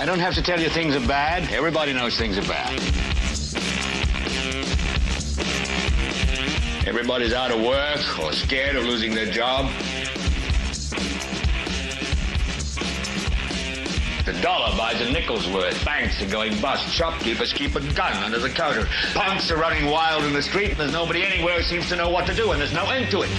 don't have to tell you things are bad. Everybody knows things are bad. Everybody's out of work or scared of losing their job. The dollar buys a nickel's worth. Banks are going bust. Shopkeepers keep a gun under the counter. Punks are running wild in the street, and there's nobody anywhere who seems to know what to do, and there's no end to it.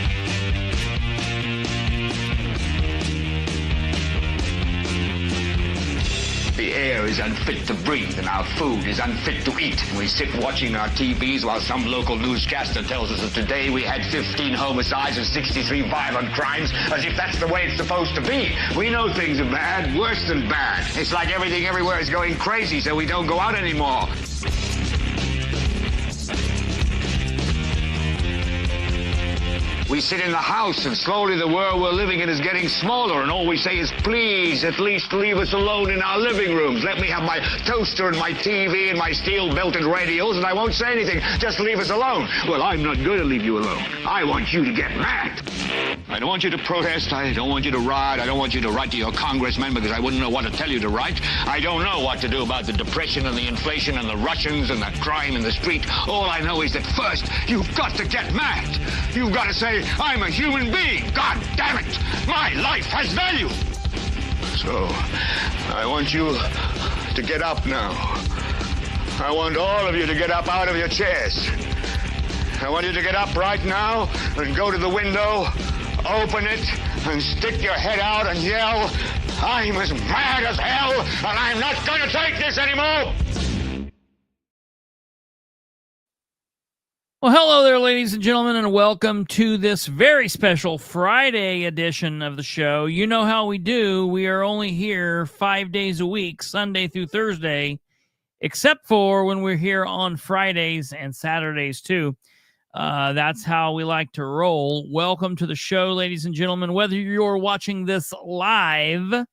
The air is unfit to breathe, and our food is unfit to eat. We sit watching our TVs while some local newscaster tells us that today we had 15 homicides and 63 violent crimes, as if that's the way it's supposed to be. We know things are bad, worse than bad. It's like everything everywhere is going crazy, so we don't go out anymore. We sit in the house, and slowly the world we're living in is getting smaller, and all we say is, please, at least leave us alone in our living rooms. Let me have my toaster and my TV and my steel-belted radios, and I won't say anything. Just leave us alone. Well, I'm not going to leave you alone. I want you to get mad. I don't want you to protest. I don't want you to riot. I don't want you to write to your congressman, because I wouldn't know what to tell you to write. I don't know what to do about the depression and the inflation and the Russians and the crime in the street. All I know is that first, you've got to get mad. You've got to say, I'm a human being. God damn it. My life has value. So, I want you to get up now. I want all of you to get up out of your chairs. I want you to get up right now and go to the window, open it, and stick your head out and yell, I'm as mad as hell, and I'm not going to take this anymore. Well, hello there, ladies and gentlemen, and welcome to this very special Friday edition of the show. You know how we do. We are only here 5 days a week, Sunday through Thursday, except for when we're here on Fridays and Saturdays, too. That's how we like to roll. Welcome to the show, ladies and gentlemen. Whether you're watching this live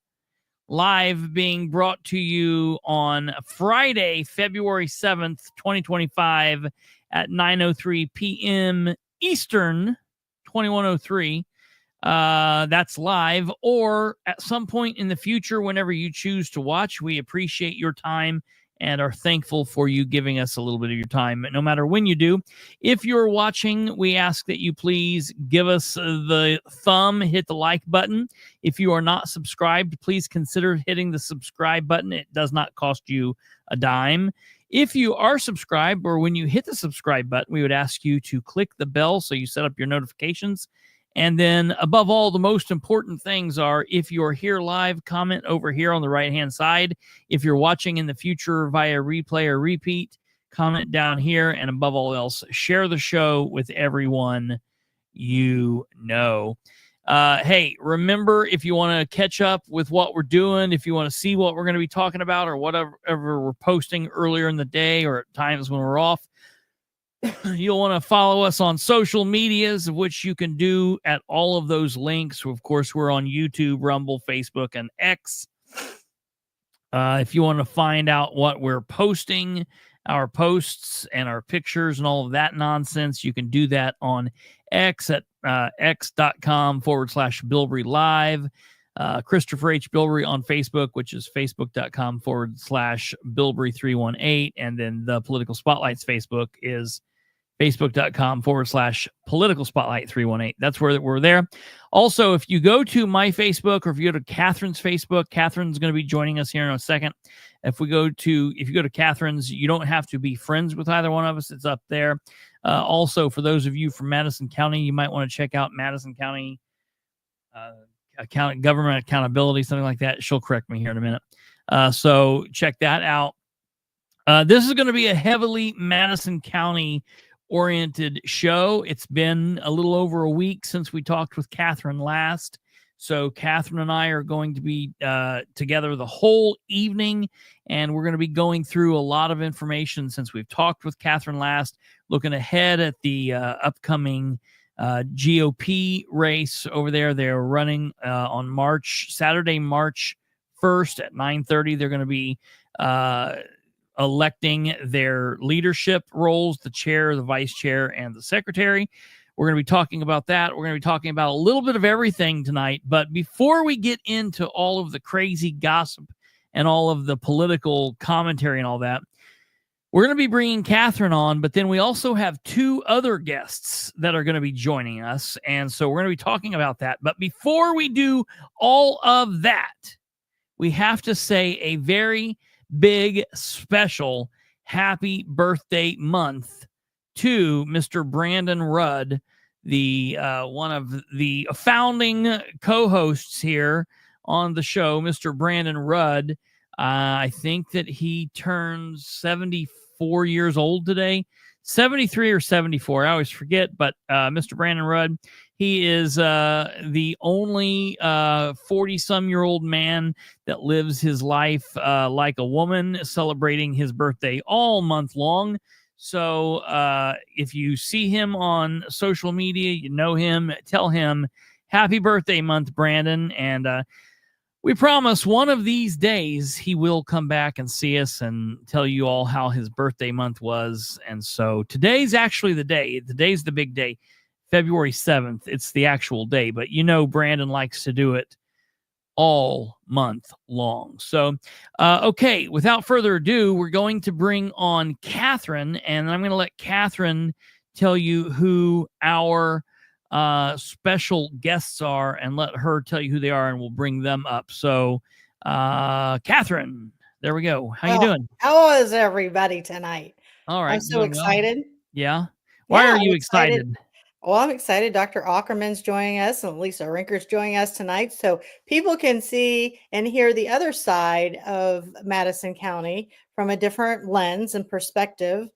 being brought to you on Friday, February 7th, 2025, at 9:03 p.m. Eastern, 2103. That's live, or at some point in the future, whenever you choose to watch. We appreciate your time and are thankful for you giving us a little bit of your time, no matter when you do. If you're watching, we ask that you please give us the thumb, hit the like button. If you are not subscribed, please consider hitting the subscribe button. It does not cost you a dime. If you are subscribed, or when you hit the subscribe button, we would ask you to click the bell so you set up your notifications. And then above all, the most important things are, if you're here live, comment over here on the right-hand side. If you're watching in the future via replay or repeat, comment down here. And above all else, share the show with everyone you know. Hey, remember, if you want to catch up with what we're doing, if you want to see what we're going to be talking about, or whatever we're posting earlier in the day or at times when we're off, you'll want to follow us on social medias, which you can do at all of those links. Of course, we're on YouTube, Rumble, Facebook, and X. If you want to find out what we're posting, our posts and our pictures and all of that nonsense, you can do that on X at x.com/Bilbrey Live. Kristopher H. Bilbrey on Facebook, which is facebook.com/Bilbrey318. And then the Political Spotlight's Facebook is facebook.com/Political Spotlight 318. That's where we're there. Also, if you go to my Facebook, or if you go to Catherine's Facebook, Catherine's going to be joining us here in a second. If you go to Catherine's, you don't have to be friends with either one of us. It's up there. Also, for those of you from Madison County, you might want to check out Madison County Government Accountability, something like that. She'll correct me here in a minute. So check that out. This is going to be a heavily Madison County oriented show. It's been a little over a week since we talked with Katherine last. So Katherine and I are going to be together the whole evening, and we're going to be going through a lot of information since we've talked with Katherine last, looking ahead at the upcoming GOP race over there. They're running on Saturday, March 1st at 9:30. They're going to be electing their leadership roles, the chair, the vice chair, and the secretary. We're going to be talking about that. We're going to be talking about a little bit of everything tonight. But before we get into all of the crazy gossip and all of the political commentary and all that. We're going to be bringing Katherine on, but then we also have two other guests that are going to be joining us. And so we're going to be talking about that. But before we do all of that, we have to say a very big, special happy birthday month to Mr. Brandon Rudd, the one of the founding co-hosts here on the show. Mr. Brandon Rudd, I think that he turns 74 years old today, 73 or 74. I always forget, but Mr. Brandon Rudd, he is the only 40-some-year-old man that lives his life like a woman, celebrating his birthday all month long. So if you see him on social media, you know him, tell him happy birthday month, Brandon. And we promise one of these days he will come back and see us and tell you all how his birthday month was. And so today's actually the day. Today's the big day, February 7th. It's the actual day, but you know Brandon likes to do it all month long. So, okay, without further ado, we're going to bring on Katherine, and I'm going to let Katherine tell you who our special guests are and let her tell you who they are, and we'll bring them up. So, Katherine, there we go. How you doing? How is everybody tonight? All right. I'm so excited. Well. Yeah. Why are you excited? Well, I'm excited. Dr. Aukerman's joining us and Lisa Rinker's joining us tonight, so people can see and hear the other side of Madison County from a different lens and perspective.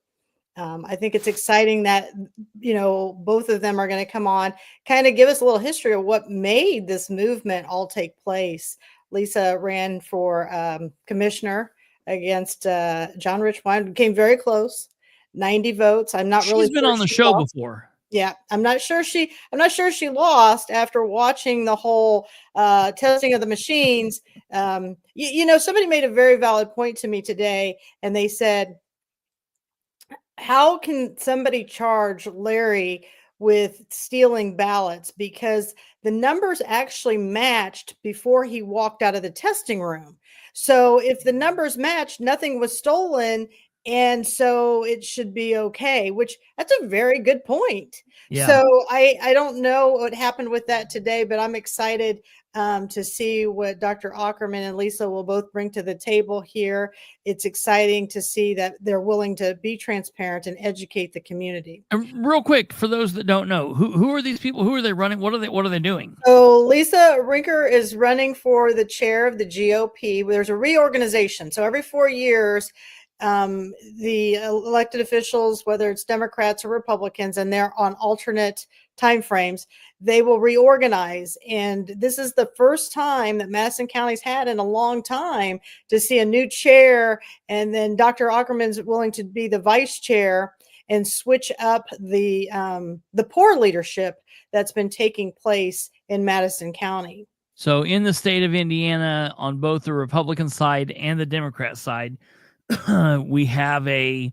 I think it's exciting that, you know, both of them are going to come on, kind of give us a little history of what made this movement all take place. Lisa ran for commissioner against John Richwine, came very close, 90 votes. I'm not really. She's been on the show before. Yeah, I'm not sure she lost after watching the whole testing of the machines. You know, somebody made a very valid point to me today, and they said, how can somebody charge Larry with stealing ballots? Because the numbers actually matched before he walked out of the testing room. So if the numbers matched, nothing was stolen. And so it should be okay, which that's a very good point. Yeah. So I don't know what happened with that today, but I'm excited to see what Dr. Aukerman and Lisa will both bring to the table here. It's exciting to see that they're willing to be transparent and educate the community. Real quick, for those that don't know, who are these people? Who are they running? What are they doing? So Lisa Rinker is running for the chair of the GOP. There's a reorganization. So every 4 years, the elected officials, whether it's Democrats or Republicans, and they're on alternate timeframes, they will reorganize. And this is the first time that Madison County's had in a long time to see a new chair. And then Dr. Aukerman's willing to be the vice chair and switch up the poor leadership that's been taking place in Madison County. So in the state of Indiana, on both the Republican side and the Democrat side, we have a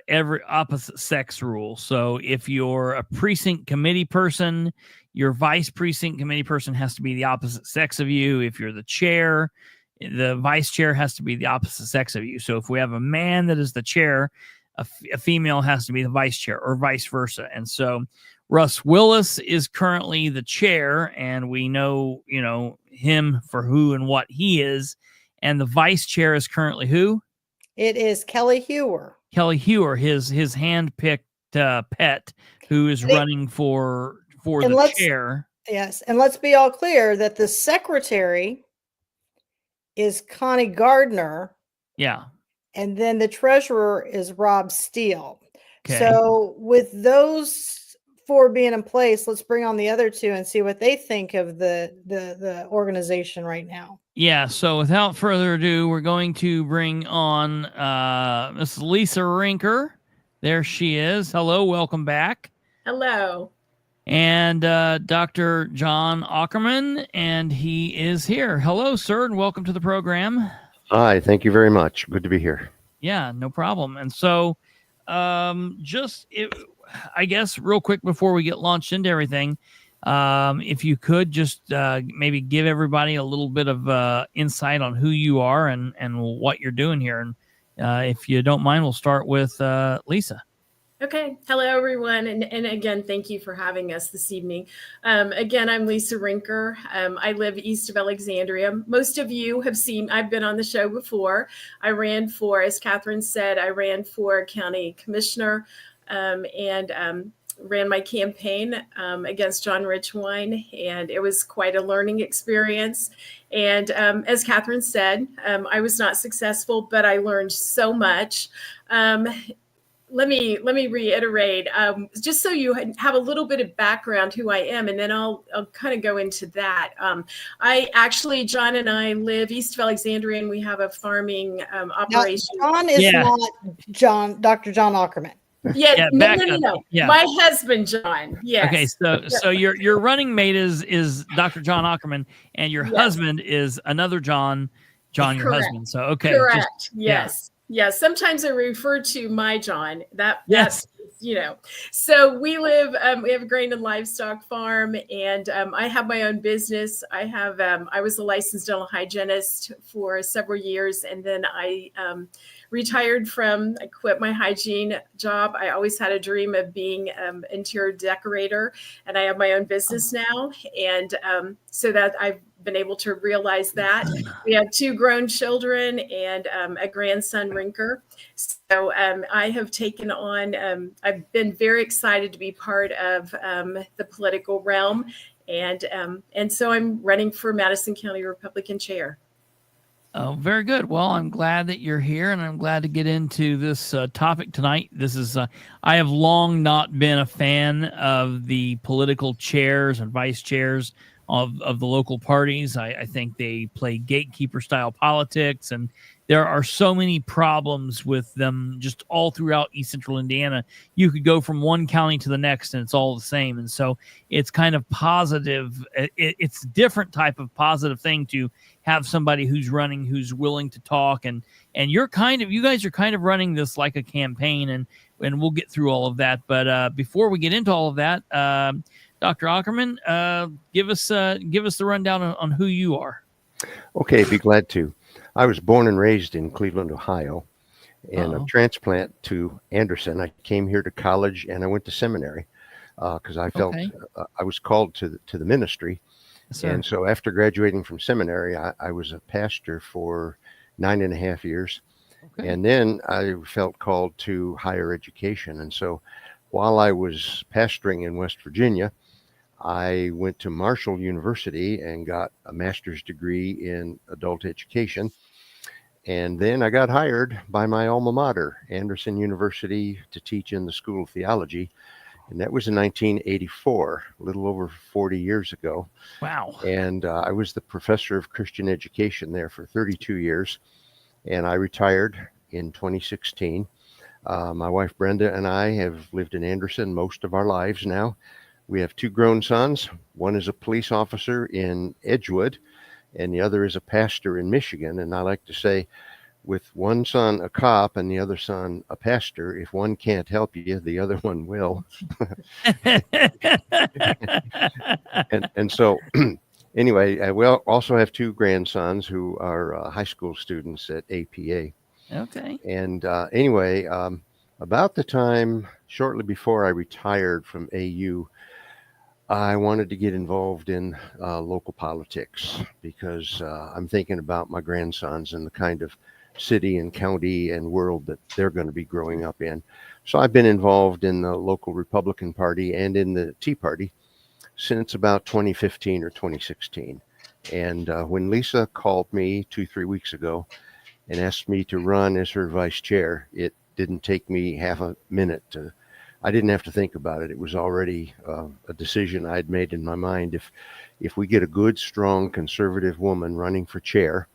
every opposite sex rule. So if you're a precinct committee person, your vice precinct committee person has to be the opposite sex of you. If you're the chair, the vice chair has to be the opposite sex of you. So if we have a man that is the chair, a female has to be the vice chair, or vice versa. And so Russ Willis is currently the chair, and we know, him for who and what he is. And the vice chair is currently who? It is Kelli Heuer. Kelli Heuer, his hand-picked pet, who is running for the chair. Yes, and let's be all clear that the secretary is Connie Gardner. Yeah. And then the treasurer is Rob Steele. Okay. So with those four being in place, let's bring on the other two and see what they think of the organization right now. Yeah, so without further ado, we're going to bring on Miss Lisa Rinker. There she is. Hello, welcome back. Hello. And Dr. John Aukerman, and he is here. Hello, sir, and welcome to the program. Hi, thank you very much. Good to be here. Yeah, no problem. And so I guess real quick before we get launched into everything, If you could just maybe give everybody a little bit of insight on who you are and what you're doing here. And if you don't mind, we'll start with Lisa. Okay. Hello, everyone. And again, thank you for having us this evening. Again, I'm Lisa Rinker. I live east of Alexandria. Most of you have seen, I've been on the show before. I ran for, as Katherine said, I ran for county commissioner and ran my campaign against John Richwine. And it was quite a learning experience. And as Katherine said, I was not successful, but I learned so much. Let me reiterate, just so you have a little bit of background who I am, and then I'll kind of go into that. John and I live east of Alexandria, and we have a farming operation. Now, John is not Dr. John Aukerman. Yeah, no. Yeah. My husband, John. Yes. Okay, so your running mate is Dr. John Aukerman, and your husband is another John, your husband. So okay. Correct. Yes. Yeah, sometimes I refer to my John. That's So we live. We have a grain and livestock farm, and I have my own business. I was a licensed dental hygienist for several years, and then I retired I quit my hygiene job. I always had a dream of being interior decorator, and I have my own business now, and so that I've been able to realize that. We have 2 grown children and a grandson, Rinker. So I have taken on, I've been very excited to be part of the political realm. And so I'm running for Madison County Republican Chair. Oh, very good. Well, I'm glad that you're here, and I'm glad to get into this topic tonight. This is, I have long not been a fan of the political chairs and vice chairs of the local parties. I think they play gatekeeper style politics, and there are so many problems with them just all throughout East Central Indiana. You could go from one county to the next and it's all the same. And so it's kind of positive. It's a different type of positive thing to have somebody who's running, who's willing to talk. And you guys are kind of running this like a campaign, and we'll get through all of that. But before we get into all of that, Dr. Aukerman, give us the rundown on who you are. Okay, be glad to. I was born and raised in Cleveland, Ohio, and a transplant to Anderson. I came here to college and I went to seminary because I felt I was called to the ministry. Yes, and so after graduating from seminary, I was a pastor for 9.5 years. Okay. And then I felt called to higher education. And so while I was pastoring in West Virginia, I went to Marshall University and got a master's degree in adult education. And then I got hired by my alma mater, Anderson University, to teach in the School of Theology. And that was in 1984, a little over 40 years ago. Wow. And I was the professor of Christian education there for 32 years. And I retired in 2016. My wife Brenda and I have lived in Anderson most of our lives now. We have 2 grown sons. One is a police officer in Edgewood, and the other is a pastor in Michigan. And I like to say, with one son a cop and the other son a pastor, if one can't help you, the other one will. and so anyway, we also have 2 grandsons who are high school students at APA. Okay. And anyway, about the time shortly before I retired from AU, I wanted to get involved in local politics because I'm thinking about my grandsons and the kind of city and county and world that they're going to be growing up in. So I've been involved in the local Republican Party and in the Tea Party since about 2015 or 2016. And when Lisa called me 2-3 weeks ago and asked me to run as her vice chair, it didn't take me half a minute I didn't have to think about it. It was already a decision I'd made in my mind. If we get a good, strong, conservative woman running for chair,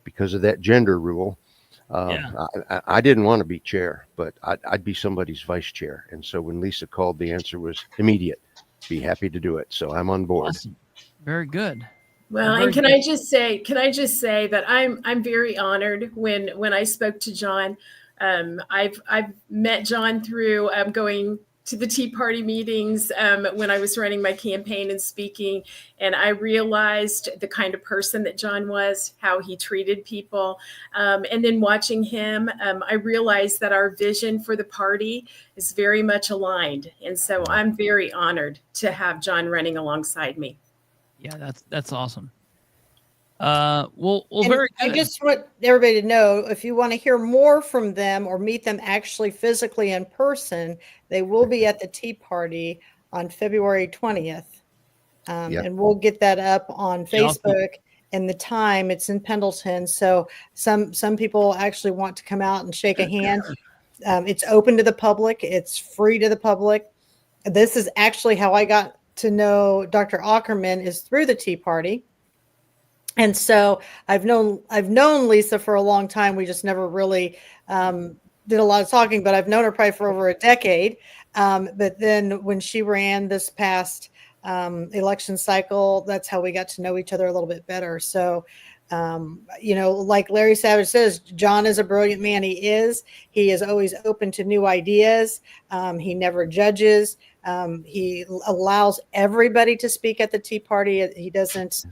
because of that gender rule, I didn't want to be chair, but I'd be somebody's vice chair. And so when Lisa called, the answer was immediate. Be happy to do it. So I'm on board. Awesome. Very good. Well, and can I just say that I'm very honored when I spoke to John. I've met John through going to the Tea Party meetings when I was running my campaign and speaking, and I realized the kind of person that John was, how he treated people. And then watching him, I realized that our vision for the party is very much aligned. And so I'm very honored to have John running alongside me. Yeah, that's awesome. Well, And very good. I just want everybody to know, if you want to hear more from them or meet them actually physically in person, they will be at the Tea Party on February 20th. And we'll get that up on Facebook. And the time, it's in Pendleton. So some people actually want to come out and shake a hand. It's open to the public. It's free to the public. This is actually how I got to know Dr. Aukerman, is through the Tea Party. And so I've known Lisa for a long time. We just never really did a lot of talking, but I've known her probably for over a decade. But then when she ran this past election cycle, that's how we got to know each other a little bit better. So, like Larry Savage says, John is a brilliant man. He is always open to new ideas. He never judges. He allows everybody to speak at the Tea Party. He doesn't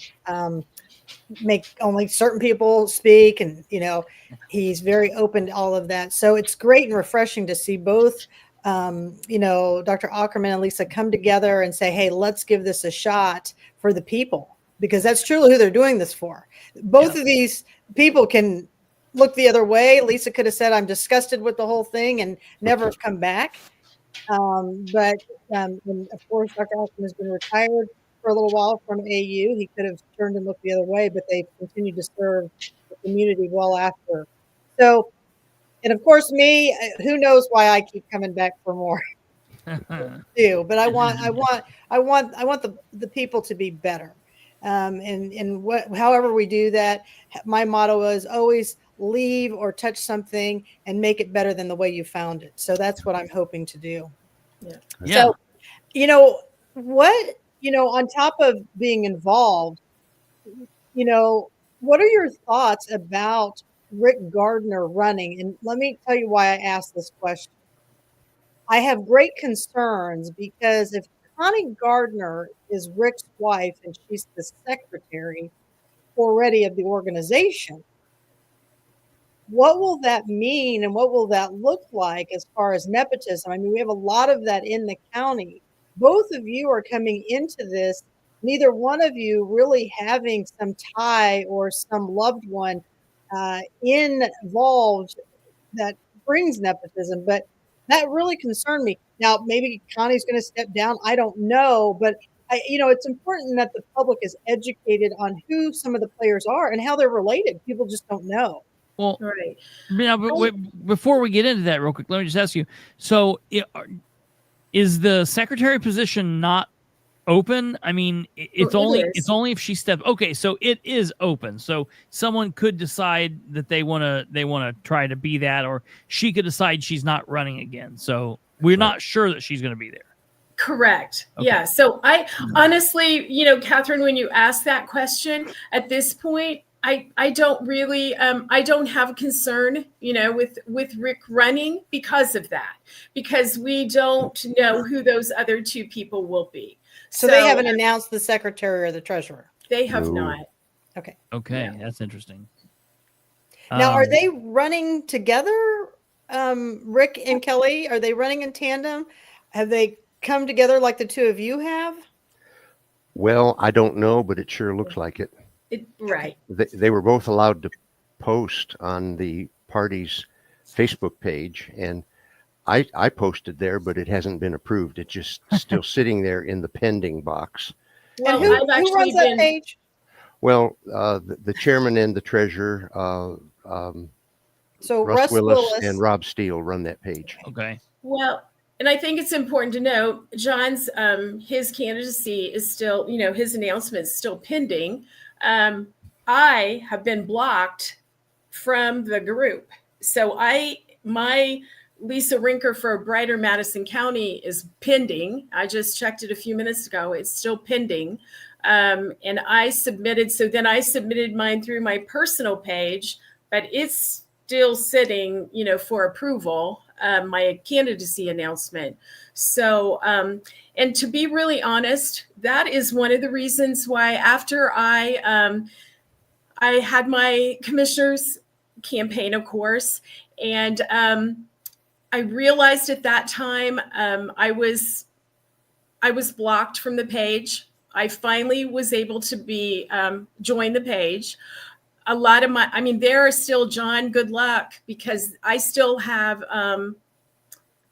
make only certain people speak, and he's very open to all of that. So it's great and refreshing to see both Dr. Aukerman and Lisa come together and say, hey, let's give this a shot for the people, because that's truly who they're doing this for. Both of these people can look the other way. Lisa could have said, I'm disgusted with the whole thing, and never have come back. But of course, Dr. Aukerman has been retired for a little while from AU. He could have turned and looked the other way, but they continued to serve the community well after. So, and of course, me, who knows why I keep coming back for more. But I want the people to be better. However we do that, my motto is always leave or touch something and make it better than the way you found it. So that's what I'm hoping to do. Yeah. So, on top of being involved, what are your thoughts about Rick Gardner running? And let me tell you why I asked this question. I have great concerns because if Connie Gardner is Rick's wife and she's the secretary already of the organization, what will that mean and what will that look like as far as nepotism? I mean, we have a lot of that in the county. Both of you are coming into this, neither one of you really having some tie or some loved one involved that brings nepotism, but that really concerned me. Now, maybe Connie's going to step down. I don't know, but it's important that the public is educated on who some of the players are and how they're related. People just don't know. Well, right. But before we get into that real quick, let me just ask you. So is the secretary position not open? I mean, it's only if she steps. Okay, so it is open. So someone could decide that they want to try to be that, or she could decide she's not running again. So we're not sure that she's going to be there. Correct. Okay. Yeah. So I honestly, Katherine, when you ask that question at this point, I don't really, I don't have a concern, with Rick running because of that, because we don't know who those other two people will be. So they haven't announced the secretary or the treasurer. They have not. Okay. Okay. Yeah. That's interesting. Now, are they running together? Rick and Kelli, are they running in tandem? Have they come together like the two of you have? Well, I don't know, but it sure looks like it. Right. They were both allowed to post on the party's Facebook page, and I posted there, but it hasn't been approved. It's just still sitting there in the pending box. Well, who runs that page? Well, the chairman and the treasurer, so Russ Willis and Rob Steele run that page. Okay. Well, and I think it's important to note, John's his candidacy is still, his announcement is still pending. I have been blocked from the group. So my Lisa Rinker for a Brighter Madison County is pending. I just checked it a few minutes ago. It's still pending. And I submitted mine through my personal page, but it's still sitting, for approval. my candidacy announcement. So, and to be really honest, that is one of the reasons why after I had my commissioner's campaign, of course, and I realized at that time I was blocked from the page. I finally was able to be join the page. A lot of there are still, John, good luck, because I still have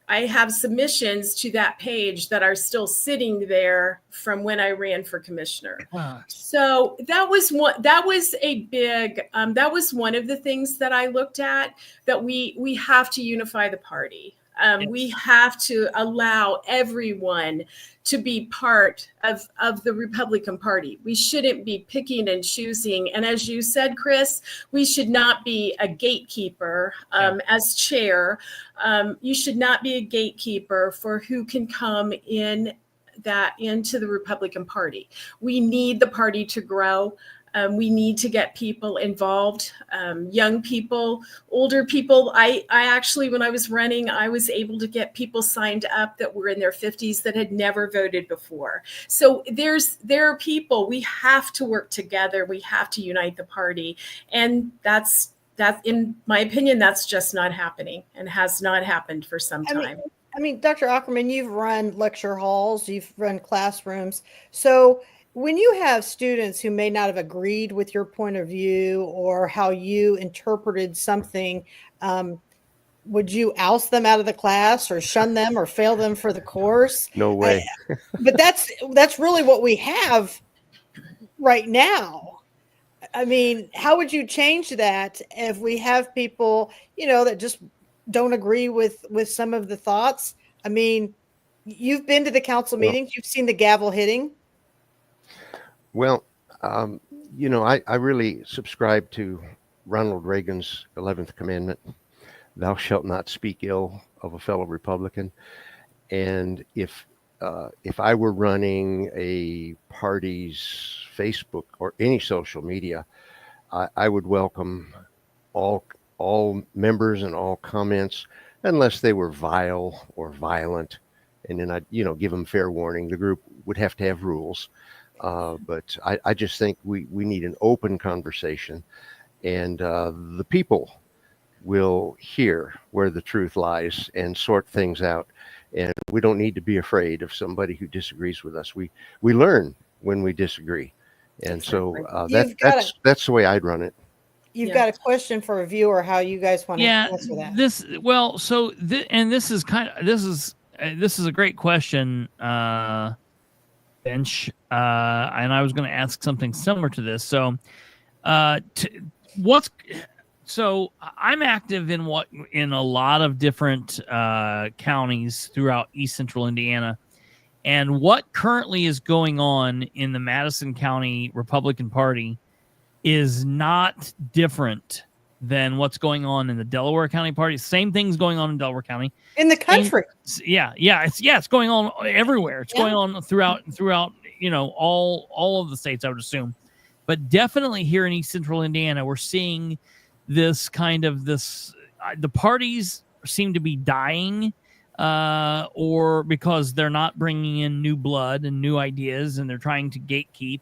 I have submissions to that page that are still sitting there from when I ran for commissioner. Wow. So that was one of the things that I looked at, that we have to unify the party. We have to allow everyone to be part of the Republican Party. We shouldn't be picking and choosing. And as you said, Chris, we should not be a gatekeeper as chair. You should not be a gatekeeper for who can come into the Republican Party. We need the party to grow. We need to get people involved, young people, older people. I actually, when I was running, I was able to get people signed up that were in their 50s that had never voted before. So there are people, we have to work together. We have to unite the party. And that, in my opinion, that's just not happening, and has not happened for some time. I mean, Dr. Aukerman, you've run lecture halls, you've run classrooms. So when you have students who may not have agreed with your point of view or how you interpreted something, would you oust them out of the class or shun them or fail them for the course? No way. But that's really what we have right now. I mean, how would you change that if we have people, that just don't agree with some of the thoughts? I mean, you've been to the council meetings, you've seen the gavel hitting. Well, I really subscribe to Ronald Reagan's 11th commandment: "Thou shalt not speak ill of a fellow Republican." And if I were running a party's Facebook or any social media, I would welcome all members and all comments, unless they were vile or violent, and then I'd give them fair warning. The group would have to have rules. But I just think we need an open conversation, and the people will hear where the truth lies and sort things out. And we don't need to be afraid of somebody who disagrees with us. We learn when we disagree. And so that's the way I'd run it. You've got a question for a viewer, how you guys want to answer that. This is a great question, Bench, and I was going to ask something similar to this. So, so I'm active in a lot of different counties throughout East Central Indiana, and what currently is going on in the Madison County Republican Party is not different than what's going on in the Delaware County Party. Same thing's going on in Delaware County. In the country. It's going on everywhere. It's going on throughout all of the states, I would assume. But definitely here in East Central Indiana, we're seeing this the parties seem to be dying, or because they're not bringing in new blood and new ideas, and they're trying to gatekeep,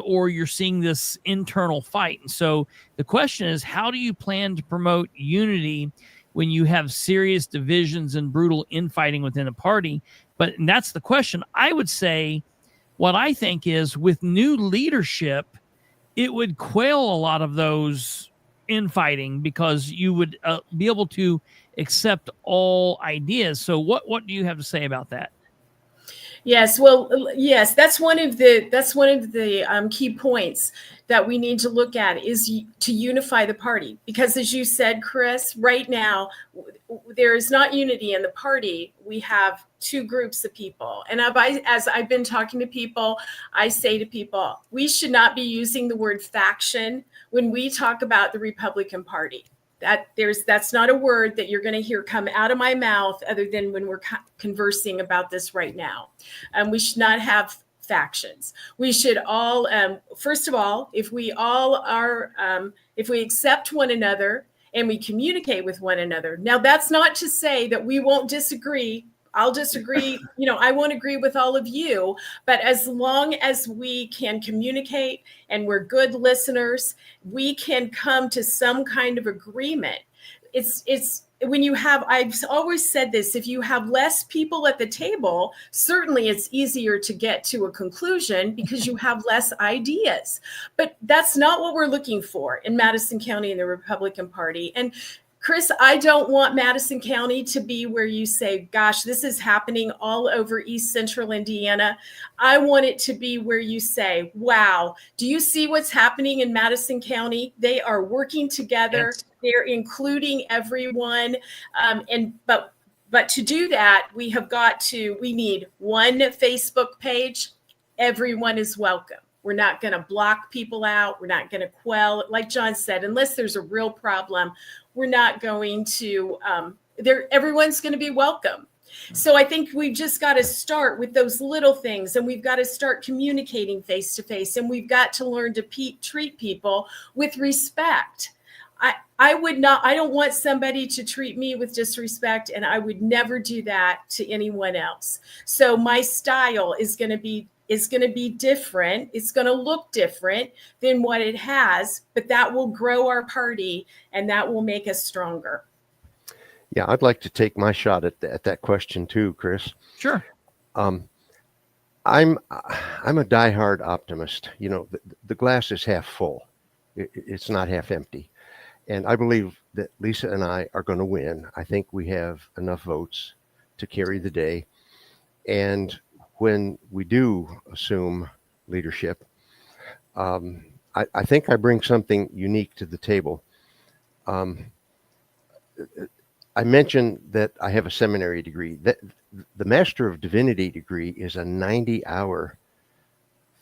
or you're seeing this internal fight. And so the question is, how do you plan to promote unity when you have serious divisions and brutal infighting within a party? And that's the question. I would say, what I think is, with new leadership, it would quail a lot of those infighting, because you would be able to accept all ideas. So what do you have to say about that? Yes, well, yes, that's one of the key points that we need to look at, is to unify the party. Because as you said, Chris, right now, there is not unity in the party. We have two groups of people. And as I've been talking to people, I say to people, we should not be using the word faction when we talk about the Republican Party. That's not a word that you're going to hear come out of my mouth, other than when we're conversing about this right now. We should not have factions. We should all, first of all, if we accept one another and we communicate with one another. Now, that's not to say that we won't disagree. I'll disagree. I won't agree with all of you, but as long as we can communicate and we're good listeners, we can come to some kind of agreement. It's when you have, I've always said this, if you have less people at the table, certainly it's easier to get to a conclusion because you have less ideas. But that's not what we're looking for in Madison County and the Republican Party. And Chris, I don't want Madison County to be where you say, gosh, this is happening all over East Central Indiana. I want it to be where you say, wow, do you see what's happening in Madison County? They are working together. Yes. They're including everyone. But to do that, we need one Facebook page. Everyone is welcome. We're not going to block people out. We're not going to quell, like John said, unless there's a real problem. We're not going to, everyone's going to be welcome. So I think we've just got to start with those little things, and we've got to start communicating face to face, and we've got to learn to treat people with respect. I don't want somebody to treat me with disrespect, and I would never do that to anyone else. So my style is going to be different. It's going to look different than what it has, but that will grow our party and that will make us stronger. Yeah, I'd like to take my shot at that question too, Chris. Sure. I'm a diehard optimist. The glass is half full. It's not half empty. And I believe that Lisa and I are going to win. I think we have enough votes to carry the day. And when we do assume leadership, I think I bring something unique to the table. I mentioned that I have a seminary degree. The Master of Divinity degree is a 90-hour,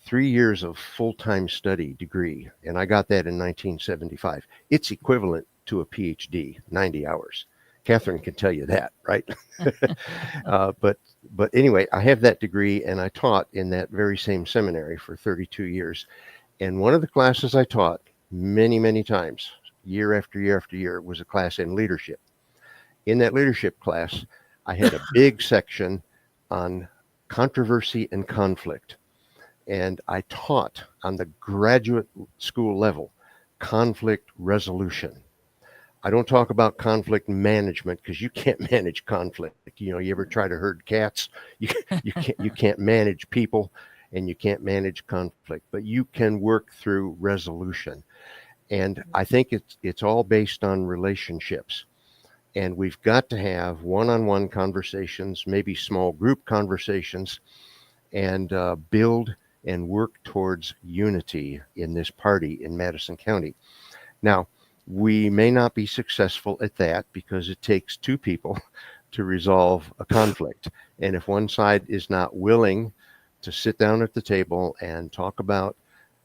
3 years of full-time study degree, and I got that in 1975. It's equivalent to a PhD, 90 hours. Katherine can tell you that, right? But anyway, I have that degree, and I taught in that very same seminary for 32 years. And one of the classes I taught many, many times, year after year after year, was a class in leadership. In that leadership class, I had a big section on controversy and conflict. And I taught on the graduate school level conflict resolution. I don't talk about conflict management because you can't manage conflict. You ever try to herd cats? You can't manage people, and you can't manage conflict, but you can work through resolution. And I think it's all based on relationships. And we've got to have one-on-one conversations, maybe small group conversations, and build and work towards unity in this party in Madison County. Now, we may not be successful at that because it takes two people to resolve a conflict. And if one side is not willing to sit down at the table and talk about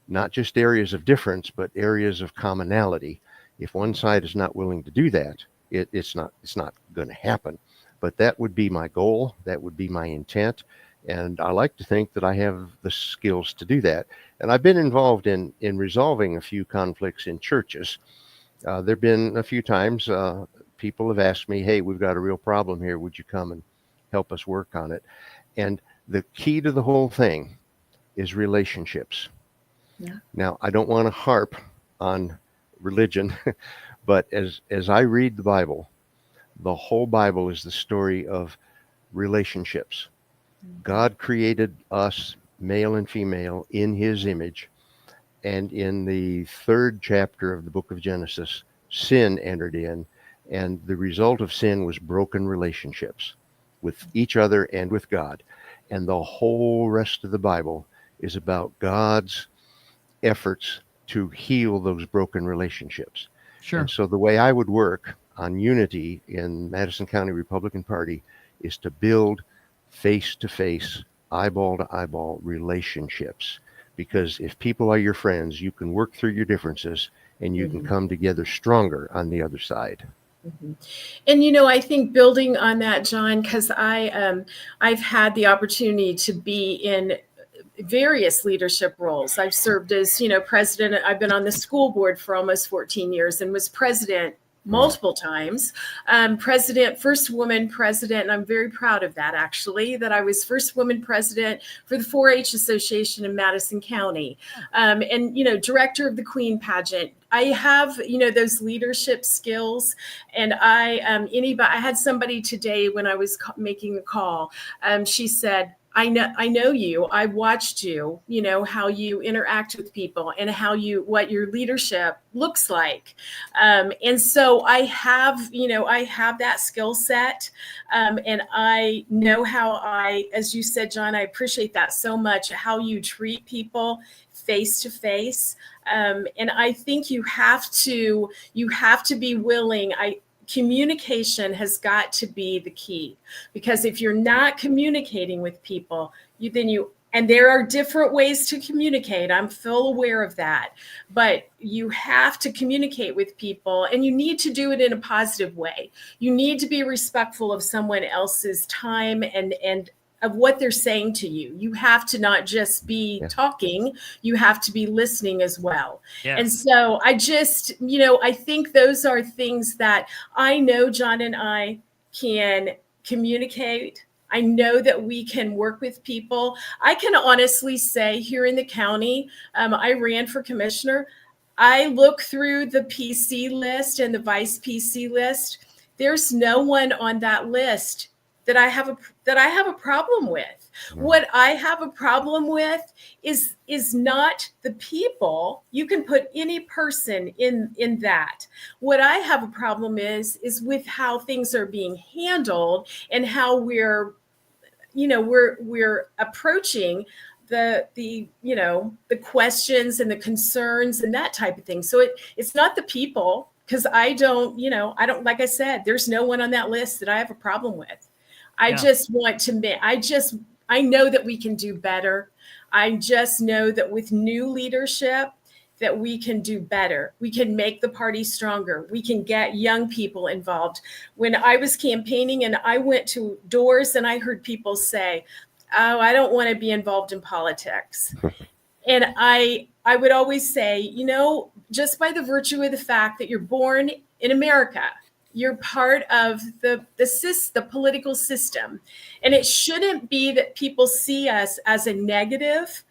not just areas of difference, but areas of commonality, if one side is not willing to do that, it's not going to happen. But that would be my goal. That would be my intent. And I like to think that I have the skills to do that. And I've been involved in resolving a few conflicts in churches. There have been a few times people have asked me, hey, we've got a real problem here. Would you come and help us work on it? And the key to the whole thing is relationships. Yeah. Now, I don't want to harp on religion, but as I read the Bible, the whole Bible is the story of relationships. God created us, male and female, in his image. And in the 3rd chapter of the book of Genesis, sin entered in. And the result of sin was broken relationships with each other and with God. And the whole rest of the Bible is about God's efforts to heal those broken relationships. Sure. And so the way I would work on unity in Madison County Republican Party is to build face-to-face, eyeball-to-eyeball relationships. Because if people are your friends, you can work through your differences and you can come together stronger on the other side. Mm-hmm. And, I think building on that, John, because I've had the opportunity to be in various leadership roles. I've served as, president. I've been on the school board for almost 14 years and was president multiple times. First woman president, and I'm very proud of that, actually, that I was first woman president for the 4-H Association in Madison County, and, director of the Queen pageant. I have, those leadership skills, and I had somebody today when I was making a call, she said, I know you. I watched you, how you interact with people and what your leadership looks like. And so I have that skill set. And I know as you said, John, I appreciate that so much, how you treat people face to face. And I think you have to be willing. Communication has got to be the key, because if you're not communicating with people, and there are different ways to communicate. I'm full aware of that, but you have to communicate with people, and you need to do it in a positive way. You need to be respectful of someone else's time and of what they're saying to you. You have to not just be talking, you have to be listening as well. Yes. And so I just, I think those are things that I know John and I can communicate. I know that we can work with people. I can honestly say here in the county, I ran for commissioner. I look through the PC list and the vice PC list. There's no one on that list that I have a problem with. What I have a problem with is not the people. You can put any person in that. What I have a problem is with how things are being handled and how we're approaching the questions and the concerns and that type of thing. So it's not the people, because I don't, like I said, there's no one on that list that I have a problem with. I know that we can do better. I just know that with new leadership that we can do better. We can make the party stronger. We can get young people involved. When I was campaigning and I went to doors and I heard people say, "Oh, I don't want to be involved in politics." And I would always say, just by the virtue of the fact that you're born in America, you're part of the political system. And it shouldn't be that people see us as a negative.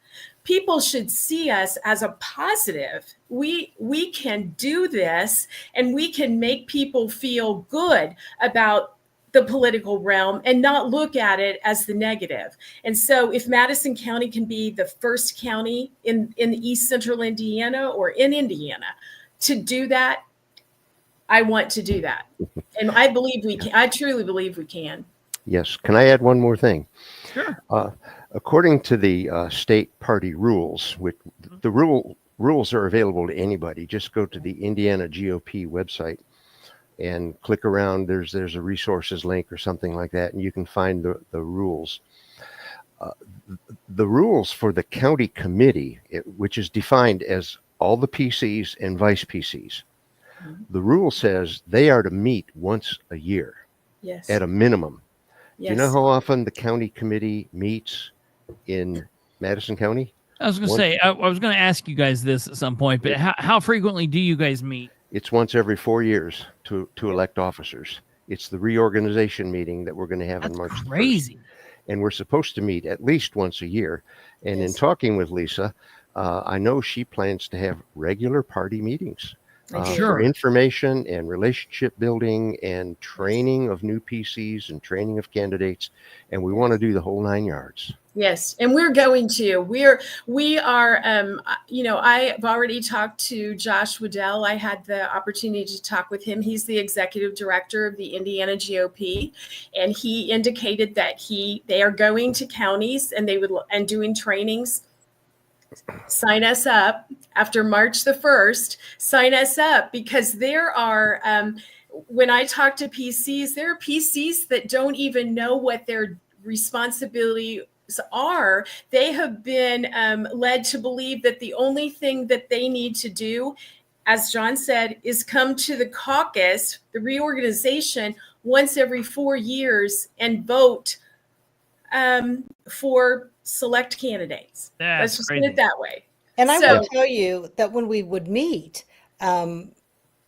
People should see us as a positive. We can do this, and we can make people feel good about the political realm and not look at it as the negative. And so if Madison County can be the first county in East Central Indiana or in Indiana to do that, I want to do that. And I believe we can. I truly believe we can. Yes. Can I add one more thing? Sure. According to the state party rules, the rules are available to anybody. Just go to the Indiana GOP website and click around. There's a resources link or something like that, and you can find the rules. The rules for the county committee, which is defined as all the PCs and vice PCs. The rule says they are to meet once a year, at a minimum. Yes. Do you know how often the county committee meets in Madison County? I was going to say, I was going to ask you guys this at some point, but how frequently do you guys meet? It's once every 4 years to elect officers. It's the reorganization meeting that we're going to have on March 1st. Crazy. And we're supposed to meet at least once a year. And in talking with Lisa, I know she plans to have regular party meetings. For information and relationship building and training of new PCs and training of candidates. And we want to do the whole 9 yards. Yes. And we're going to, we are, I've already talked to Josh Waddell. I had the opportunity to talk with him. He's the executive director of the Indiana GOP. And he indicated that they are going to counties and doing trainings. Sign us up after March the 1st. Sign us up, because there are, when I talk to PCs, there are PCs that don't even know what their responsibilities are. They have been led to believe that the only thing that they need to do, as John said, is come to the caucus, the reorganization, once every 4 years and vote for select candidates. Let's just put it that way. And I will tell you that when we would meet,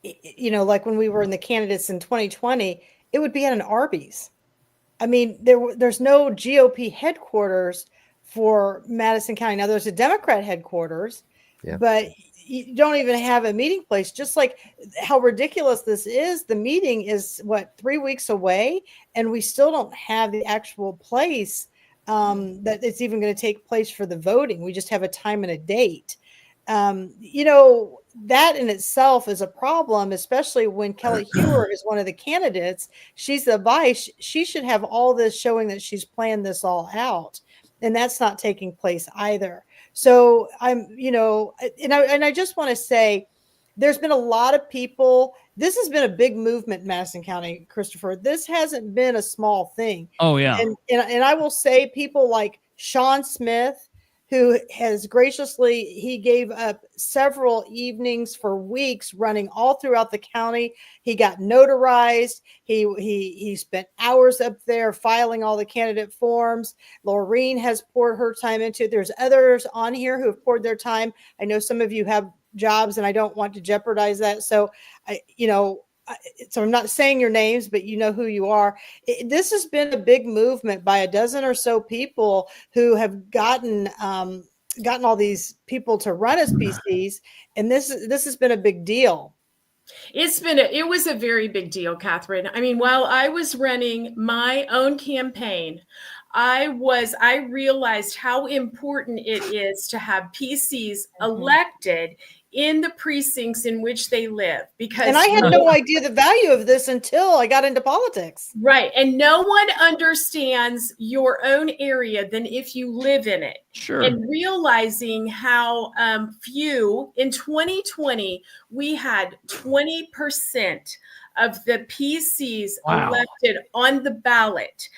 like when we were in the candidates in 2020, it would be at an Arby's. I mean, there's no GOP headquarters for Madison County. Now there's a Democrat headquarters, but you don't even have a meeting place. Just like how ridiculous this is. The meeting is 3 weeks away, and we still don't have the actual place that it's even going to take place for the voting. We just have a time and a date. That in itself is a problem, especially when Kelli Heuer is one of the candidates. She's the vice. She should have all this showing that she's planned this all out. And that's not taking place either. So and I just want to say, there's been a lot of people. This has been a big movement in Madison County, Kristopher. This hasn't been a small thing. Oh, yeah. And I will say people like Sean Smith, who has graciously, he gave up several evenings for weeks running all throughout the county. He got notarized. He spent hours up there filing all the candidate forms. Laureen has poured her time into it. There's others on here who have poured their time. I know some of you have jobs, and I don't want to jeopardize that. So, so I'm not saying your names, but you know who you are. This has been a big movement by a dozen or so people who have gotten all these people to run as PCs, and this has been a big deal. It was a very big deal, Katherine. I mean, while I was running my own campaign, I realized how important it is to have PCs elected in the precincts in which they live, and I had no idea the value of this until I got into politics. Right. And no one understands your own area than if you live in it. Sure. And realizing how few in 2020, we had 20% of the PCs elected on the ballot.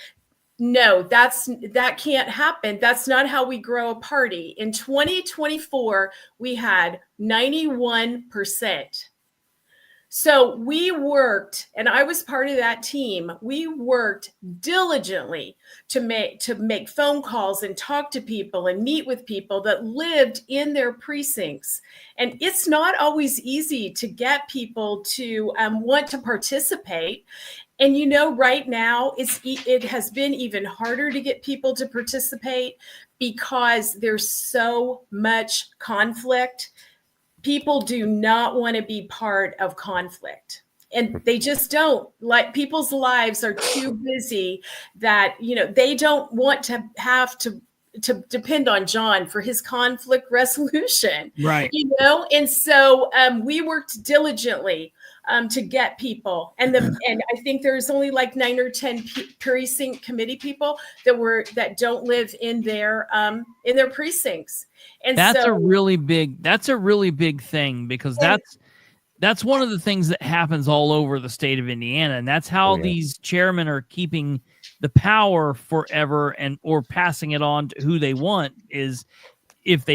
No, that can't happen. That's not how we grow a party. In 2024, we had 91%. So we worked, and I was part of that team. We worked diligently to make phone calls and talk to people and meet with people that lived in their precincts. And it's not always easy to get people to want to participate. And right now it has been even harder to get people to participate because there's so much conflict. People do not want to be part of conflict, and they just don't. Like, people's lives are too busy that they don't want to have to depend on John for his conflict resolution, right? And so we worked diligently to get people, and I think there's only like 9 or 10 precinct committee people that don't live in their precincts. And that's a really big thing, because that's one of the things that happens all over the state of Indiana, and that's how these chairmen are keeping the power forever or passing it on to who they want. Is if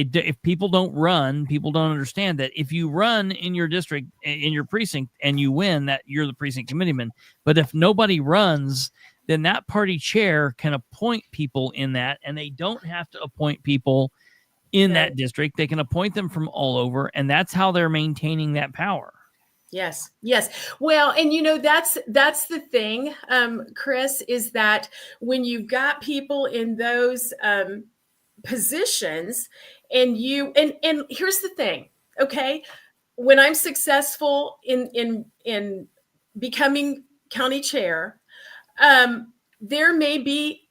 people don't run, people don't understand that if you run in your district, in your precinct, and you win, that you're the precinct committeeman. But if nobody runs, then that party chair can appoint people in that, and they don't have to appoint people in that district. They can appoint them from all over, and that's how they're maintaining that power. Yes. Well, and that's the thing, Chris, is that when you've got people in those positions, and here's the thing, okay? When I'm successful in becoming county chair, there may be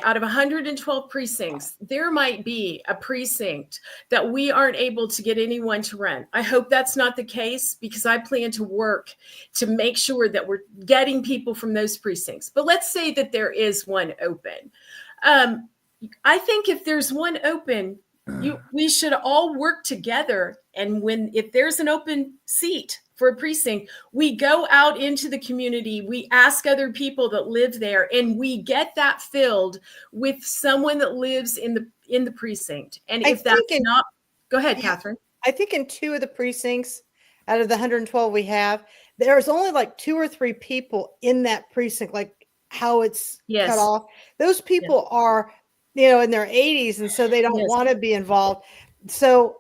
out of 112 precincts, there might be a precinct that we aren't able to get anyone to run. I hope that's not the case, because I plan to work to make sure that we're getting people from those precincts. But let's say that there is one open. I think if there's one open, we should all work together. And if there's an open seat for a precinct, we go out into the community, we ask other people that live there, and we get that filled with someone that lives in the precinct. And if that's not, go ahead, Katherine. I think in 2 of the precincts out of the 112 we have, there's only like 2 or 3 people in that precinct, like how it's cut off. Those people are in their 80s, and so they don't want to be involved. So,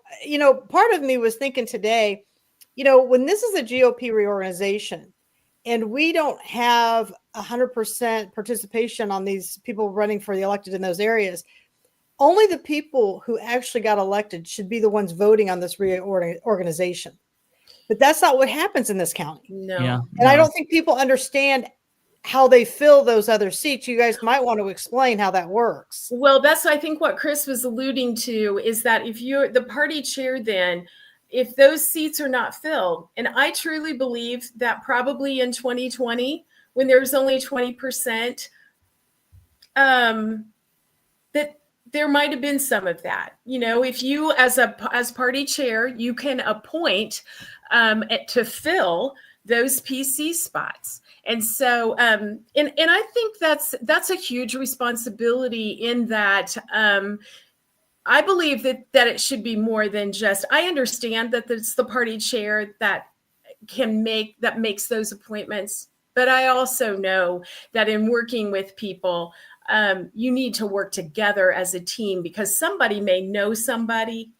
part of me was thinking today, when this is a GOP reorganization and we don't have 100% participation on these people running for the elected in those areas, only the people who actually got elected should be the ones voting on this reorganization. But that's not what happens in this county. No. Yeah, and I don't think people understand how they fill those other seats. You guys might want to explain how that works. Well, that's, I think, what Chris was alluding to, is that if you're the party chair, then if those seats are not filled, and I truly believe that probably in 2020, when there's only 20%, that there might have been some of that. If you, as party chair, you can appoint to fill those PC spots. And so, and I think that's a huge responsibility, in that I believe that it should be more than just, I understand that it's the party chair that makes those appointments. But I also know that in working with people, you need to work together as a team, because somebody may know somebody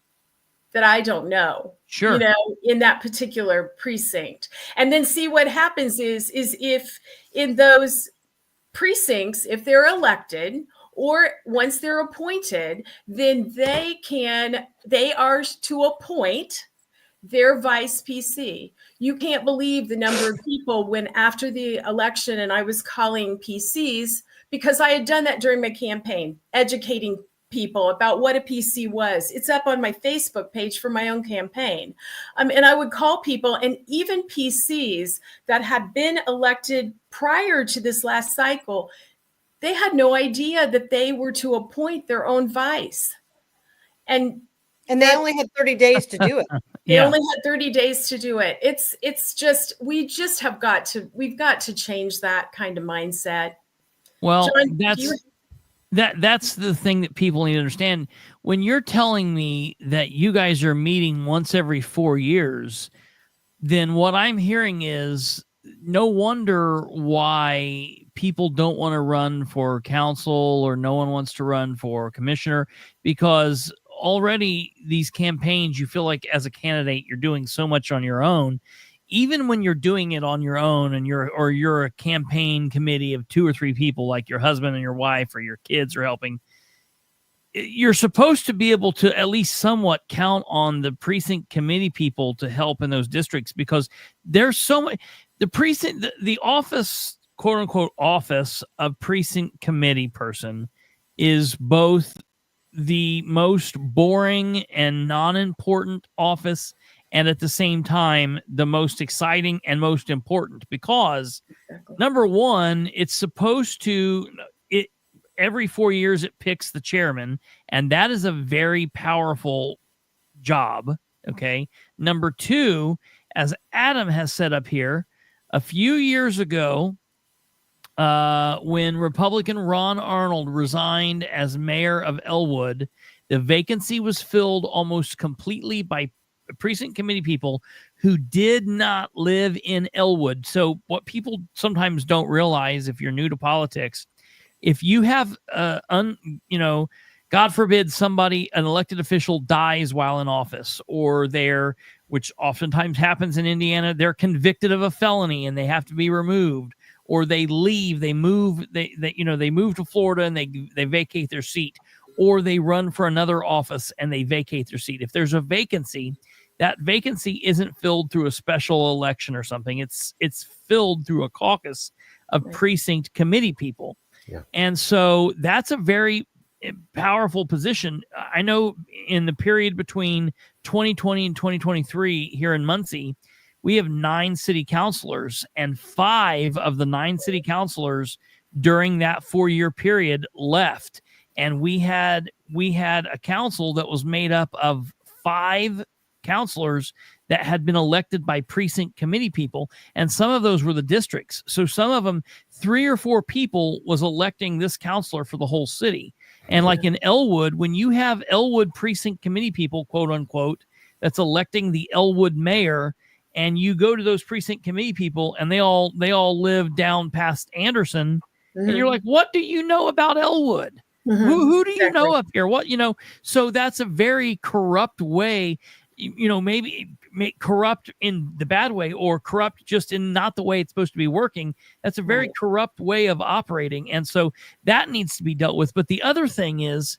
that I don't know, sure, in that particular precinct. And then see what happens is if in those precincts, if they're elected or once they're appointed, then they are to appoint their vice PC. You can't believe the number of people when after the election, and I was calling PCs because I had done that during my campaign, educating people about what a PC was. It's up on my Facebook page for my own campaign. And I would call people, and even PCs that had been elected prior to this last cycle, they had no idea that they were to appoint their own vice. And they only had 30 days to do it. They only had 30 days to do it. It's just, we've got to change that kind of mindset. Well, John, that's the thing that people need to understand. When you're telling me that you guys are meeting once every 4 years, then what I'm hearing is no wonder why people don't want to run for council, or no one wants to run for commissioner, because already these campaigns, you feel like as a candidate, you're doing so much on your own. Even when you're doing it on your own and you're a campaign committee of 2 or 3 people, like your husband and your wife or your kids are helping, you're supposed to be able to at least somewhat count on the precinct committee people to help in those districts, because there's so much. The precinct, the office, quote unquote, office of precinct committee person is both the most boring and non-important office, and at the same time, the most exciting and most important, because number one, it's supposed to, every 4 years it picks the chairman, and that is a very powerful job. Okay. Number two, as Adam has set up here, a few years ago, when Republican Ron Arnold resigned as mayor of Elwood, the vacancy was filled almost completely by precinct committee people who did not live in Elwood. So what people sometimes don't realize, if you're new to politics, if you have, God forbid an elected official dies while in office, or which oftentimes happens in Indiana, they're convicted of a felony and they have to be removed, or they leave, they move to Florida and they vacate their seat, or they run for another office and they vacate their seat. If there's a vacancy, that vacancy isn't filled through a special election or something. It's filled through a caucus of precinct committee people. Yeah. And so that's a very powerful position. I know in the period between 2020 and 2023 here in Muncie, we have 9 city councilors, and 5 of the 9 city councilors during that 4-year period left. And we had a council that was made up of 5 councilors that had been elected by precinct committee people, and some of those were the districts. So some of them, 3 or 4 people was electing this councilor for the whole city. And like in Elwood, when you have Elwood precinct committee people, quote unquote, that's electing the Elwood mayor, and you go to those precinct committee people and they all live down past Anderson, and you're like, what do you know about Elwood? Who do you know up here? So that's a very corrupt way. Maybe corrupt in the bad way, or corrupt just in not the way it's supposed to be working. That's a very corrupt way of operating. And so that needs to be dealt with. But the other thing is,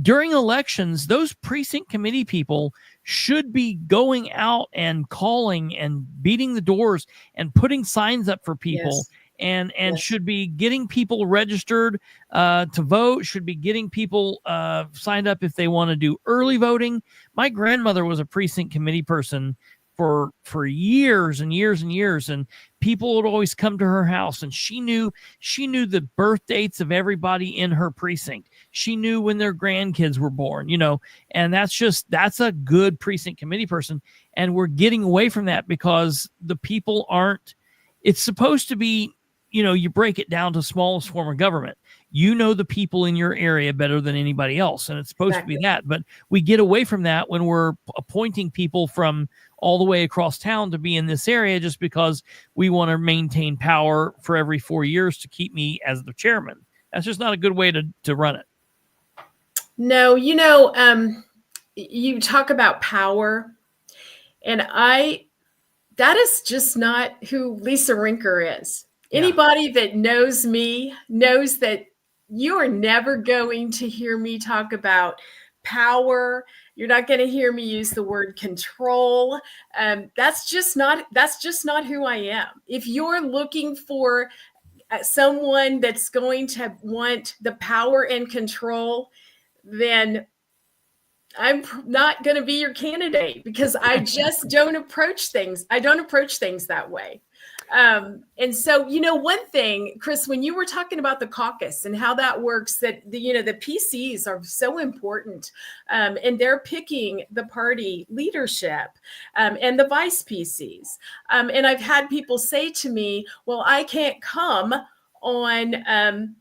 during elections, those precinct committee people should be going out and calling and beating the doors and putting signs up for people. And should be getting people registered to vote, should be getting people signed up if they want to do early voting. My grandmother was a precinct committee person for years and years and years, and people would always come to her house, and she knew the birth dates of everybody in her precinct. She knew when their grandkids were born, and that's a good precinct committee person. And we're getting away from that because the people aren't. It's supposed to be, you break it down to smallest form of government. The people in your area better than anybody else. And it's supposed to be that. But we get away from that when we're appointing people from all the way across town to be in this area just because we want to maintain power for every 4 years to keep me as the chairman. That's just not a good way to run it. No, you talk about power, and that is just not who Lisa Rinker is. Anybody that knows me knows that you are never going to hear me talk about power. You're not going to hear me use the word control. That's just not who I am. If you're looking for someone that's going to want the power and control, then I'm not going to be your candidate, because I just don't approach things. I don't approach things that way. And so, one thing, Chris, when you were talking about the caucus and how that works, that the PCs are so important, and they're picking the party leadership, and the vice PCs. And I've had people say to me, well, I can't come on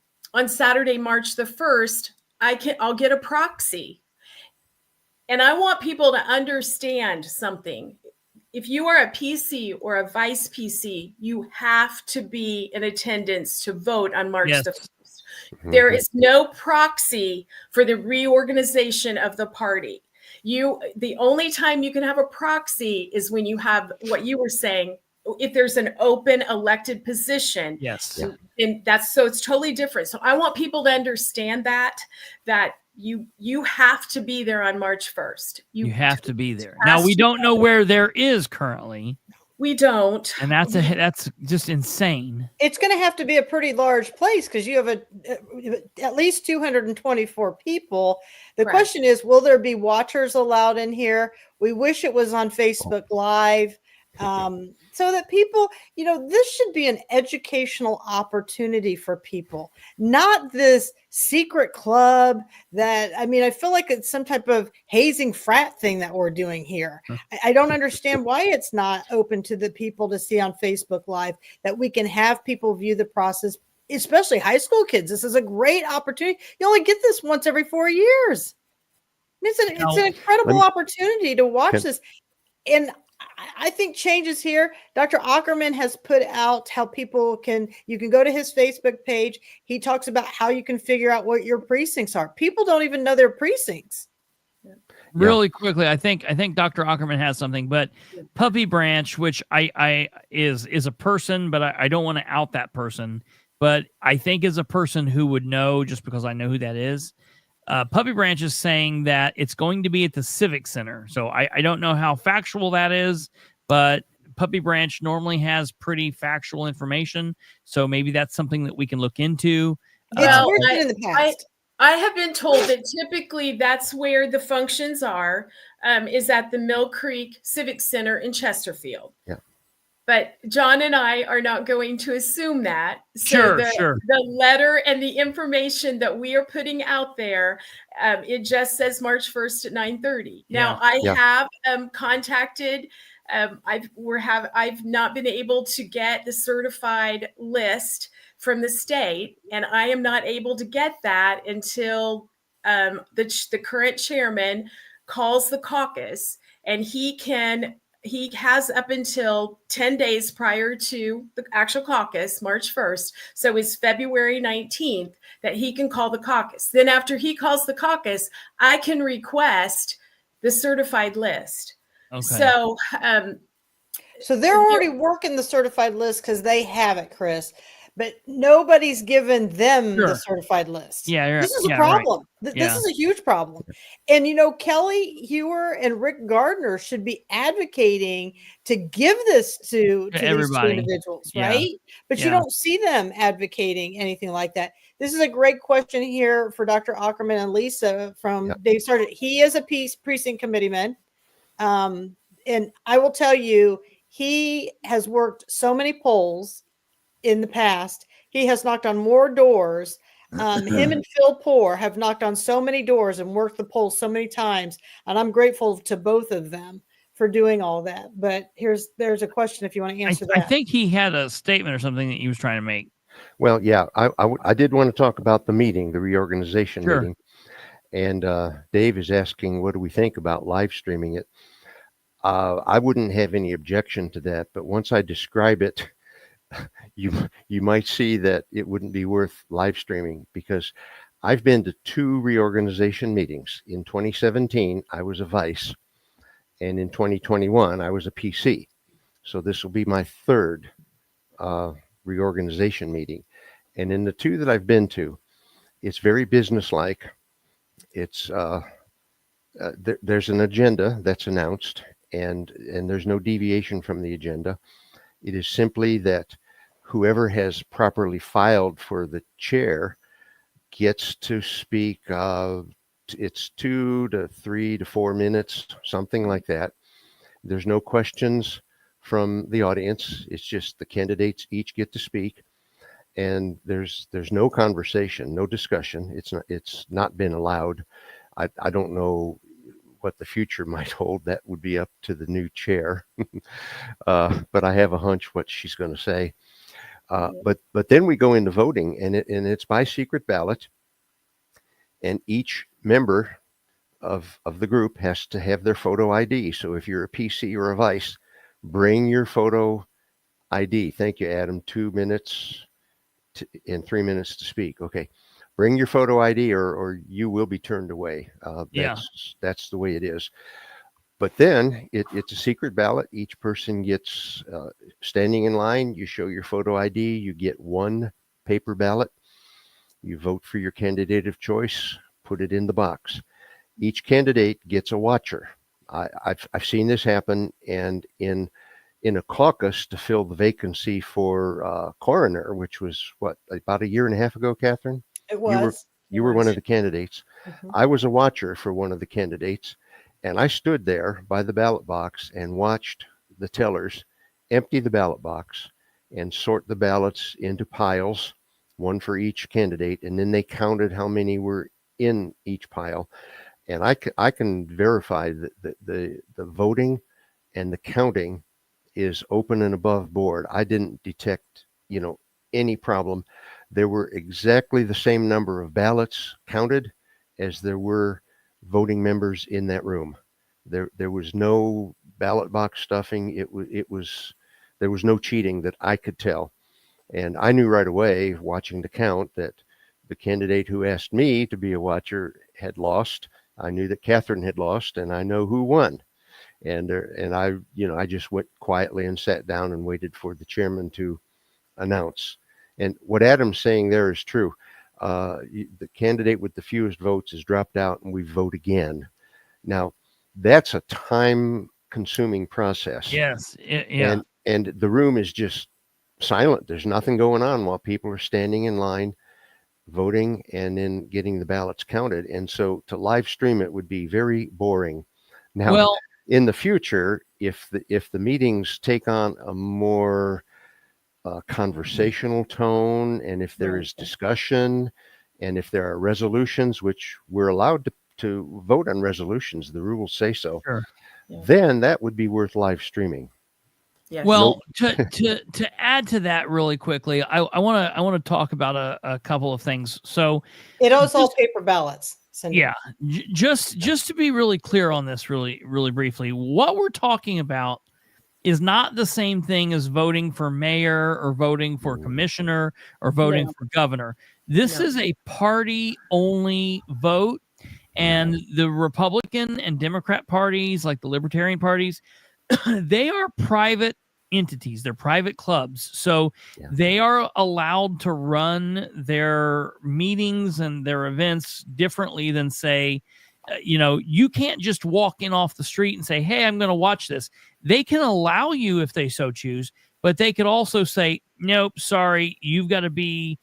Saturday, March the 1st. I'll get a proxy. And I want people to understand something. If you are a PC or a vice PC, you have to be in attendance to vote on March the 1st. There is no proxy for the reorganization of the party. The only time you can have a proxy is when you have what you were saying, if there's an open elected position. Yes. And so it's totally different. So I want people to understand that you have to be there on March 1st. You have to be there. Now, we don't know where there is currently. We don't. And that's just insane. It's going to have to be a pretty large place because you have at least 224 people. The question is, will there be watchers allowed in here? We wish it was on Facebook Live. So that people, this should be an educational opportunity for people, not this secret club that, I feel like it's some type of hazing frat thing that we're doing here. I don't understand why it's not open to the people to see on Facebook Live, that we can have people view the process, especially high school kids. This is a great opportunity. You only get this once every 4 years. It's an incredible opportunity to watch this. And I think change is here. Dr. Aukerman has put out how you can go to his Facebook page. He talks about how you can figure out what your precincts are. People don't even know their precincts. Really quickly, I think Dr. Aukerman has something, but Puppy Branch, which is a person, but I don't want to out that person, but I think is a person who would know just because I know who that is. Puppy Branch is saying that it's going to be at the Civic Center. So I don't know how factual that is, but Puppy Branch normally has pretty factual information. So maybe that's something that we can look into. Well, in the past. I have been told that typically that's where the functions are, is at the Mill Creek Civic Center in Chesterfield. Yeah. But John and I are not going to assume that. So sure. The letter and the information that we are putting out there, it just says March 1st at 9:30. Now, I have contacted. I've not been able to get the certified list from the state, and I am not able to get that until the current chairman calls the caucus, and he has up until 10 days prior to the actual caucus, March 1st. So it's February 19th that he can call the caucus. Then after he calls the caucus, I can request the certified list. Okay. So they're already working the certified list because they have it, Chris. But nobody's given them the certified list. Yeah, this is a problem. Right. This is a huge problem. And Kelli Heuer and Rick Gardner should be advocating to give this to these two individuals, right? But you don't see them advocating anything like that. This is a great question here for Dr. Aukerman and Lisa from Dave Sargent. He is a precinct committeeman. And I will tell you, he has worked so many polls in the past. He has knocked on more doors. Him and Phil Poore have knocked on so many doors and worked the polls so many times. And I'm grateful to both of them for doing all that. But there's a question if you want to answer that. I think he had a statement or something that he was trying to make. Well, yeah, I did want to talk about the meeting, the reorganization meeting. And Dave is asking, what do we think about live streaming it? I wouldn't have any objection to that. But once I describe it, you might see that it wouldn't be worth live streaming, because I've been to 2 reorganization meetings. In 2017, I was a vice, and in 2021, I was a PC. So this will be my 3rd reorganization meeting. And in the 2 that I've been to, it's very businesslike. It's there's an agenda that's announced, and there's no deviation from the agenda. It is simply that whoever has properly filed for the chair gets to speak. It's 2 to 3 to 4 minutes, something like that. There's no questions from the audience. It's just the candidates each get to speak, and there's no conversation, no discussion. It's not been allowed. I don't know what the future might hold. That would be up to the new chair. But I have a hunch what she's going to say. But then we go into voting, and it's by secret ballot, and each member of the group has to have their photo ID. So if you're a PC or a vice, bring your photo ID. Thank you, Adam. 2 minutes and 3 minutes to speak. Okay. Bring your photo ID or you will be turned away. That's the way it is. But then it's a secret ballot. Each person gets standing in line. You show your photo ID. You get 1 paper ballot. You vote for your candidate of choice. Put it in the box. Each candidate gets a watcher. I've seen this happen, and in a caucus to fill the vacancy for coroner, which was about 1.5 years ago, Catherine? It was. You were one of the candidates. Mm-hmm. I was a watcher for one of the candidates, and I stood there by the ballot box and watched the tellers empty the ballot box and sort the ballots into piles, 1 for each candidate, and then they counted how many were in each pile. And I can verify that the voting and the counting is open and above board. I didn't detect, any problem. There were exactly the same number of ballots counted as there were voting members in that room. There was no ballot box stuffing. There was no cheating that I could tell. And I knew right away, watching the count, that the candidate who asked me to be a watcher had lost. I knew that Katherine had lost, and I know who won. And I just went quietly and sat down and waited for the chairman to announce. And what Adam's saying there is true. The candidate with the fewest votes is dropped out, and we vote again. Now, that's a time-consuming process. Yes. Yeah. And the room is just silent. There's nothing going on while people are standing in line, voting, and then getting the ballots counted. And so to live stream it would be very boring. Now, in the future, if the meetings take on a more conversational tone, and if there is discussion, and if there are resolutions, which we're allowed to vote on resolutions, the rules say so, then that would be worth live streaming. Yes. Well, to add to that really quickly, I want to talk about a couple of things. So it is all paper ballots. Cindy. Yeah, just to be really clear on this, really briefly, what we're talking about is not the same thing as voting for mayor or voting for commissioner or voting for governor. This is a party only vote. And the Republican and Democrat parties, like the Libertarian parties, they are private entities. They're private clubs. So they are allowed to run their meetings and their events differently than, say, you can't just walk in off the street and say, hey, I'm going to watch this. They can allow you if they so choose, but they could also say, nope, sorry, you've got to be,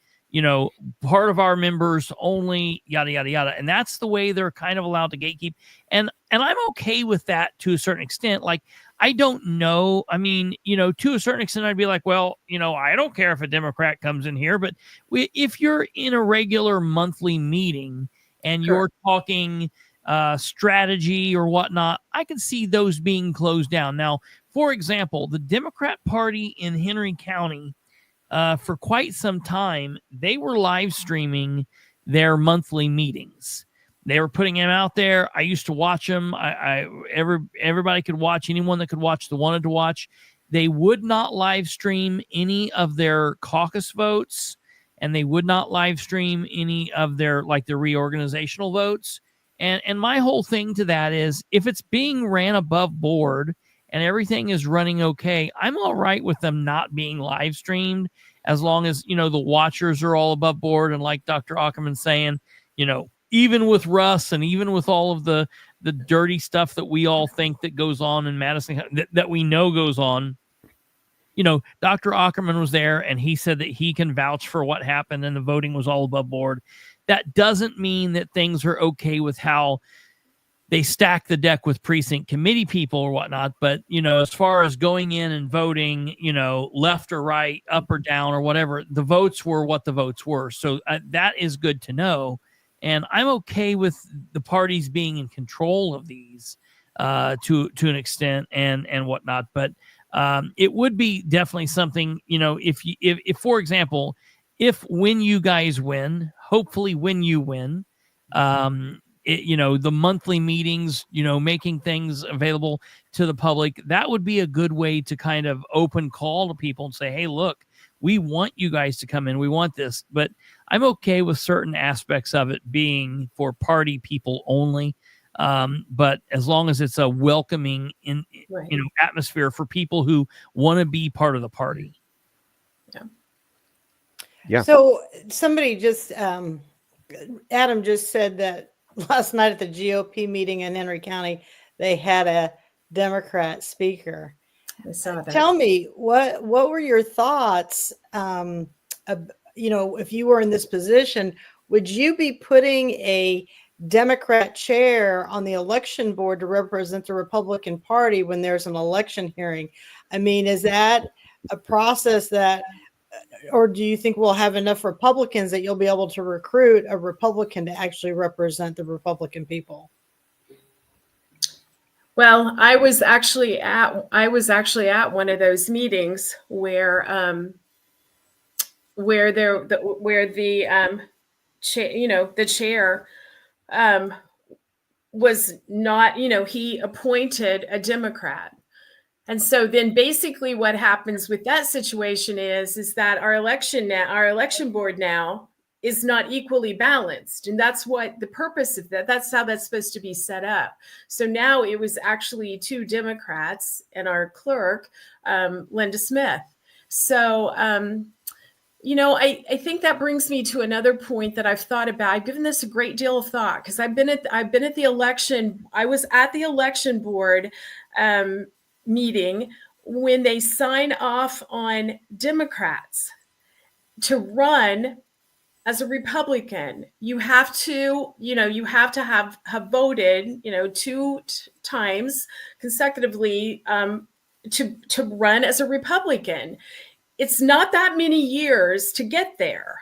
part of our members only, yada, yada, yada. And that's the way they're kind of allowed to gatekeep. And I'm okay with that to a certain extent. Like, I don't know. I mean, to a certain extent, I'd be like, well, I don't care if a Democrat comes in here, but if you're in a regular monthly meeting and you're talking strategy or whatnot, I can see those being closed down. Now, for example, the Democrat Party in Henry County, for quite some time, they were live streaming their monthly meetings. They were putting them out there. I used to watch them. Everybody could watch. Anyone that could watch, wanted to watch. They would not live stream any of their caucus votes, and they would not live stream any of their reorganizational votes. And my whole thing to that is, if it's being ran above board and everything is running okay, I'm all right with them not being live streamed, as long as, the watchers are all above board. And like Dr. Aukerman saying, even with Russ and even with all of the dirty stuff that we all think that goes on in Madison, that we know goes on, Dr. Aukerman was there and he said that he can vouch for what happened and the voting was all above board. That doesn't mean that things are okay with how they stack the deck with precinct committee people or whatnot. But, as far as going in and voting, left or right, up or down or whatever, the votes were what the votes were. So that is good to know. And I'm okay with the parties being in control of these to an extent and whatnot. But it would be definitely something, if for example, when you guys win, hopefully when you win, the monthly meetings, making things available to the public, that would be a good way to kind of open call to people and say, hey, look, we want you guys to come in. We want this. But I'm okay with certain aspects of it being for party people only. But as long as it's a welcoming atmosphere for people who want to be part of the party. Yeah. So somebody just, Adam just said that last night at the GOP meeting in Henry County, they had a Democrat speaker. I saw that. Tell me, what were your thoughts? If you were in this position, would you be putting a Democrat chair on the election board to represent the Republican Party when there's an election hearing? I mean, is that a process that, or do you think we'll have enough Republicans that you'll be able to recruit a Republican to actually represent the Republican people? Well, I was actually at one of those meetings where the chair was not, he appointed a Democrat. And so then basically what happens with that situation is that our election board now is not equally balanced. And that's what the purpose of that. That's how that's supposed to be set up. So now it was actually 2 Democrats and our clerk, Linda Smith. So, I think that brings me to another point that I've thought about. I've given this a great deal of thought because I've been at the election. I was at the election board meeting when they sign off on Democrats to run as a Republican. You have to have voted, 2 times consecutively to run as a Republican. It's not that many years to get there.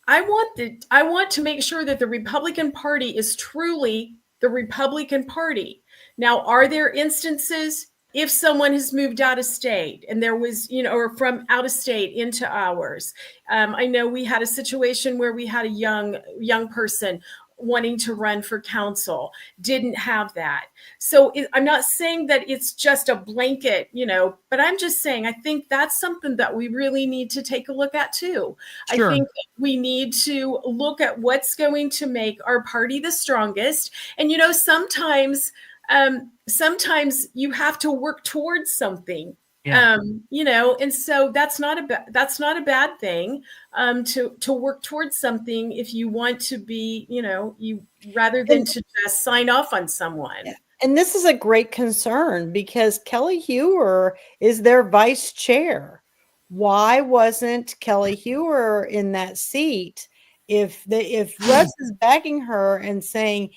I want to make sure that the Republican Party is truly the Republican Party. Now, are there instances if someone has moved out of state and there was, or from out of state into ours? I know we had a situation where we had a young person. wanting to run for council didn't have that. So I'm not saying that it's just a blanket, but I'm just saying I think that's something that we really need to take a look at too. Sure. I think we need to look at what's going to make our party the strongest. And sometimes you have to work towards something. Yeah. And so that's not a bad thing, to work towards something if you want to be, rather than to just sign off on someone. Yeah. And this is a great concern because Kelli Heuer is their vice chair. Why wasn't Kelli Heuer in that seat? If Russ is backing her and saying,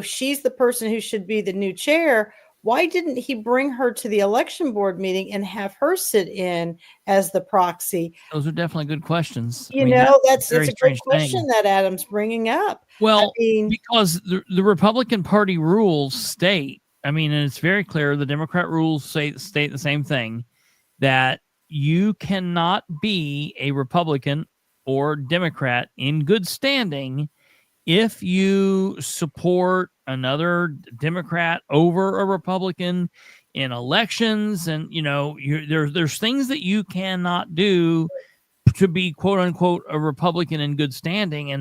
she's the person who should be the new chair, why didn't he bring her to the election board meeting and have her sit in as the proxy? Those are definitely good questions. That's a great question that Adam's bringing up. Well, because the Republican Party rules state, and it's very clear, the Democrat rules state the same thing, that you cannot be a Republican or Democrat in good standing if you support another Democrat over a Republican in elections. And, there's things that you cannot do to be quote unquote a Republican in good standing.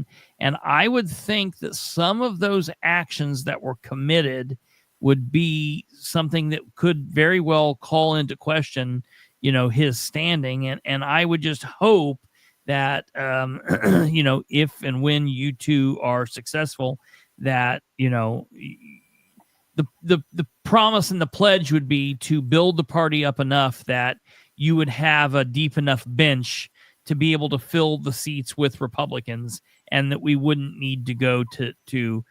And I would think that some of those actions that were committed would be something that could very well call into question, his standing. And I would just hope that, if and when you two are successful, that, the promise and the pledge would be to build the party up enough that you would have a deep enough bench to be able to fill the seats with Republicans, and that we wouldn't need to go to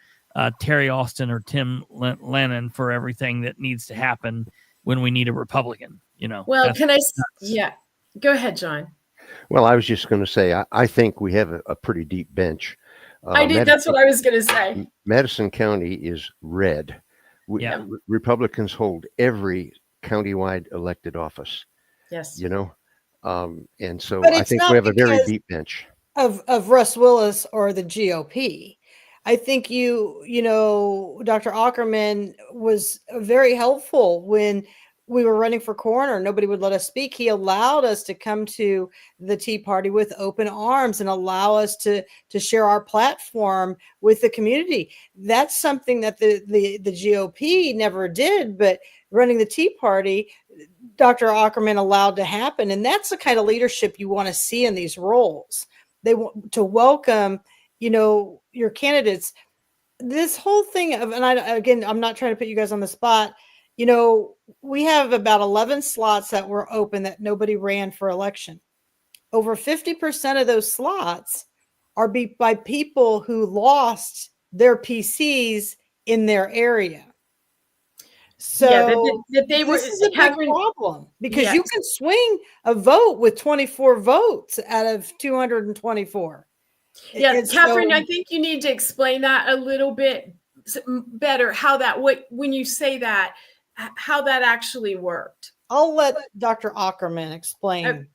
Terry Austin or Tim Lennon for everything that needs to happen when we need a Republican, Well, yeah, go ahead, John. Well, I was just going to say, I think we have a pretty deep bench. That's what I was going to say. Madison County is red. Republicans hold every countywide elected office. Yes. And so I think we have a very deep bench. Of Russ Willis or the GOP. I think Dr. Aukerman was very helpful when we were running for coroner. Nobody would let us speak. He allowed us to come to the Tea Party with open arms and allow us to share our platform with the community. That's something that the GOP never did, but running the Tea Party, Dr. Aukerman allowed to happen. And that's the kind of leadership you want to see in these roles. They want to welcome, your candidates. This whole thing of, and I'm not trying to put you guys on the spot. We have about 11 slots that were open that nobody ran for election. Over 50% of those slots are by people who lost their PCs in their area. So this is a big problem because you can swing a vote with 24 votes out of 224. Yeah, Katherine, I think you need to explain that a little bit better, when you say that, how that actually worked. I'll let Dr. Aukerman explain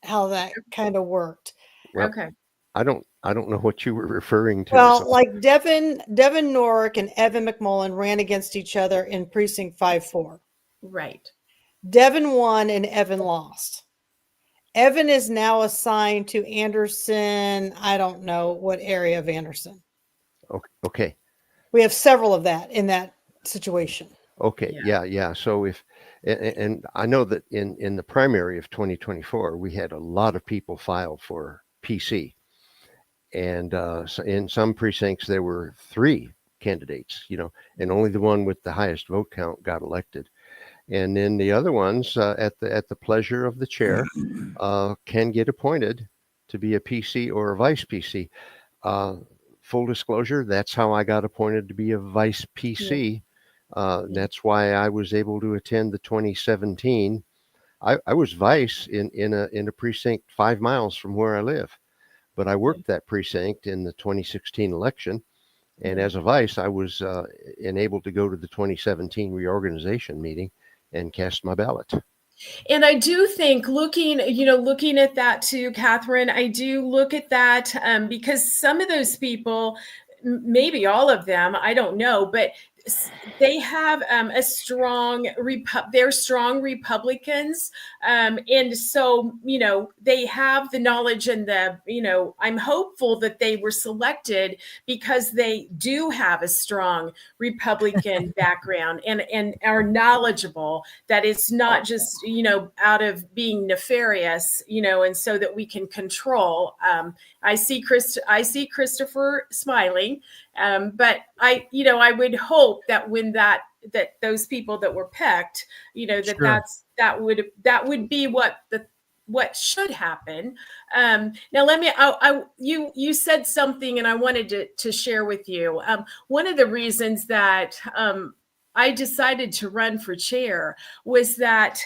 how that kind of worked. Well, okay. I don't know what you were referring to. Well, like Devin Norrick and Evan McMullen ran against each other in precinct 5-4. Right. Devin won and Evan lost. Evan is now assigned to Anderson. I don't know what area of Anderson. Okay. We have several of that in that situation. Okay. Yeah. So and I know that in the primary of 2024, we had a lot of people file for PC. And so in some precincts, there were 3 candidates, and only the one with the highest vote count got elected. And then the other ones, at the pleasure of the chair, can get appointed to be a PC or a vice PC. Full disclosure, that's how I got appointed to be a vice PC. That's why I was able to attend the 2017. I was vice in a precinct 5 miles from where I live, but I worked that precinct in the 2016 election. And as a vice, I was enabled to go to the 2017 reorganization meeting and cast my ballot. And I do think looking at that too, Katherine, I do look at that because some of those people maybe all of them, I don't know, but they have they're strong Republicans. And so, they have the knowledge and I'm hopeful that they were selected because they do have a strong Republican background and are knowledgeable, that it's not just, out of being nefarious, and so that we can control. I see Kristopher smiling, but I would hope that when that those people that were picked, Sure. that would be what should happen. Now let me, you said something and I wanted to share with you. One of the reasons that I decided to run for chair was that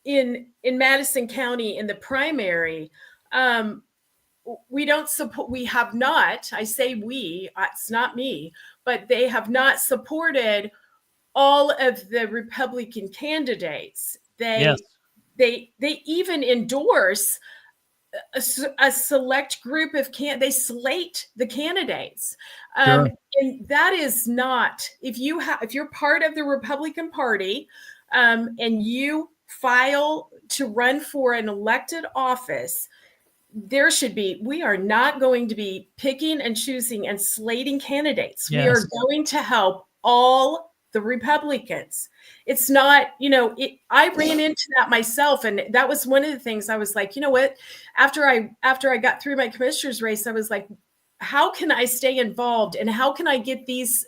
in Madison County in the primary, we have not, I say we, it's not me, but they have not supported all of the Republican candidates. Yes. They even endorse a select group of they slate the candidates. Sure. And that is not, if you're part of the Republican Party, and you file to run for an elected office, we are not going to be picking and choosing and slating candidates. Yes. We are going to help all the Republicans. It's not, I ran into that myself. And that was one of the things I was like, what, after I got through my commissioner's race, I was like, how can I stay involved? And how can I get these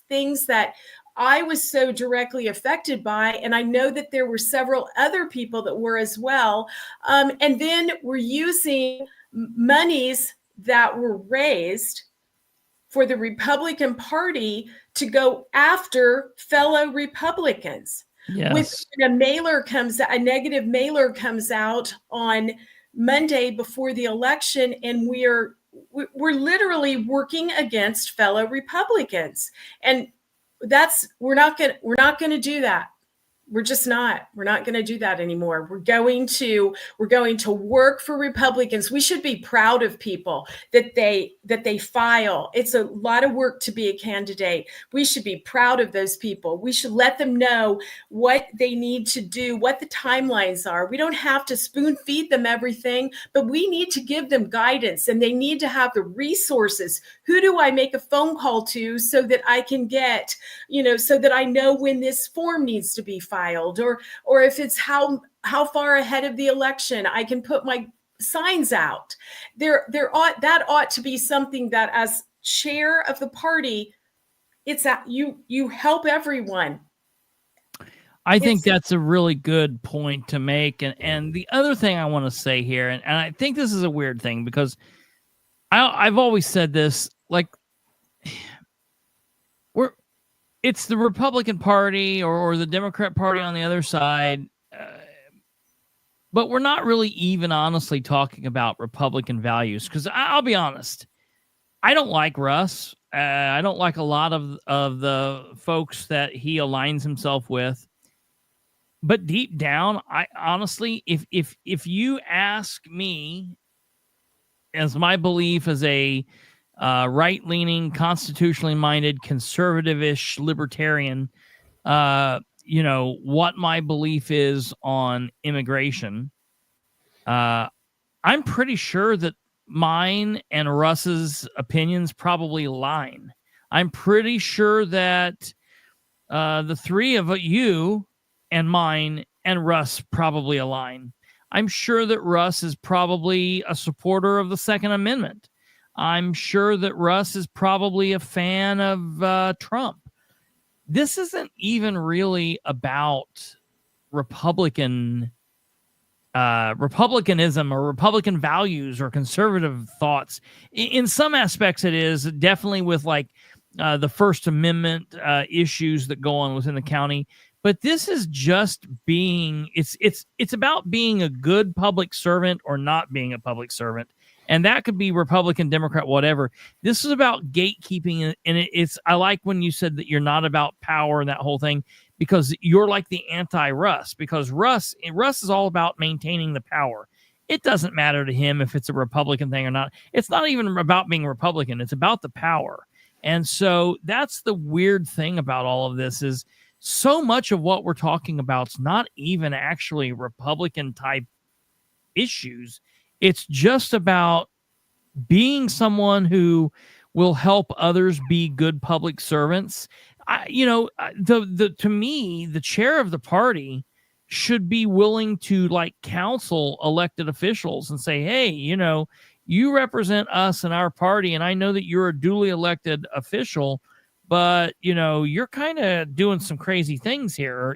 things that I was so directly affected by? And I know that there were several other people that were as well. And then we're using monies that were raised for the Republican Party to go after fellow Republicans. Yes. When a negative mailer comes out on Monday before the election, and we're literally working against fellow Republicans. And we're not going to do that. We're just not. We're not going to do that anymore. We're going to work for Republicans. We should be proud of people that they file. It's a lot of work to be a candidate. We should be proud of those people. We should let them know what they need to do, what the timelines are. We don't have to spoon feed them everything, but we need to give them guidance, and they need to have the resources. Who do I make a phone call to so that I can get, so that I know when this form needs to be filed, or if it's how far ahead of the election I can put my signs out. That ought to be something that, as chair of the party, it's that you help everyone. I think that's a really good point to make. And the other thing I want to say here, and I think this is a weird thing, because I've always said this, like, it's the Republican Party or the Democrat Party on the other side, but we're not really even honestly talking about Republican values. Because I'll be honest, I don't like Russ. I don't like a lot of the folks that he aligns himself with. But deep down, I honestly, if you ask me, as my belief as a right-leaning, constitutionally minded, conservative-ish libertarian, what my belief is on immigration, I'm pretty sure that mine and Russ's opinions probably align. I'm pretty sure that the three of you and mine and Russ probably align. I'm sure that Russ is probably a supporter of the Second Amendment. I'm sure that Russ is probably a fan of Trump. This isn't even really about Republicanism or Republican values or conservative thoughts. In some aspects, it is definitely with like the First Amendment issues that go on within the county. But this is just it's about being a good public servant or not being a public servant. And that could be Republican, Democrat, whatever. This is about gatekeeping. And I like when you said that you're not about power and that whole thing, because you're like the anti-Russ, because Russ is all about maintaining the power. it doesn't matter to him if it's a Republican thing or not. It's not even about being Republican. It's about the power. And so that's the weird thing about all of this is so much of what we're talking about is not even actually Republican type issues. It's just about being someone who will help others be good public servants. To me, the chair of the party should be willing to like counsel elected officials and say, hey, you represent us and our party, and I know that you're a duly elected official, but you're kind of doing some crazy things here.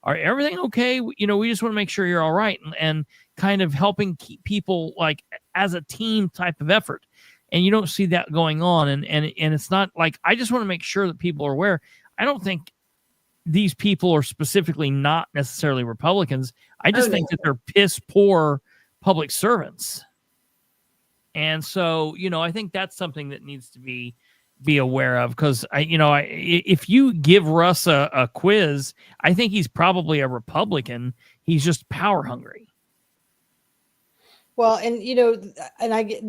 Are everything okay? We just want to make sure you're all right, and kind of helping keep people like as a team type of effort. And you don't see that going on, and it's not like, I just want to make sure that people are aware. I don't think these people are specifically not necessarily Republicans. I just think that they're piss poor public servants. And so, I think that's something that needs to be aware of, because if you give Russ a quiz, I think he's probably a Republican. He's just power hungry. Well, and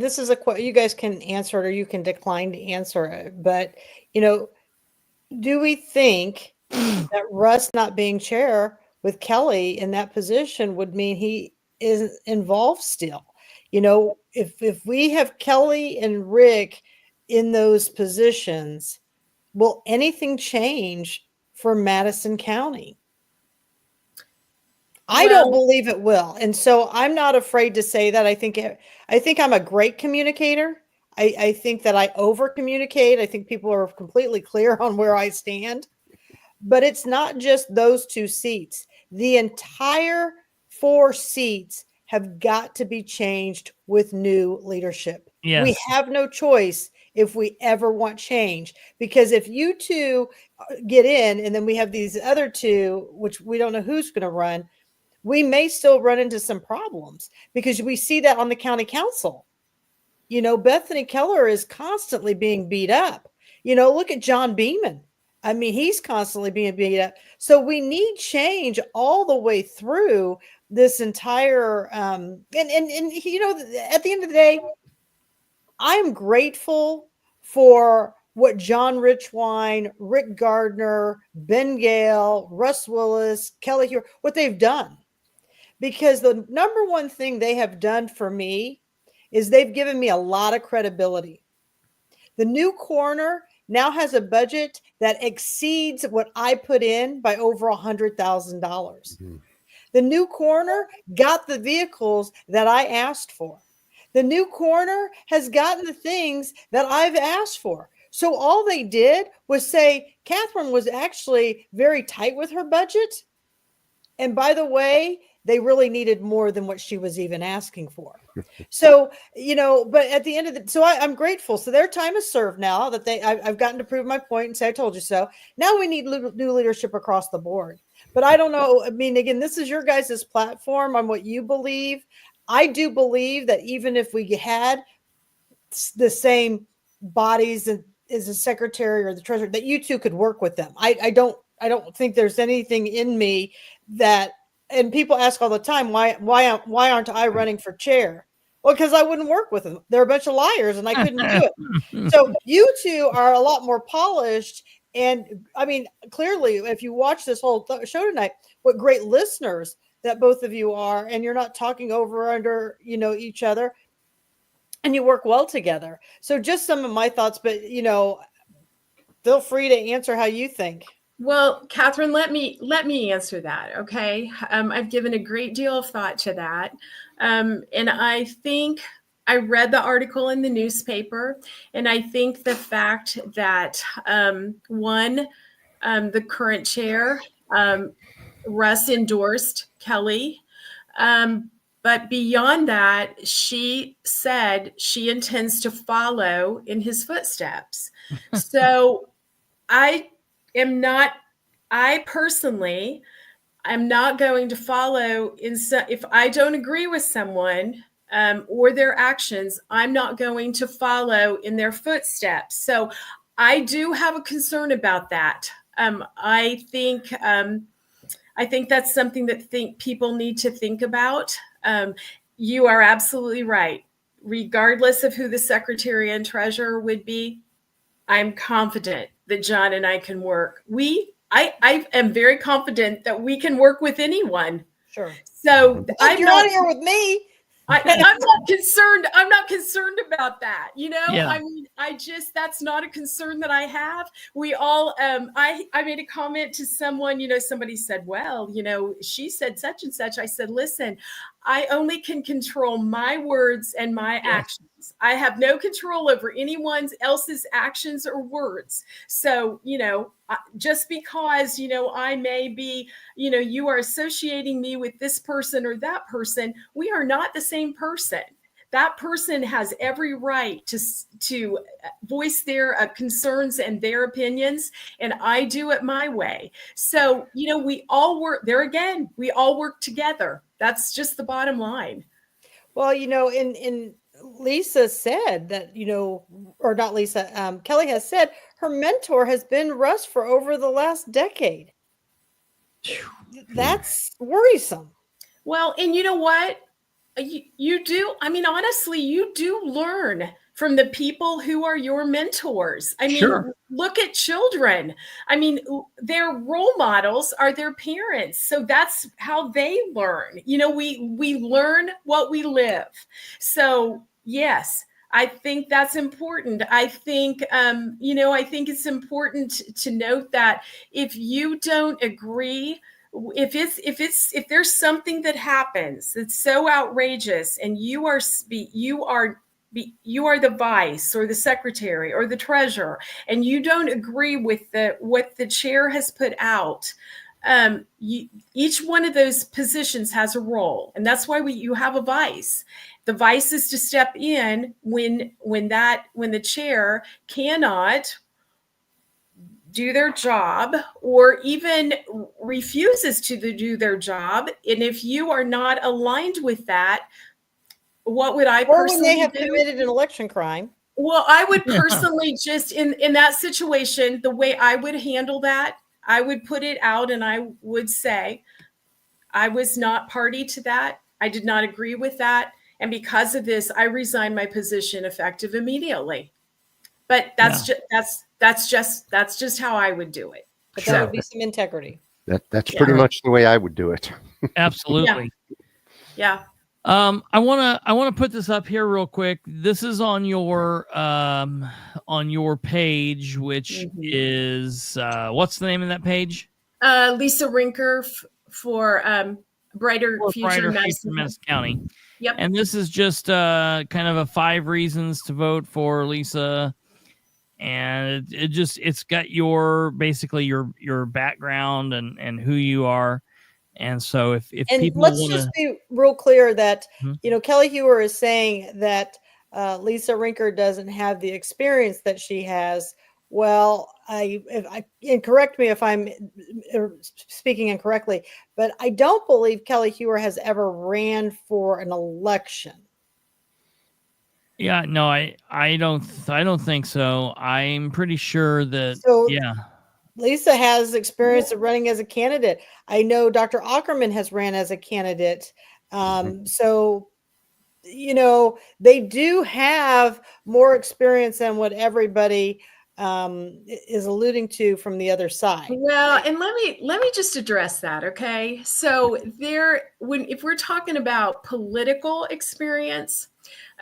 this is you guys can answer it or you can decline to answer it. But do we think that Russ not being chair with Kelli in that position would mean he isn't involved still? If we have Kelli and Rick in those positions, will anything change for Madison County? I don't believe it will. And so I'm not afraid to say that. I think I'm a great communicator. I think that I over communicate. I think people are completely clear on where I stand. But it's not just those 2 seats. The entire 4 seats have got to be changed with new leadership. Yes. We have no choice if we ever want change, because if you 2 get in and then we have these other 2, which we don't know who's going to run, we may still run into some problems, because we see that on the county council. Bethany Keller is constantly being beat up. Look at John Beeman. I mean, he's constantly being beat up. So we need change all the way through this entire, and at the end of the day, I'm grateful for what John Richwine, Rick Gardner, Ben Gale, Russ Willis, Kelli Heuer, what they've done. Because the number one thing they have done for me is they've given me a lot of credibility. The new coroner now has a budget that exceeds what I put in by over $100,000. Mm-hmm. The new coroner got the vehicles that I asked for. The new coroner has gotten the things that I've asked for. So all they did was say, Katherine was actually very tight with her budget. And by the way, they really needed more than what she was even asking for. So, but at the end of I'm grateful. So their time is served now that I've gotten to prove my point and say, I told you so. Now we need new leadership across the board. But I don't know. I mean, again, this is your guys' platform on what you believe. I do believe that even if we had the same bodies as the secretary or the treasurer, that you 2 could work with them. I don't think there's anything in me that. And people ask all the time, why aren't I running for chair? Well, because I wouldn't work with them. They're a bunch of liars and I couldn't do it. So you 2 are a lot more polished. And I mean, clearly, if you watch this whole show tonight, what great listeners that both of you are, and you're not talking over under, each other, and you work well together. So just some of my thoughts, but, feel free to answer how you think. Well, Katherine, let me answer that. Okay. I've given a great deal of thought to that. And I think I read the article in the newspaper, and I think the fact that the current chair, Russ, endorsed Kelli. But beyond that, she said she intends to follow in his footsteps. So I personally am not going to follow if I don't agree with someone or their actions, I'm not going to follow in their footsteps. So I do have a concern about that. I think that's something that people need to think about. You are absolutely right. Regardless of who the secretary and treasurer would be, I'm confident that John and I can work. I am very confident that we can work with anyone. Sure. So you're out here with me. I'm not concerned. I'm not concerned about that. Yeah. I mean, that's not a concern that I have. We all, I made a comment to someone, somebody said, well, she said such and such. I said, listen, I only can control my words and my actions. I have no control over anyone else's actions or words. So, just because, I may be, you are associating me with this person or that person, we are not the same person. That person has every right to voice their concerns and their opinions, and I do it my way. So, we all work there again. We all work together. That's just the bottom line. Well, in Lisa said that, or not Lisa, Kelli has said her mentor has been Russ for over the last decade. That's worrisome. Well, and you know what? You do. I mean, honestly, you do learn from the people who are your mentors. I mean, Look at children. I mean, their role models are their parents. So that's how they learn. We learn what we live. So yes, I think that's important. I think, I think it's important to note that if you don't agree, if there's something that happens that's so outrageous and you are the vice or the secretary or the treasurer, and you don't agree with what the chair has put out, each one of those positions has a role, and that's why you have a vice. The vice is to step in when the chair cannot do their job or even refuses to do their job. And if you are not aligned with that, what would I personally do? Or when they have committed an election crime. Well, I would personally just in that situation, the way I would handle that, I would put it out and I would say, I was not party to that. I did not agree with that. And because of this, I resigned my position effective immediately. But that's just how I would do it. But that would be some integrity. That's pretty much the way I would do it. Absolutely. Yeah. I want to put this up here real quick. This is on your page, which is what's the name of that page? Lisa Rinker for Brighter Future Madison County. Yep. And this is just kind of a 5 reasons to vote for Lisa. And it's got basically your background and who you are. And so if people let's just be real clear that, Kelli Heuer is saying that Lisa Rinker doesn't have the experience that she has. Well, and correct me if I'm speaking incorrectly, but I don't believe Kelli Heuer has ever ran for an election. Yeah, no, I don't think so. I'm pretty sure that Lisa has experience of running as a candidate. I know Dr. Aukerman has ran as a candidate. So, they do have more experience than what everybody is alluding to from the other side. Well, and let me just address that. Okay. So if we're talking about political experience,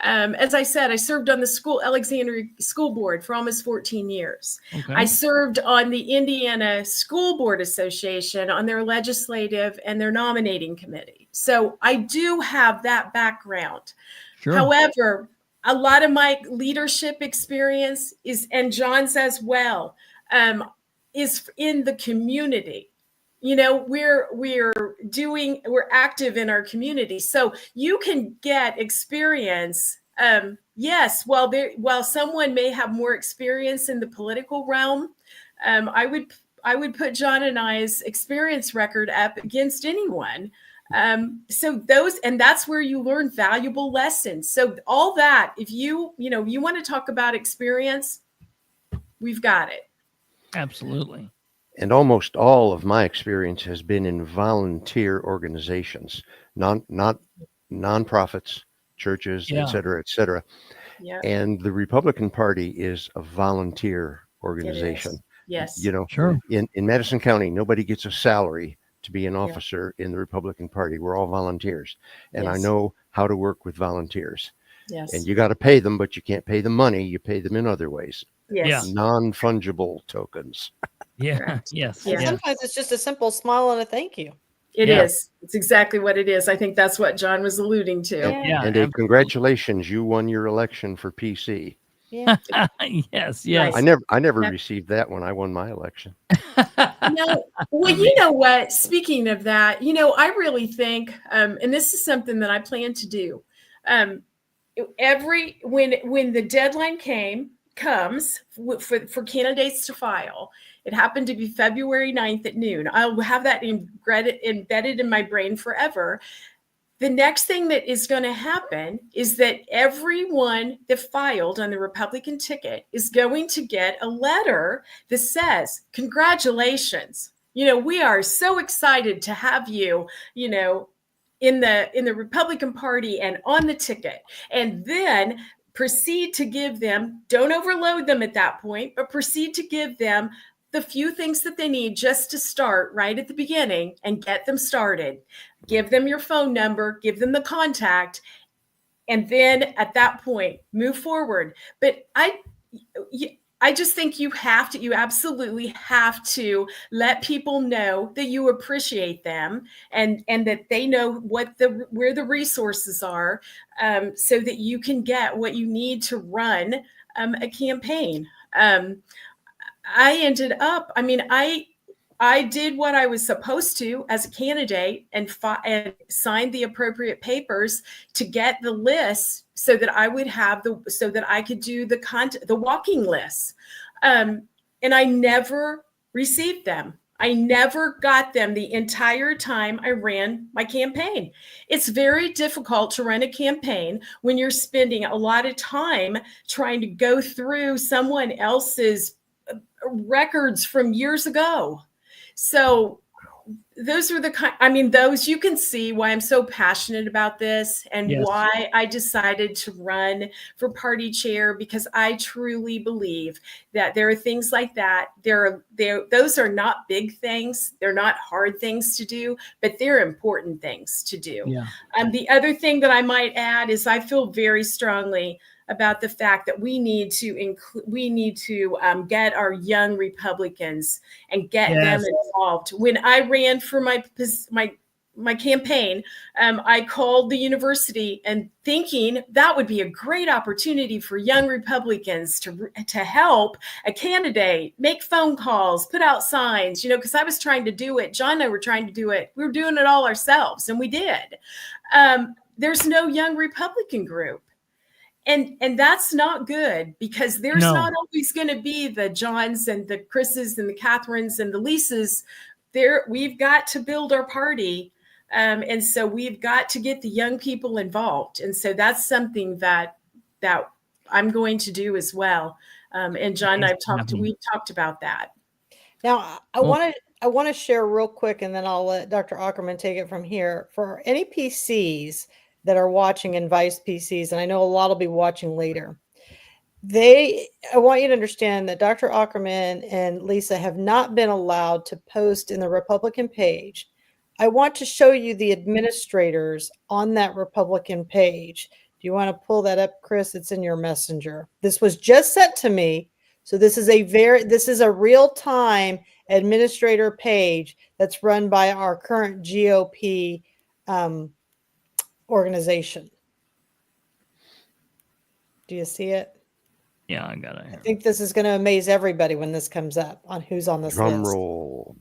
as I said, I served on the Alexandria School Board for almost 14 years. Okay. I served on the Indiana School Board Association on their legislative and their nominating committee. So I do have that background. Sure. However, a lot of my leadership experience and John's as well, is in the community. We're active in our community. So you can get experience. Yes, while someone may have more experience in the political realm, I would put John and I's experience record up against anyone. And that's where you learn valuable lessons. So all that, if you want to talk about experience, we've got it. Absolutely. And almost all of my experience has been in volunteer organizations, not nonprofits, churches, Yeah. et cetera, et cetera. Yeah. And the Republican Party is a volunteer It organization. is. Yes. You know, Sure. in Madison County, nobody gets a salary to be an officer in the Republican Party. We're all volunteers. And I Yes. know how to work with volunteers. Yes. And you got to pay them, but you can't pay them money. You pay them in other ways. Yes. Non-fungible tokens. Yeah. Correct. Yes. And Yeah. sometimes it's just a simple smile and a thank you. It Yeah. is. It's exactly what it is. I think that's what John was alluding to. Yeah. Yeah. And a congratulations, you won your election for PC. Yeah. Yes. Yes. I never Yep. received that when I won my election. No, well, you know what? Speaking of that, I really think, and this is something that I plan to do. When the deadline comes for candidates to file, it happened to be February 9th at noon. I'll have that embedded in my brain forever. The next thing that is going to happen is that everyone that filed on the Republican ticket is going to get a letter that says, congratulations. We are so excited to have you, in the Republican Party and on the ticket. And then proceed to give them, don't overload them at that point, but proceed to give them the few things that they need just to start right at the beginning and get them started. Give them your phone number, give them the contact, and then at that point, move forward. But I just think you absolutely have to let people know that you appreciate them and that they know where the resources are, so that you can get what you need to run a campaign. I did what I was supposed to as a candidate and signed the appropriate papers to get the list so that I would have so that I could do the walking list. And I never received them. I never got them the entire time I ran my campaign. It's very difficult to run a campaign when you're spending a lot of time trying to go through someone else's records from years ago. So those are those you can see why I'm so passionate about this and Yes. why I decided to run for party chair, because I truly believe that there are things like that. Those are not big things. They're not hard things to do, but they're important things to do. Yeah. The other thing that I might add is I feel very strongly about the fact that we need to get our young Republicans and get them involved. When I ran for my campaign, I called the university and thinking that would be a great opportunity for young Republicans to help a candidate, make phone calls, put out signs, because I was trying to do it. John and I were trying to do it. We were doing it all ourselves, and we did. There's no young Republican group. And that's not good, because there's not always going to be the Johns and the Chris's and the Catherines and the Lisa's. We've got to build our party. And so we've got to get the young people involved. And so that's something that I'm going to do as well. And John and we've talked about that. Now, I want to share real quick, and then I'll let Dr. Aukerman take it from here. For any PCs that are watching, and vice PCs, and I know a lot will be watching later, I want you to understand that Dr. Aukerman and Lisa have not been allowed to post in the Republican page. I want to show you the administrators on that Republican page. Do you want to pull that up, Chris? It's in your messenger. This was just sent to me. So this is a real-time administrator page that's run by our current GOP organization. Do you see it? Yeah, I got it. I think this is going to amaze everybody when this comes up on who's on this Drum list. roll.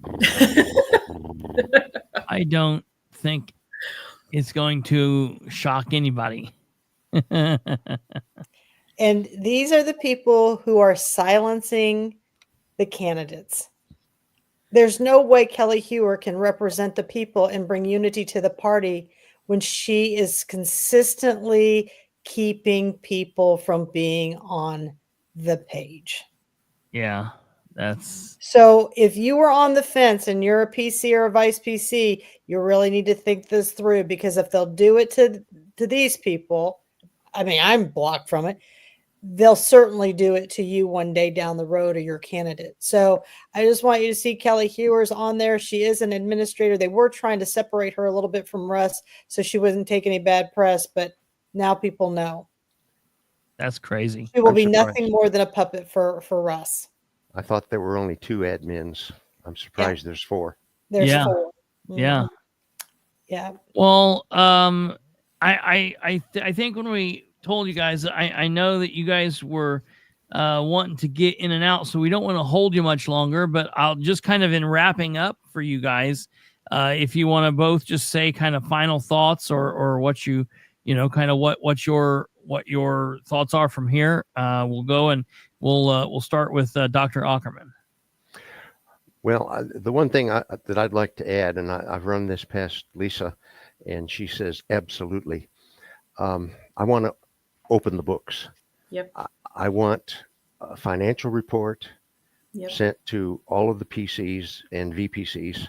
I don't think it's going to shock anybody. And these are the people who are silencing the candidates. There's no way Kelli Heuer can represent the people and bring unity to the party when she is consistently keeping people from being on the page. Yeah. So if you were on the fence and you're a PC or a vice PC, you really need to think this through, because if they'll do it to these people, I mean, I'm blocked from it, they'll certainly do it to you one day down the road, or your candidate. So I just want you to see Kelli Heuer's on there. She is an administrator. They were trying to separate her a little bit from Russ so she wouldn't take any bad press, but now people know. That's crazy. She will be nothing more than a puppet for Russ. I thought there were only 2 admins. I'm surprised there's 4. There's 4. Mm-hmm. Yeah. Yeah. Well, I think when we told you guys, I know that you guys were wanting to get in and out, so we don't want to hold you much longer, but I'll just kind of in wrapping up for you guys, if you want to both just say kind of final thoughts or what you know, kind of what your thoughts are from here. We'll go and we'll start with Dr. Aukerman. Well, the one thing that I'd like to add, and I've run this past Lisa, and she says absolutely. I want to open the books. Yep. I want a financial report Yep. sent to all of the PCs and VPCs,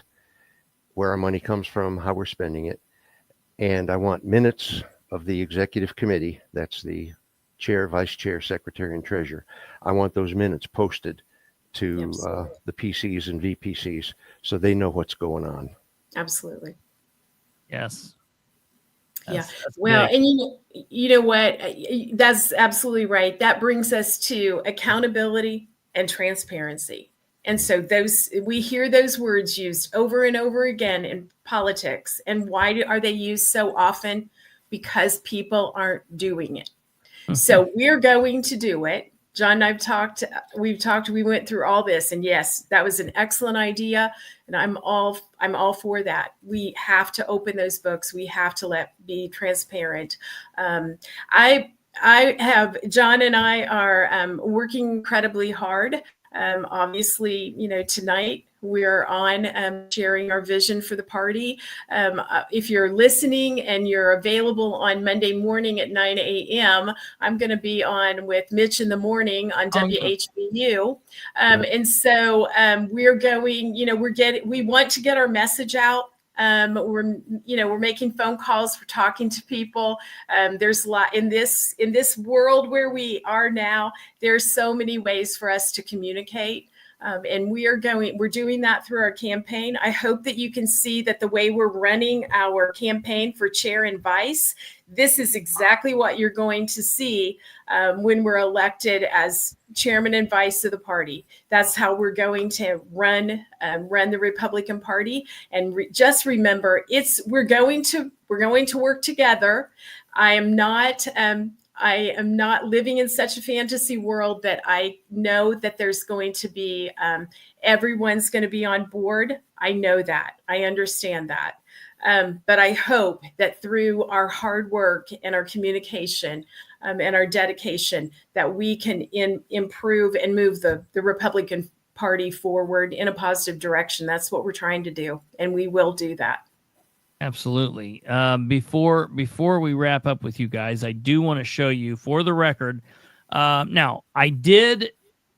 where our money comes from, how we're spending it. And I want minutes of the executive committee. That's the chair, vice chair, secretary, and treasurer. I want those minutes posted to the PCs and VPCs so they know what's going on. Absolutely. Yes. That's well, big. And you know what? That's absolutely right. That brings us to accountability and transparency. And so we hear those words used over and over again in politics. And why are they used so often? Because people aren't doing it. Mm-hmm. So we're going to do it. John and we went through all this, and yes, that was an excellent idea. And I'm all for that. We have to open those books. We have to be transparent. John and I are working incredibly hard. Obviously, tonight we're on sharing our vision for the party. If you're listening and you're available on Monday morning at 9 a.m., I'm going to be on with Mitch in the morning on WHBU. And so we're going, we want to get our message out. We're making phone calls, we're talking to people. There's a lot in this world where we are now. There's so many ways for us to communicate. And we're doing that through our campaign. I hope that you can see that the way we're running our campaign for chair and vice, this is exactly what you're going to see when we're elected as chairman and vice of the party. That's how we're going to run the Republican Party. And just remember, we're going to work together. I am not living in such a fantasy world that I know that there's going to be, everyone's going to be on board. I know that. I understand that. But I hope that through our hard work and our communication and our dedication, that we can improve and move the Republican Party forward in a positive direction. That's what we're trying to do. And we will do that. Absolutely. Before we wrap up with you guys, I do want to show you, for the record. Now, I did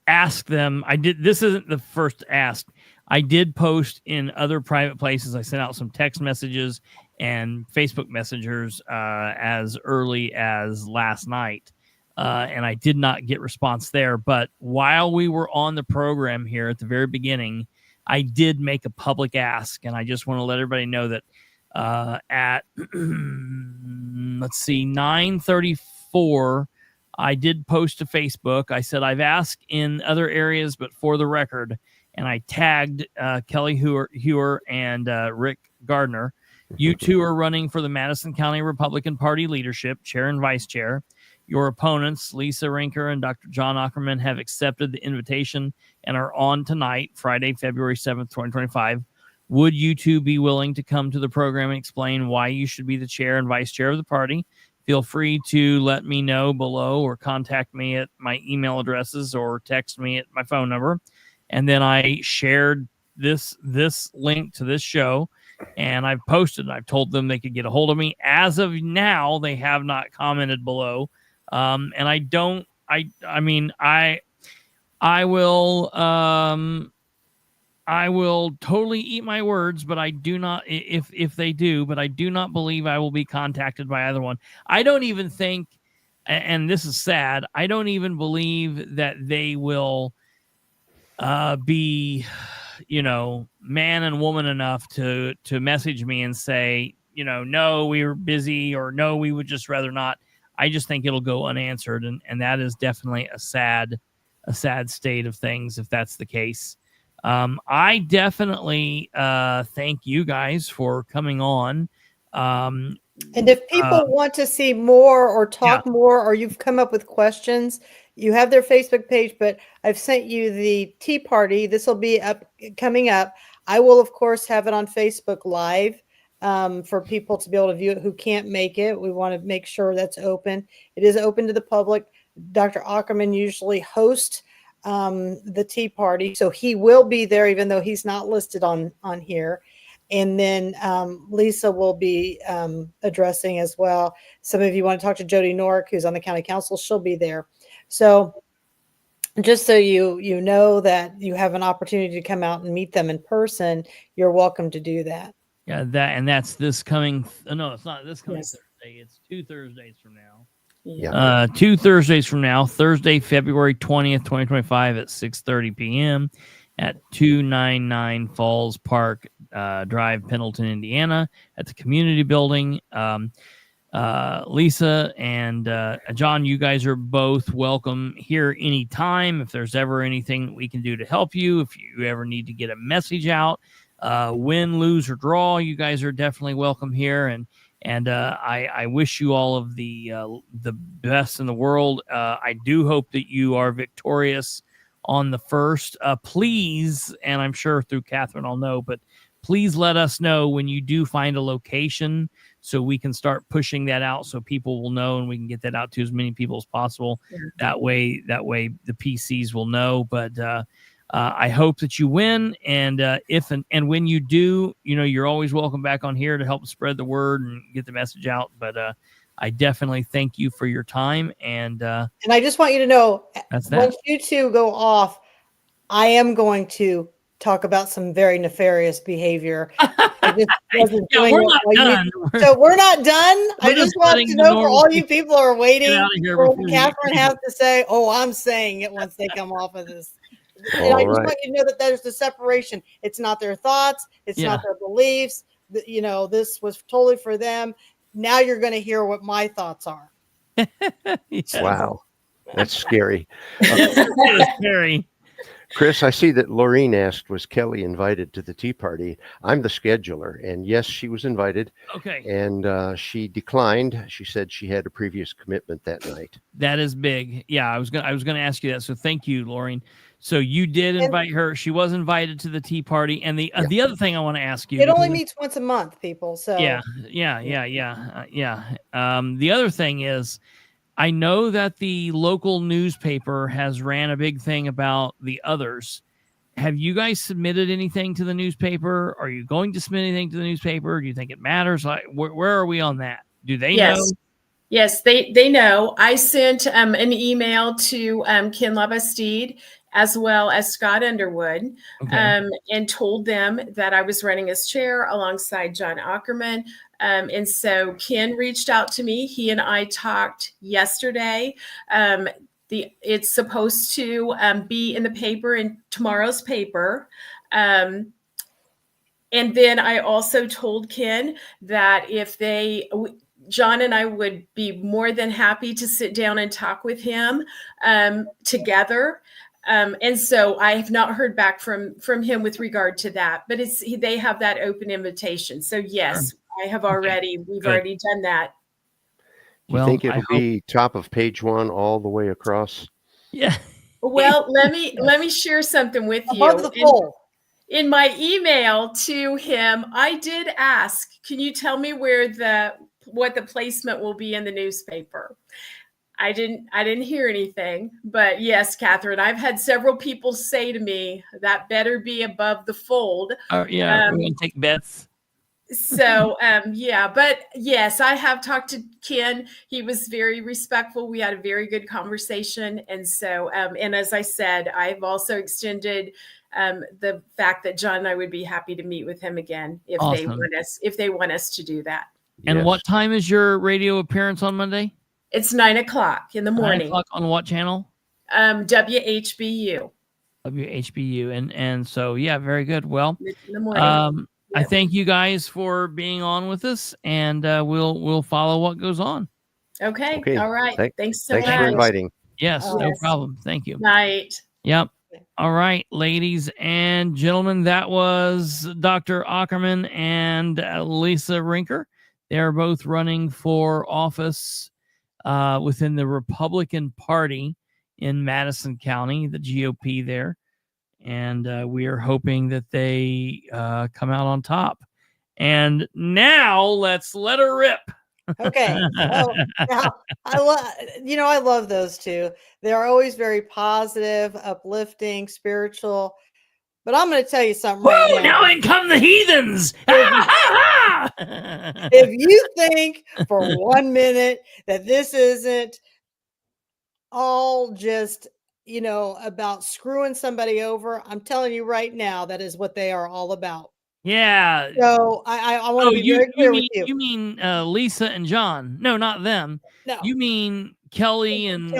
ask them. This isn't the first ask. I did post in other private places. I sent out some text messages and Facebook messengers as early as last night, and I did not get response there. But while we were on the program here at the very beginning, I did make a public ask, and I just want to let everybody know that. At 9:34, I did post to Facebook. I said I've asked in other areas, but for the record, and I tagged Kelli Heuer and Rick Gardner. You two are running for the Madison County Republican Party leadership, chair and vice chair. Your opponents, Lisa Rinker and Dr. John Aukerman, have accepted the invitation and are on tonight, Friday, February 7th, 2025. Would you two be willing to come to the program and explain why you should be the chair and vice chair of the party? Feel free to let me know below or contact me at my email addresses or text me at my phone number. And then I shared this link to this show, and I've posted, and I've told them they could get a hold of me. As of now, they have not commented below. And I will totally eat my words, but I do not, if they do, but I do not believe I will be contacted by either one. I don't even think, and this is sad, I don't even believe that they will be, man and woman enough to message me and say, no, we were busy, or no, we would just rather not. I just think it'll go unanswered. And that is definitely a sad state of things if that's the case. I definitely thank you guys for coming on. And if people want to see more or talk more, or you've come up with questions, you have their Facebook page, but I've sent you the Tea Party. This will be coming up. I will, of course, have it on Facebook Live for people to be able to view it who can't make it. We want to make sure that's open. It is open to the public. Dr. Aukerman usually hosts the Tea Party, so he will be there, even though he's not listed on here. And then Lisa will be addressing as well. Some of you want to talk to Jody Nork, who's on the county council. She'll be there. So just so you know that you have an opportunity to come out and meet them in person, you're welcome to do that. Yeah, that's this coming. No, it's not this coming Thursday. It's 2 Thursdays from now. Yeah. 2 Thursdays from now, Thursday, February 20th, 2025 at 6:30 p.m. at 299 Falls Park Drive, Pendleton, Indiana, at the community building. Lisa and John, you guys are both welcome here anytime. If there's ever anything we can do to help you, if you ever need to get a message out, win, lose, or draw, you guys are definitely welcome here. And I wish you all of the best in the world. I do hope that you are victorious on the 1st. Please, and I'm sure through Katherine I'll know, but please let us know when you do find a location so we can start pushing that out so people will know and we can get that out to as many people as possible. Yeah. That way the PCs will know. But I hope that you win. And if and when you do, you're always welcome back on here to help spread the word and get the message out. But I definitely thank you for your time. And I just want you to know, once you two go off, I am going to talk about some very nefarious behavior. We're not done. So we're not done. I just want to know for all you people who are waiting for what Katherine has to say. Oh, I'm saying it once they come off of this. And I just want you to know that there's the separation. It's not their thoughts. It's not their beliefs. This was totally for them. Now you're going to hear what my thoughts are. Wow. That's scary. It's scary. Chris, I see that Laureen asked, was Kelli invited to the Tea Party? I'm the scheduler, and yes, she was invited. Okay. And she declined. She said she had a previous commitment that night. That is big. Yeah, I was gonna ask you that. So thank you, Laureen. So you did invite her. She was invited to the Tea Party. And the other thing I want to ask you. It only meets once a month, people. So yeah. The other thing is, I know that the local newspaper has ran a big thing about the others. Have you guys submitted anything to the newspaper? Are you going to submit anything to the newspaper? Do you think it matters? Like, where are we on that? Do they know? Yes, they know. I sent an email to Ken Labastide as well as Scott Underwood, and told them that I was running as chair alongside John Aukerman. And so Ken reached out to me. He and I talked yesterday. It's supposed to be in the paper, in tomorrow's paper. And then I also told Ken that John and I would be more than happy to sit down and talk with him together. And so I have not heard back from him with regard to that, but they have that open invitation. So yes, sure. We've already done that. Do you think it'll be top of page 1 all the way across? Yeah. Well, let me share something with you. In my email to him, I did ask, can you tell me what the placement will be in the newspaper? I didn't hear anything, but yes, Katherine, I've had several people say to me that better be above the fold. We're going to take bets. So, yeah, but yes, I have talked to Ken. He was very respectful. We had a very good conversation. And so, and as I said, I've also extended the fact that John and I would be happy to meet with him again if they want us to do that. And what time is your radio appearance on Monday? It's 9:00 in the morning. 9:00 on what channel? WHBU. WHBU. And so, yeah, very good. Well, in the morning. I thank you guys for being on with us, and we'll follow what goes on. Okay. All right. Thanks so much. Thanks for inviting. Yes, no problem. Thank you. Night. Yep. All right, ladies and gentlemen, that was Dr. Aukerman and Lisa Rinker. They're both running for office within the Republican Party in Madison County, the GOP there. And we are hoping that they come out on top. And now let's let her rip. Okay. Now, I love those two. They're always very positive, uplifting, spiritual. But I'm going to tell you something right now. Now in come the heathens. If you think for 1 minute that this isn't all just about screwing somebody over, I'm telling you right now, that is what they are all about. Yeah. So I want to be very clear with you. You mean Lisa and John? No, not them. No. You mean Kelli and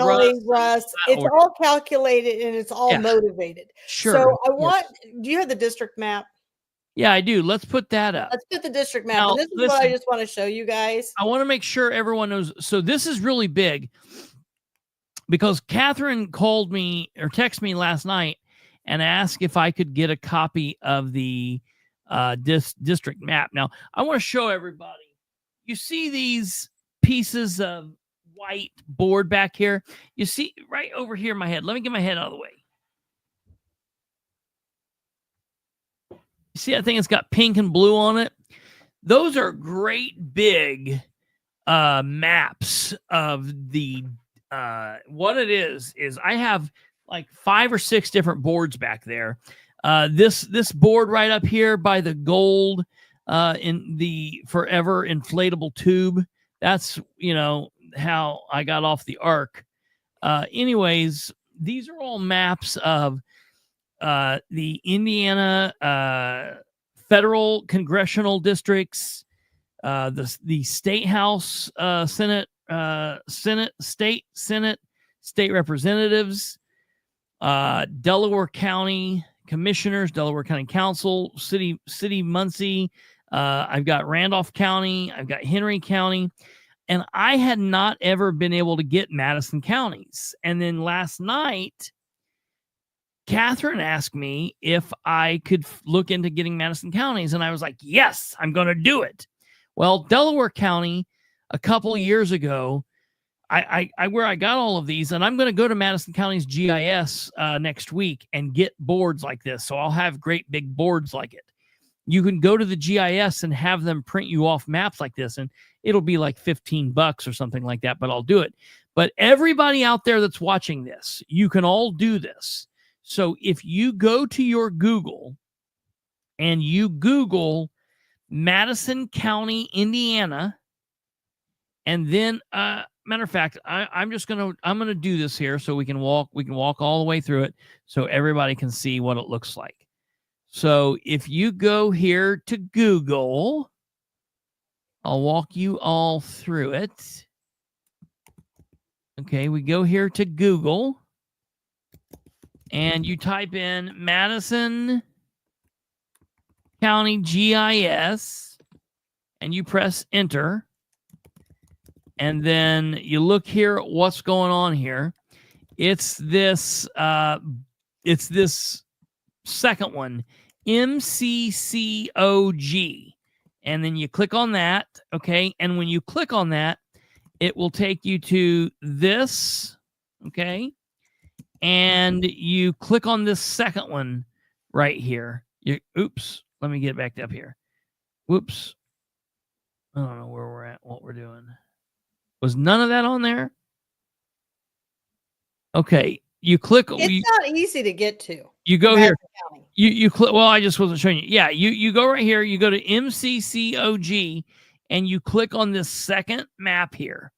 Russ. It's all calculated and it's all motivated. Sure. So do you have the district map? Yeah, I do. Let's put that up. Let's put the district map. Now, And this is what I just want to show you guys. I want to make sure everyone knows. So this is really big, because Katherine called me or texted me last night and asked if I could get a copy of the district map. Now, I want to show everybody. You see these pieces of white board back here? You see right over here in my head. Let me get my head out of the way. You see that thing that's got pink and blue on it? Those are great big maps of the what it is I have like 5 or 6 different boards back there. This board right up here by the gold in the forever inflatable tube, that's how I got off the ark. Anyways, these are all maps of the Indiana federal congressional districts, the state house, Senate, state representatives, Delaware County commissioners, Delaware County Council, city Muncie. I've got Randolph County. I've got Henry County. And I had not ever been able to get Madison counties. And then last night, Katherine asked me if I could look into getting Madison counties. And I was like, yes, I'm going to do it. Well, Delaware County, a couple of years ago, I where I got all of these, and I'm going to go to Madison County's GIS next week and get boards like this. So I'll have great big boards like it. You can go to the GIS and have them print you off maps like this, and it'll be like $15 or something like that, but I'll do it. But everybody out there that's watching this, you can all do this. So if you go to your Google and you Google Madison County, Indiana, and then matter of fact, I'm gonna do this here so we can walk all the way through it so everybody can see what it looks like. So if you go here to Google, I'll walk you all through it. Okay, we go here to Google and you type in Madison County GIS and you press enter. And then you look here at what's going on here. It's this second one, MCCOG. And then you click on that, okay? And when you click on that, it will take you to this, okay? And you click on this second one right here. Oops, let me get back up here. Whoops. I don't know where we're at, what we're doing. Was none of that on there? Okay, you click. It's not easy to get to. You go here. County. You click. Well, I just wasn't showing you. Yeah, you go right here. You go to MCCOG, and you click on this second map here.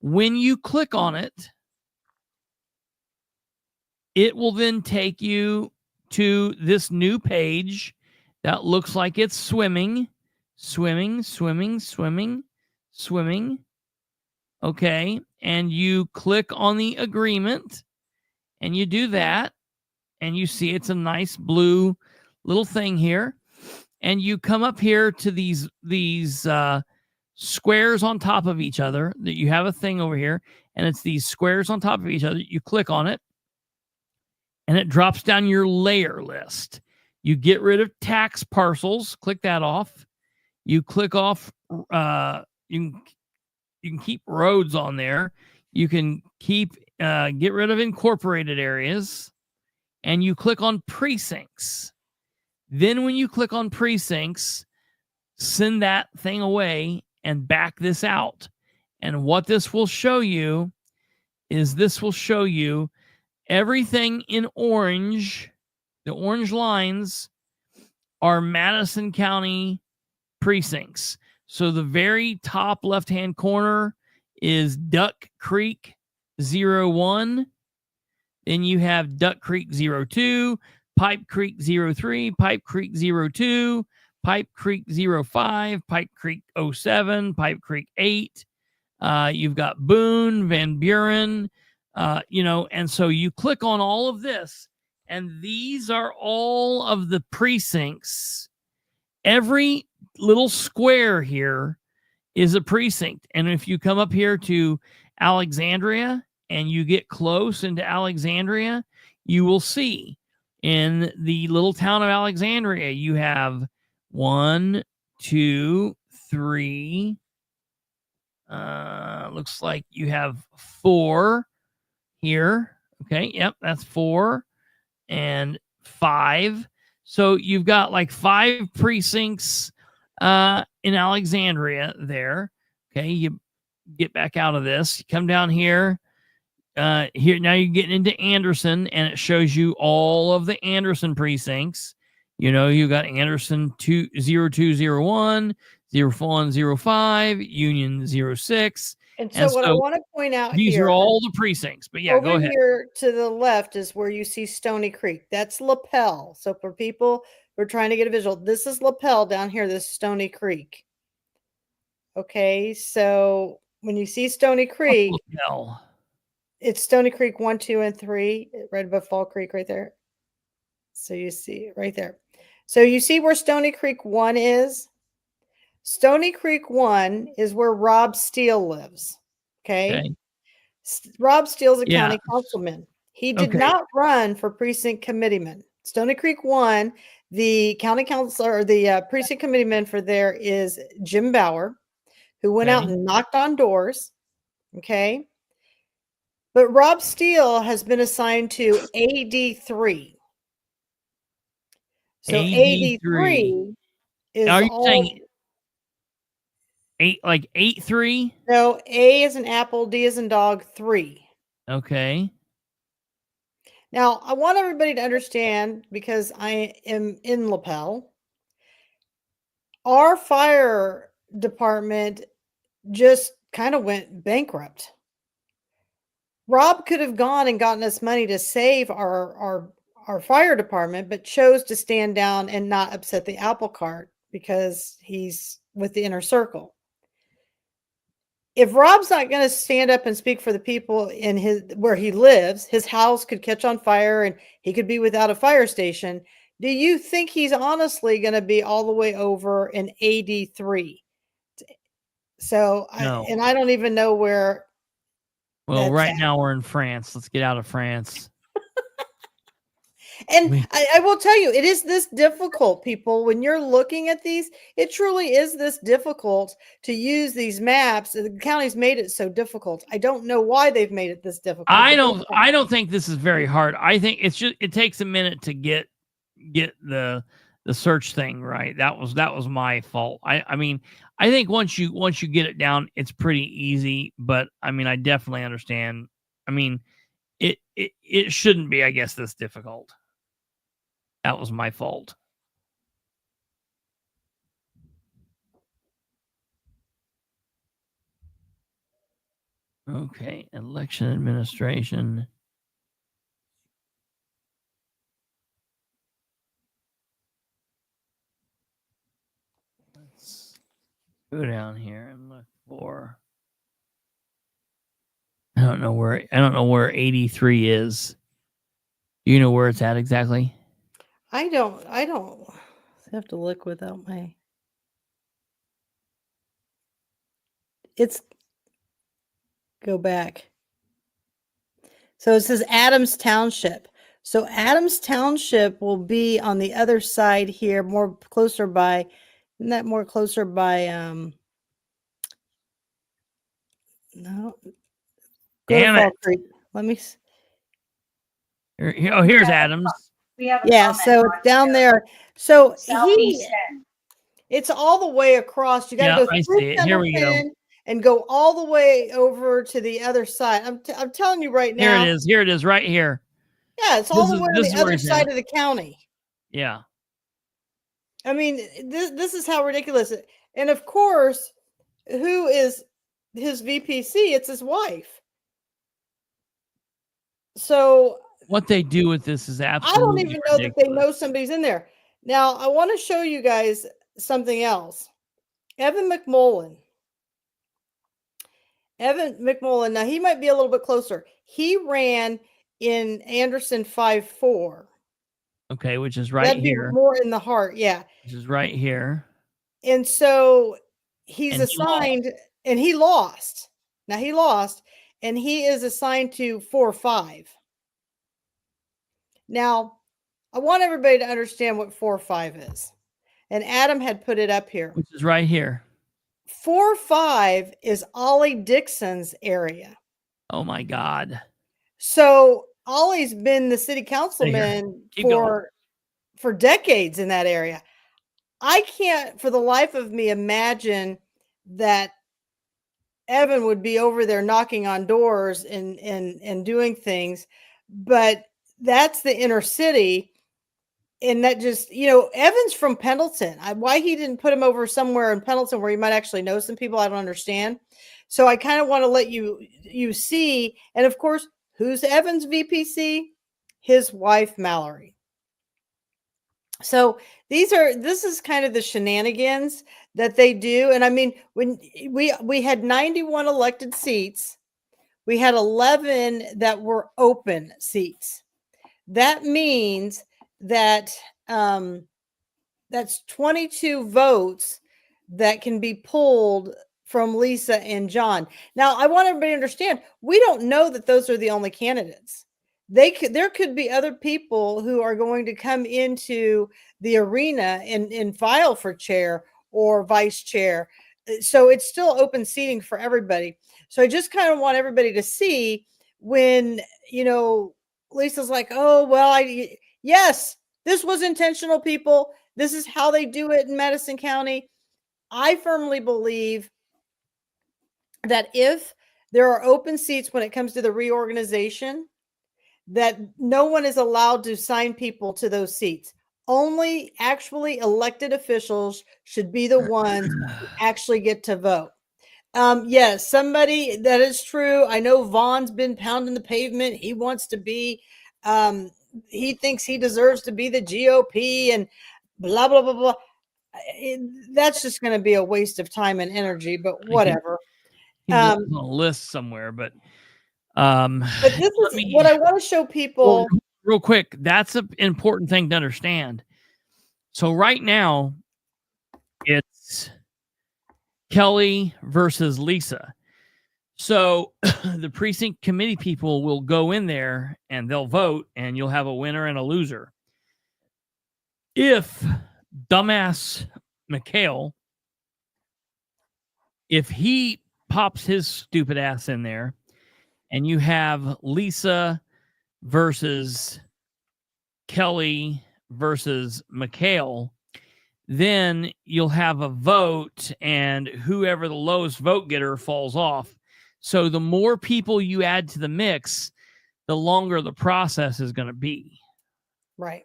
When you click on it, it will then take you to this new page that looks like it's swimming. Okay, and you click on the agreement, and you do that, and you see it's a nice blue little thing here, and you come up here to these squares on top of each other. That you have a thing over here, and it's these squares on top of each other. You click on it, and it drops down your layer list. You get rid of tax parcels. Click that off. You click off. You can keep roads on there. You can get rid of incorporated areas, and you click on precincts. Then when you click on precincts, send that thing away and back this out. And what this will show you is everything in orange. The orange lines are Madison County precincts. So the very top left-hand corner is Duck Creek 01. Then you have Duck Creek 02, Pipe Creek 03, Pipe Creek 02, Pipe Creek 05, Pipe Creek 07, Pipe Creek 8. You've got Boone, Van Buren, and so you click on all of this, and these are all of the precincts. Every little square here is a precinct. And if you come up here to Alexandria and you get close into Alexandria, you will see in the little town of Alexandria, you have 1, 2, 3. Looks like you have 4 here. Okay. Yep. That's 4 and 5. So you've got like 5 precincts in Alexandria there. Okay, you get back out of this. You come down here. Here now you're getting into Anderson, and it shows you all of the Anderson precincts. You got Anderson 0201, 0105, Union 06. And so what I want to point out these here, are all the precincts. But yeah, go ahead. Here to the left is where you see Stony Creek. That's Lapel. So for people who are trying to get a visual, this is Lapel down here. This is Stony Creek. Okay, so when you see Stony Creek, it's Stony Creek 1, 2, and 3, right above Fall Creek, right there. So you see it right there. So you see where Stony Creek 1 is. Stony Creek 1 is where Rob Steele lives. Okay. Rob Steele's a county councilman. He did not run for precinct committeeman. Stony Creek 1, the county council or the precinct committeeman for there is Jim Bauer, who went out and knocked on doors. Okay. But Rob Steele has been assigned to AD3. So AD3 is are you saying 8-3? No, A is an apple, D is in dog, 3. Okay. Now, I want everybody to understand, because I am in Lapel, our fire department just kind of went bankrupt. Rob could have gone and gotten us money to save our fire department, but chose to stand down and not upset the apple cart because he's with the inner circle. If Rob's not going to stand up and speak for the people in where he lives, his house could catch on fire and he could be without a fire station. Do you think he's honestly going to be all the way over in AD3? So, no. I don't even know where. Well, right now we're in France. Let's get out of France. And I will tell you, it is this difficult, people, when you're looking at these, it truly is this difficult to use these maps. The county's made it so difficult. I don't know why they've made it this difficult. I don't think this is very hard. I think it takes a minute to get the search thing right. That was my fault. I mean, I think once you get it down, it's pretty easy, but I mean, I definitely understand. I mean, it shouldn't be, I guess, this difficult. That was my fault. Okay, election administration. Let's go down here and look for. I don't know where 83 is. You know where it's at exactly? I don't have to look without my. It's go back. So it says Adams Township. So Adams Township will be on the other side here, more closer by. Isn't that more closer by? No. Damn it! Creek. Let me. Here's Adams. Yeah, so it's down there. So it's all the way across. You got to go through Here we go. And go all the way over to the other side. I'm telling you right now. Here it is, right here. Yeah, it's all the way on the other side of the county. Yeah. I mean, this is how ridiculous it. And of course, who is his VPC? It's his wife. So what they do with this is absolutely I don't even know ridiculous. that they know somebody's in there. Now, I want to show you guys something else. Evan McMullen. Now he might be a little bit closer. He ran in Anderson 5-4. Okay, which is right That'd here. Be more in the heart, yeah. Which is right here. And so he's assigned, and he lost. Now he lost, and he is assigned to 4-5. Now, I want everybody to understand what 4-5 is. And Adam had put it up here. Which is right here. 4-5 is Ollie Dixon's area. Oh my God. So Ollie's been the city councilman for decades in that area. I can't for the life of me imagine that Evan would be over there knocking on doors and doing things, but that's the inner city. And that just, Evan's from Pendleton. Why he didn't put him over somewhere in Pendleton where he might actually know some people, I don't understand. So I kind of want to let you see. And of course, who's Evan's VPC? His wife, Mallory. So this is kind of the shenanigans that they do. And I mean, when we had 91 elected seats, we had 11 that were open seats. That means that that's 22 votes that can be pulled from Lisa and John. Now, I want everybody to understand, we don't know that those are the only candidates. There could be other people who are going to come into the arena and file for chair or vice chair. So it's still open seating for everybody. So I just kind of want everybody to see when, Lisa's like, oh, well, yes, this was intentional, people. This is how they do it in Madison County. I firmly believe that if there are open seats when it comes to the reorganization, that no one is allowed to assign people to those seats. Only actually elected officials should be the ones who actually get to vote. Yes, somebody, that is true. I know Vaughn's been pounding the pavement. He wants to be, he thinks he deserves to be the GOP and blah, blah, blah, blah. That's just going to be a waste of time and energy, but whatever. He's on a list somewhere, but this is what I want to show people. Real quick, that's an important thing to understand. So right now, it's Kelli versus Lisa. So the precinct committee people will go in there and they'll vote, and you'll have a winner and a loser. If dumbass McHale, if he pops his stupid ass in there, and you have Lisa versus Kelli versus McHale, then you'll have a vote, and whoever the lowest vote getter falls off. So the more people you add to the mix, the longer the process is going to be. Right.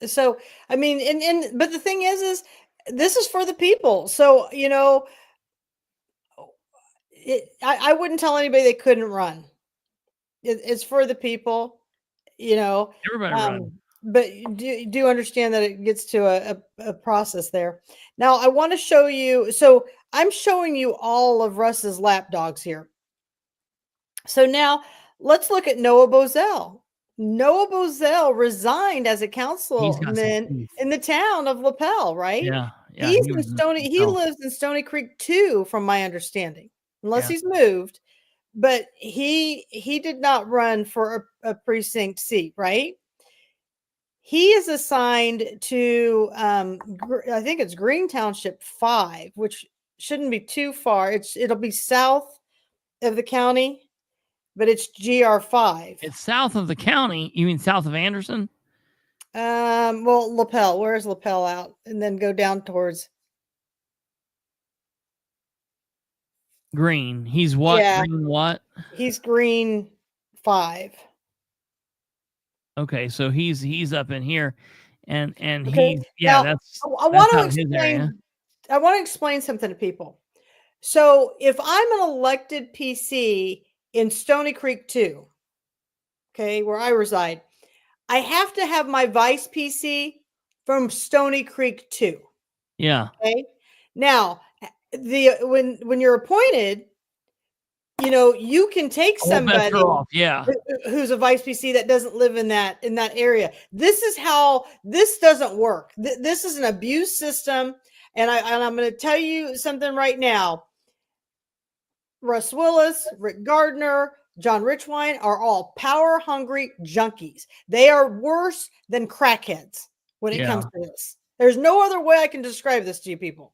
So, I mean, but the thing is this is for the people. So, I wouldn't tell anybody they couldn't run. It's for the people, Everybody run. But do understand that it gets to a process there. Now, I want to show you. So I'm showing you all of Russ's lapdogs here. So now let's look at Noah Bozell. Noah Bozell resigned as a councilman in the town of LaPel, right? Yeah. He's in Stony. He lives in Stony Creek 2, from my understanding, unless he's moved. But he did not run for a precinct seat, right? He is assigned to I think it's Green Township 5, which shouldn't be too far. It'll be south of the county, but it's GR5. It's south of the county. You mean south of Anderson? Well, LaPel. Where's LaPel out? And then go down towards Green. He's what? Yeah. Green what? He's Green 5. Okay, so he's up in here, and Okay. now, that's. I want to explain. I want to explain something to people. So if I'm an elected PC in Stony Creek 2, okay, where I reside, I have to have my vice PC from Stony Creek 2. Yeah. Okay. Now, when you're appointed, you can take somebody who's a vice PC that doesn't live in that area. This is how this doesn't work. This is an abuse system. And I'm going to tell you something right now. Russ Willis, Rick Gardner, John Richwine are all power hungry junkies. They are worse than crackheads when it comes to this. There's no other way I can describe this to you people.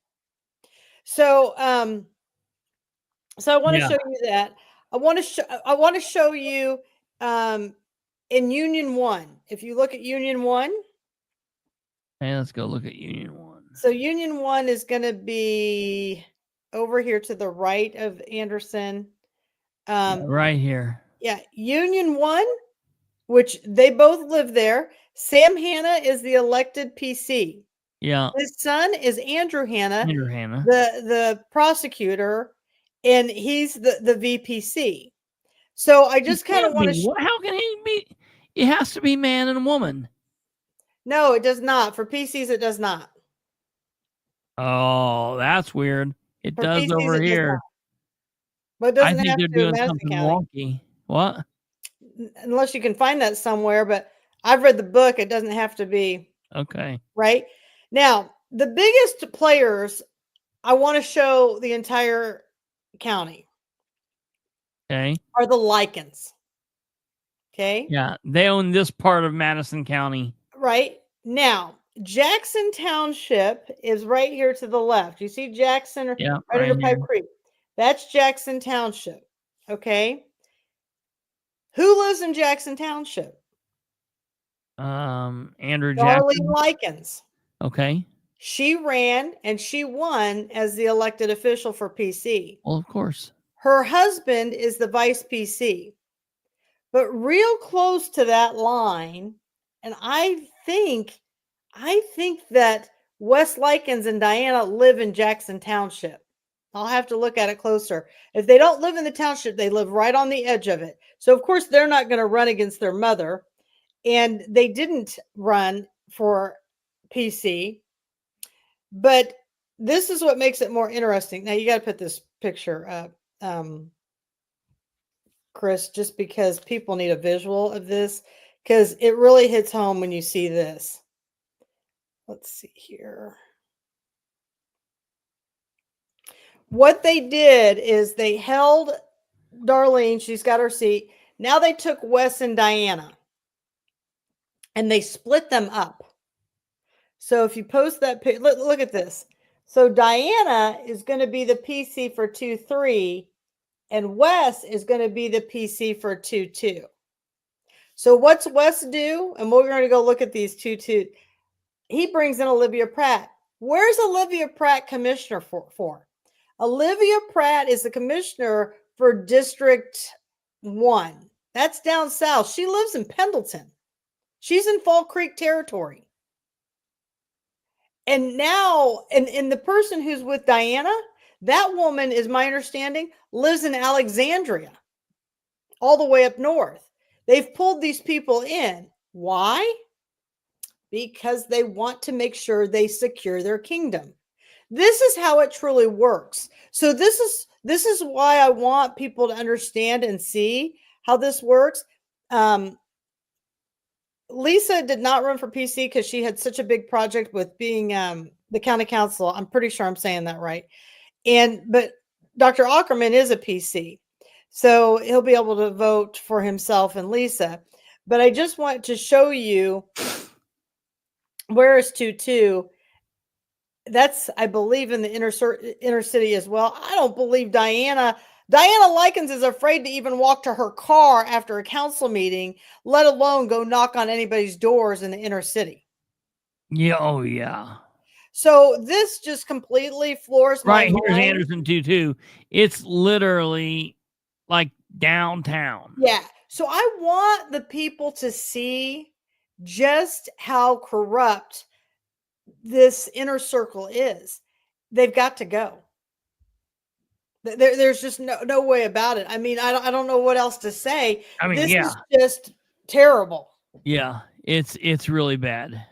So, I want to show you that. I want to show you in Union 1. If you look at Union 1. Hey, let's go look at Union 1. So Union 1 is going to be over here to the right of Anderson. Right here. Yeah, Union 1, which they both live there. Sam Hanna is the elected PC. Yeah. His son is Andrew Hanna. The prosecutor, and he's the VPC. So I just kind of want to. How can he be? It has to be man and woman. No, it does not. For PCs, it does not. Oh, that's weird. It does PCs, over here. But it doesn't I think have they're to doing something wonky. What? Unless you can find that somewhere, but I've read the book. It doesn't have to be. Okay. Right? Now, the biggest players, I want to show the entire county. Okay. Are the Likens. Okay. Yeah. They own this part of Madison County. Right. Now, Jackson Township is right here to the left. You see Jackson right under Pipe Creek. That's Jackson Township. Okay. Who lives in Jackson Township? Andrew Darlene Jackson. Likens. Okay. She ran and she won as the elected official for PC. Well, of course. Her husband is the vice PC. But real close to that line, and I think that Wes Likens and Diana live in Jackson Township. I'll have to look at it closer. If they don't live in the township, they live right on the edge of it. So, of course, they're not going to run against their mother. And they didn't run for PC. But this is what makes it more interesting. Now, you got to put this picture up, Chris, just because people need a visual of this, because it really hits home when you see this. Let's see here. What they did is they held Darlene. She's got her seat. Now they took Wes and Diana and they split them up. So if you post that, look at this. So Diana is going to be the PC for 2-3 and Wes is going to be the PC for 2-2. So what's Wes do? And we're going to go look at these 2-2. He brings in Olivia Pratt. Where's Olivia Pratt commissioner for? Olivia Pratt is the commissioner for District 1. That's down south. She lives in Pendleton. She's in Fall Creek territory. And now, and the person who's with Diana, that woman, is my understanding, lives in Alexandria, all the way up north. They've pulled these people in. Why? Because they want to make sure they secure their kingdom. This is how it truly works. So this is why I want people to understand and see how this works. Lisa did not run for PC because she had such a big project with being the county council. I'm pretty sure I'm saying that right. But Dr. Aukerman is a PC, so he'll be able to vote for himself and Lisa. But I just want to show you where is 2-2. That's, I believe, in the inner city as well. I don't believe Diana Likens is afraid to even walk to her car after a council meeting, let alone go knock on anybody's doors in the inner city. Yeah. Oh, yeah. So this just completely floors my mind. Here's Anderson 2-2. It's literally like downtown. Yeah. So I want the people to see just how corrupt this inner circle is. They've got to go. There's just no way about it. I mean, I don't know what else to say. I mean, this yeah, is just terrible. Yeah, it's really bad.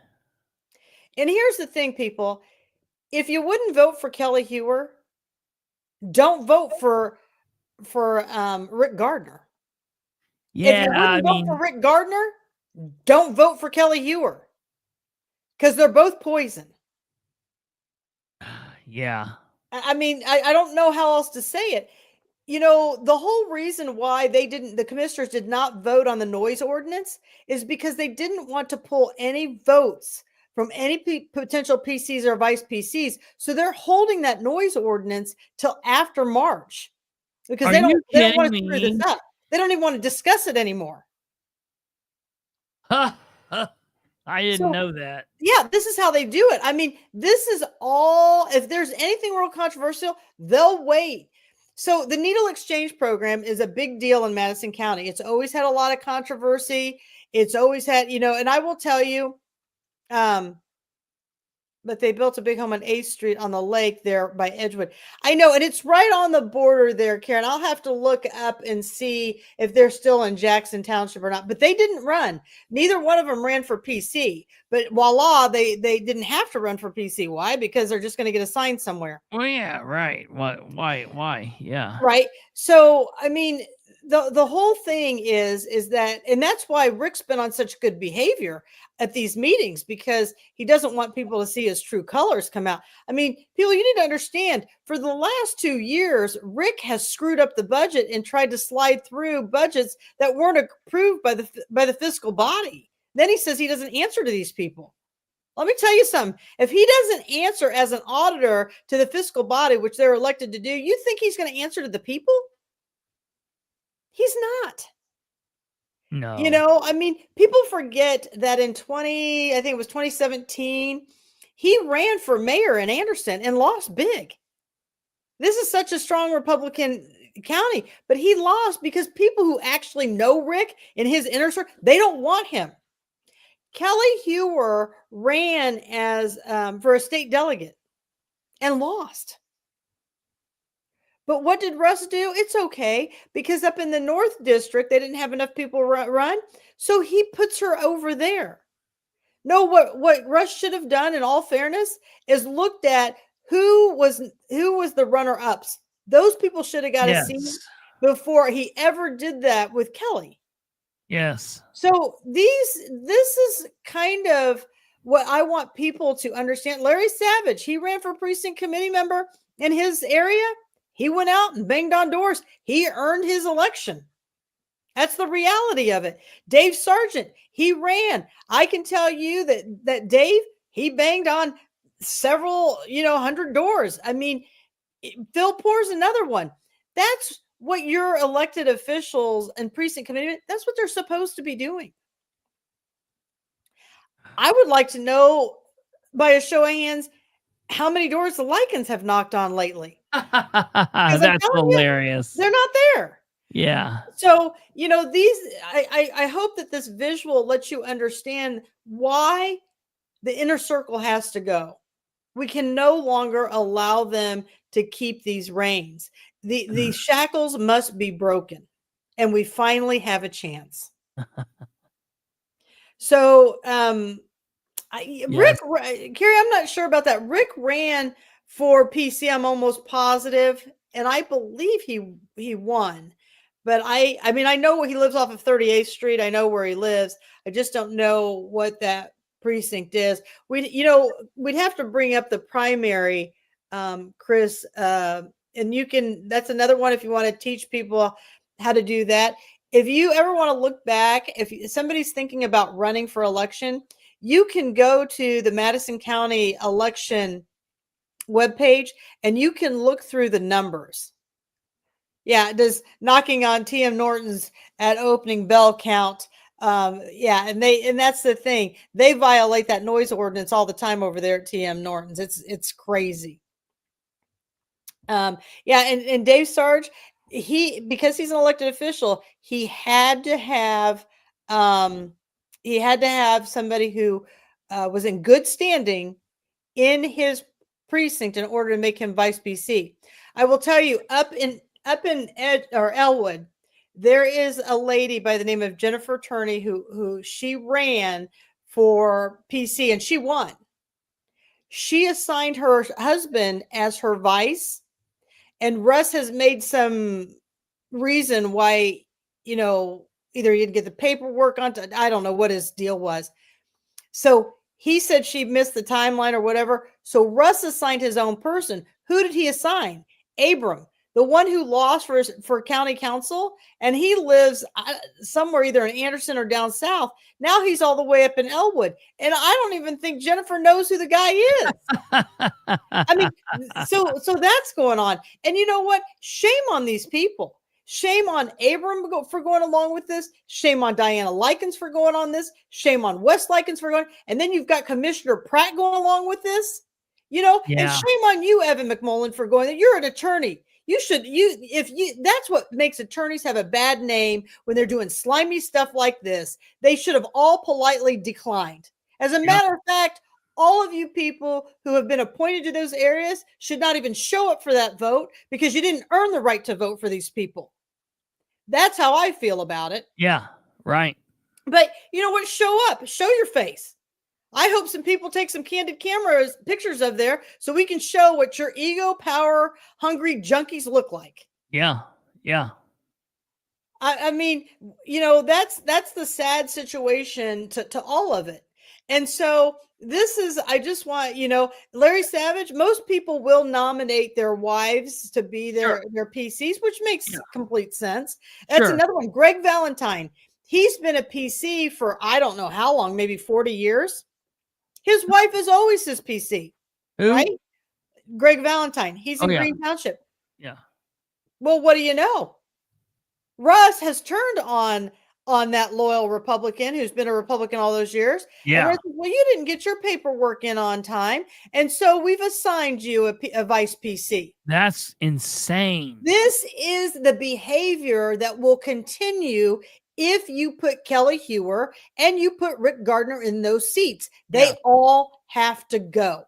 And here's the thing, people. If you wouldn't vote for Kelli Heuer, don't vote for Rick Gardner. Yeah, if you wouldn't vote for Rick Gardner, don't vote for Kelli Heuer, because they're both poison. Yeah. I mean, I don't know how else to say it. You know, the whole reason why the commissioners did not vote on the noise ordinance is because they didn't want to pull any votes from any potential PCs or vice PCs. So they're holding that noise ordinance till after March, because they don't want to screw this up. They don't even want to discuss it anymore. I didn't know that. Yeah, this is how they do it. I mean, this is all, if there's anything real controversial, they'll wait. So the needle exchange program is a big deal in Madison County. It's always had a lot of controversy. It's always had, and I will tell you, but they built a big home on 8th Street on the lake there by Edgewood. I know, and it's right on the border there, Karen. I'll have to look up and see if they're still in Jackson Township or not. But they didn't run. Neither one of them ran for PC. But voila, they didn't have to run for PC. Why? Because they're just going to get assigned somewhere. Well, yeah, right. Why? Yeah. Right. So, I mean, the whole thing is that, and that's why Rick's been on such good behavior at these meetings, because he doesn't want people to see his true colors come out. I mean, people, you need to understand, for the last 2 years, Rick has screwed up the budget and tried to slide through budgets that weren't approved by the fiscal body. Then he says he doesn't answer to these people. Let me tell you something. If he doesn't answer as an auditor to the fiscal body, which they're elected to do, you think he's going to answer to the people? He's not. No. I mean, people forget that in 2017, he ran for mayor in Anderson and lost big. This is such a strong Republican county, but he lost because people who actually know Rick in his inner circle, they don't want him. Kelli Heuer ran as for a state delegate and lost. But what did Russ do? It's okay, because up in the North District, they didn't have enough people run. So he puts her over there. No, what Russ should have done, in all fairness, is looked at who was the runner-ups. Those people should have got a seat before he ever did that with Kelli. Yes. So this is kind of what I want people to understand. Larry Savage, he ran for precinct committee member in his area. He went out and banged on doors. He earned his election. That's the reality of it. Dave Sargent, he ran. I can tell you that Dave, he banged on several, 100 doors. I mean, Phil Poor's another one. That's what your elected officials and precinct committee, that's what they're supposed to be doing. I would like to know, by a show of hands, how many doors the Likens have knocked on lately. That's hilarious. They're not there. Yeah. So, I hope that this visual lets you understand why the inner circle has to go. We can no longer allow them to keep these reins. The shackles must be broken, and we finally have a chance. So, Yes. Carrie, I'm not sure about that. Rick ran for PC. I'm almost positive, and I believe he won. But I mean, I know he lives off of 38th Street. I know where he lives. I just don't know what that precinct is. We'd have to bring up the primary, Chris, and that's another one if you want to teach people how to do that. If you ever want to look back, if somebody's thinking about running for election, you can go to the Madison County election webpage and you can look through the numbers. Yeah, does knocking on TM Norton's at opening bell count. And that's the thing. They violate that noise ordinance all the time over there at TM Norton's. It's crazy. And Dave Sarge, because he's an elected official, he had to have somebody who was in good standing in his precinct in order to make him vice PC. I will tell you, up in Elwood, there is a lady by the name of Jennifer Turney who she ran for PC and she won. She assigned her husband as her vice, and Russ has made some reason why, either he didn't get the paperwork on. I don't know what his deal was. So he said she missed the timeline or whatever. So Russ assigned his own person. Who did he assign? Abram, the one who lost for county council, and he lives somewhere either in Anderson or down south. Now he's all the way up in Elwood, and I don't even think Jennifer knows who the guy is. I mean, so that's going on, and you know what? Shame on these people. Shame on Abram for going along with this. Shame on Diana Likens for going on this. Shame on Wes Likens for going. And then you've got Commissioner Pratt going along with this. And shame on you, Evan McMullen, for going. You're an attorney. That's what makes attorneys have a bad name when they're doing slimy stuff like this. They should have all politely declined. As a matter of fact, all of you people who have been appointed to those areas should not even show up for that vote because you didn't earn the right to vote for these people. That's how I feel about it. Yeah, right. But you know what? Show up. Show your face. I hope some people take some candid pictures of there so we can show what your ego, power, hungry junkies look like. Yeah, yeah. I mean, that's the sad situation to all of it. And so I just want, Larry Savage, most people will nominate their wives to be their PCs, which makes complete sense. That's another one. Greg Valentine. He's been a PC for, I don't know how long, maybe 40 years. His wife is always his PC. Who? Right? Greg Valentine. He's in Green Township. Yeah. Well, what do you know? Russ has turned on that loyal Republican who's been a Republican all those years. Yeah. Russ says, well, you didn't get your paperwork in on time. And so we've assigned you a vice PC. That's insane. This is the behavior that will continue if you put Kelli Heuer and you put Rick Gardner in those seats. They all have to go.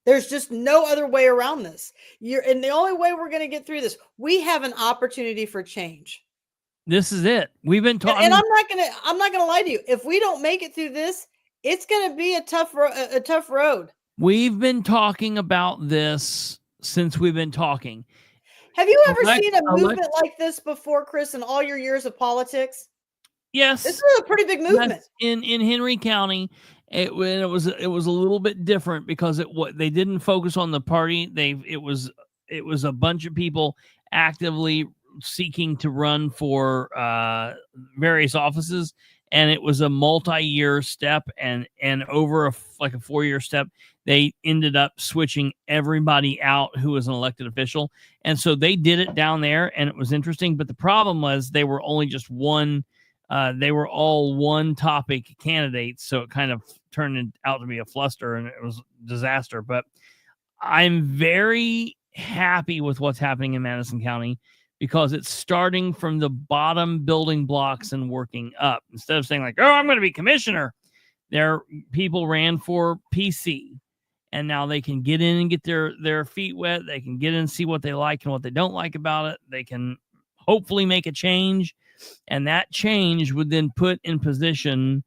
There's just no other way around this. And the only way we're going to get through this, we have an opportunity for change. This is it. We've been talking, and I'm not gonna lie to you. If we don't make it through this, it's gonna be a tough road. We've been talking about this since we've been talking. Have you ever seen a movement like this before, Chris, in all your years of politics? Yes. This is a pretty big movement. In Henry County. It was a little bit different because they didn't focus on the party. It was a bunch of people actively seeking to run for various offices, and it was a multi-year step, and over a 4-year step, they ended up switching everybody out who was an elected official, and so they did it down there, and it was interesting. But the problem was they were only just one. They were all one topic candidates, so it kind of turned out to be a fluster, and it was a disaster. But I'm very happy with what's happening in Madison County because it's starting from the bottom building blocks and working up. Instead of saying like, oh, I'm going to be commissioner, people ran for PC, and now they can get in and get their feet wet. They can get in and see what they like and what they don't like about it. They can hopefully make a change, and that change would then put in position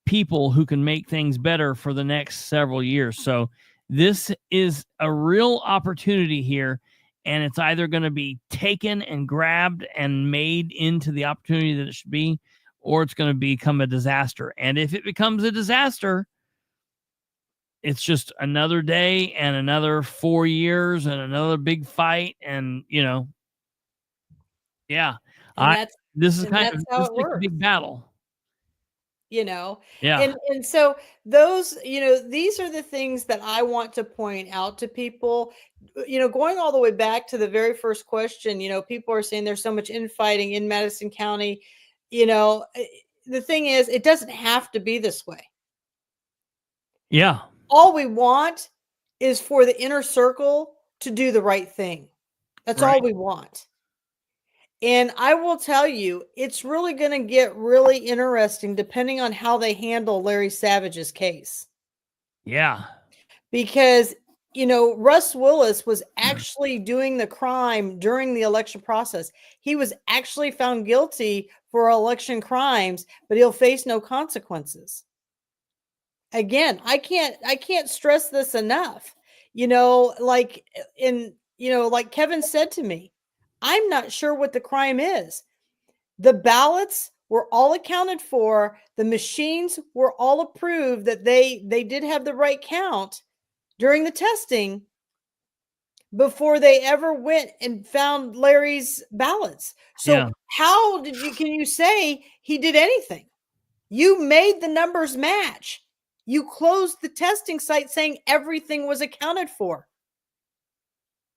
people who can make things better for the next several years. So this is a real opportunity here, and it's either going to be taken and grabbed and made into the opportunity that it should be, or it's going to become a disaster. And if it becomes a disaster, it's just another day and another 4 years and another big fight. And, this is kind of a big battle. Yeah. And so those, these are the things that I want to point out to people, going all the way back to the very first question. People are saying there's so much infighting in Madison County. The thing is, it doesn't have to be this way. Yeah. All we want is for the inner circle to do the right thing. That's all we want. And I will tell you, it's really going to get really interesting depending on how they handle Larry Savage's case. Yeah. Because, Russ Willis was actually doing the crime during the election process. He was actually found guilty for election crimes, but he'll face no consequences. Again, I can't stress this enough. Like Kevin said to me, I'm not sure what the crime is. The ballots were all accounted for. The machines were all approved that they did have the right count during the testing before they ever went and found Larry's ballots. So how can you say he did anything? You made the numbers match. You closed the testing site saying everything was accounted for.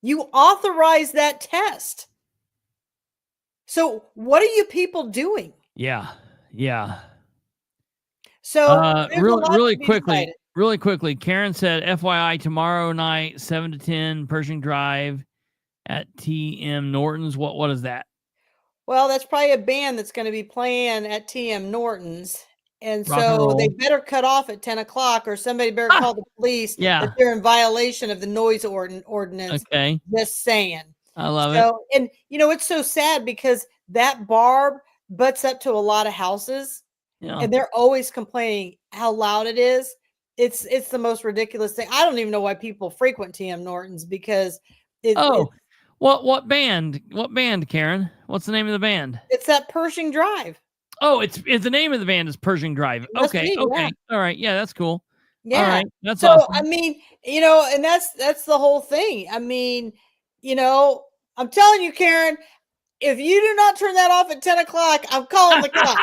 You authorized that test. So what are you people doing? Yeah. So really quickly, Karen said, FYI, tomorrow night, 7 to 10, Pershing Drive at TM Norton's. What is that? Well, that's probably a band that's going to be playing at TM Norton's. And so they better cut off at 10 o'clock or somebody better call the police that they're in violation of the noise ordinance. Okay. Just saying. I love it. And, it's so sad because that barb butts up to a lot of houses and they're always complaining how loud it is. It's the most ridiculous thing. I don't even know why people frequent TM Norton's because what band, Karen? What's the name of the band? It's that Pershing Drive. Oh, it's the name of the band is Pershing Drive. Okay. Yeah. All right. Yeah, that's cool. Yeah. All right. That's awesome. I mean, and that's the whole thing. I mean, I'm telling you, Karen, if you do not turn that off at 10 o'clock, I'm calling the cops.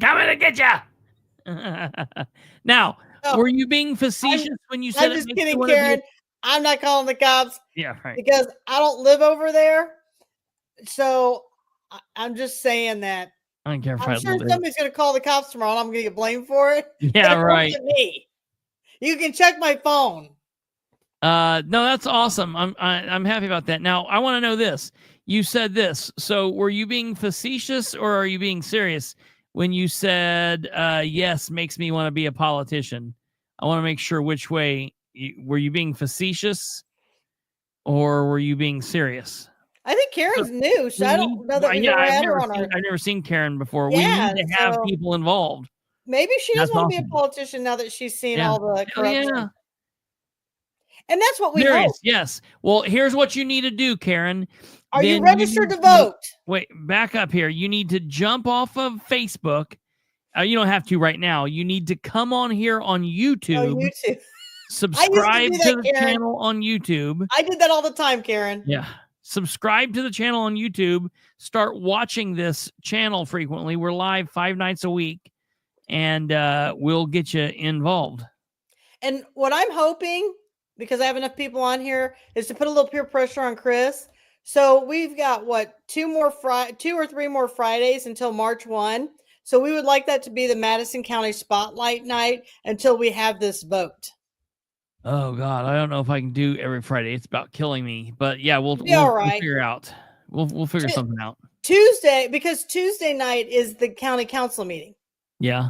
Coming to get you. Now, were you being facetious when you said I'm just kidding, Karen. I'm not calling the cops. Yeah, right. Because I don't live over there. So I'm just saying that. I don't care if I'm sure somebody's going to call the cops tomorrow and I'm going to get blamed for it. Yeah, right. Me. You can check my phone. No, that's awesome. I'm happy about that. Now, I want to know this. You said this. So were you being facetious or are you being serious when you said, yes, makes me want to be a politician? I want to make sure which way. Were you being facetious or were you being serious? I think Karen's new. So I don't know that we've ever had her on our... I've never seen Karen before. Yeah, we need to have people involved. Maybe she does want to be a politician now that she's seen all the corruption. Yeah. And that's what we hope. Yes. Well, here's what you need to do, Karen. Are you registered to vote? Wait, back up here. You need to jump off of Facebook. You don't have to right now. You need to come on here on YouTube. Oh, YouTube. Subscribe to the channel on YouTube. I did that all the time, Karen. Yeah. Subscribe to the channel on YouTube. Start watching this channel frequently. We're live 5 nights a week, and we'll get you involved. And what I'm hoping, because I have enough people on here, is to put a little peer pressure on Chris. So we've got, 2 or 3 more Fridays until March 1. So we would like that to be the Madison County Spotlight Night until we have this vote. Oh, God. I don't know if I can do every Friday. It's about killing me. But, yeah, we'll figure out. We'll figure something out. Tuesday, because Tuesday night is the county council meeting. Yeah.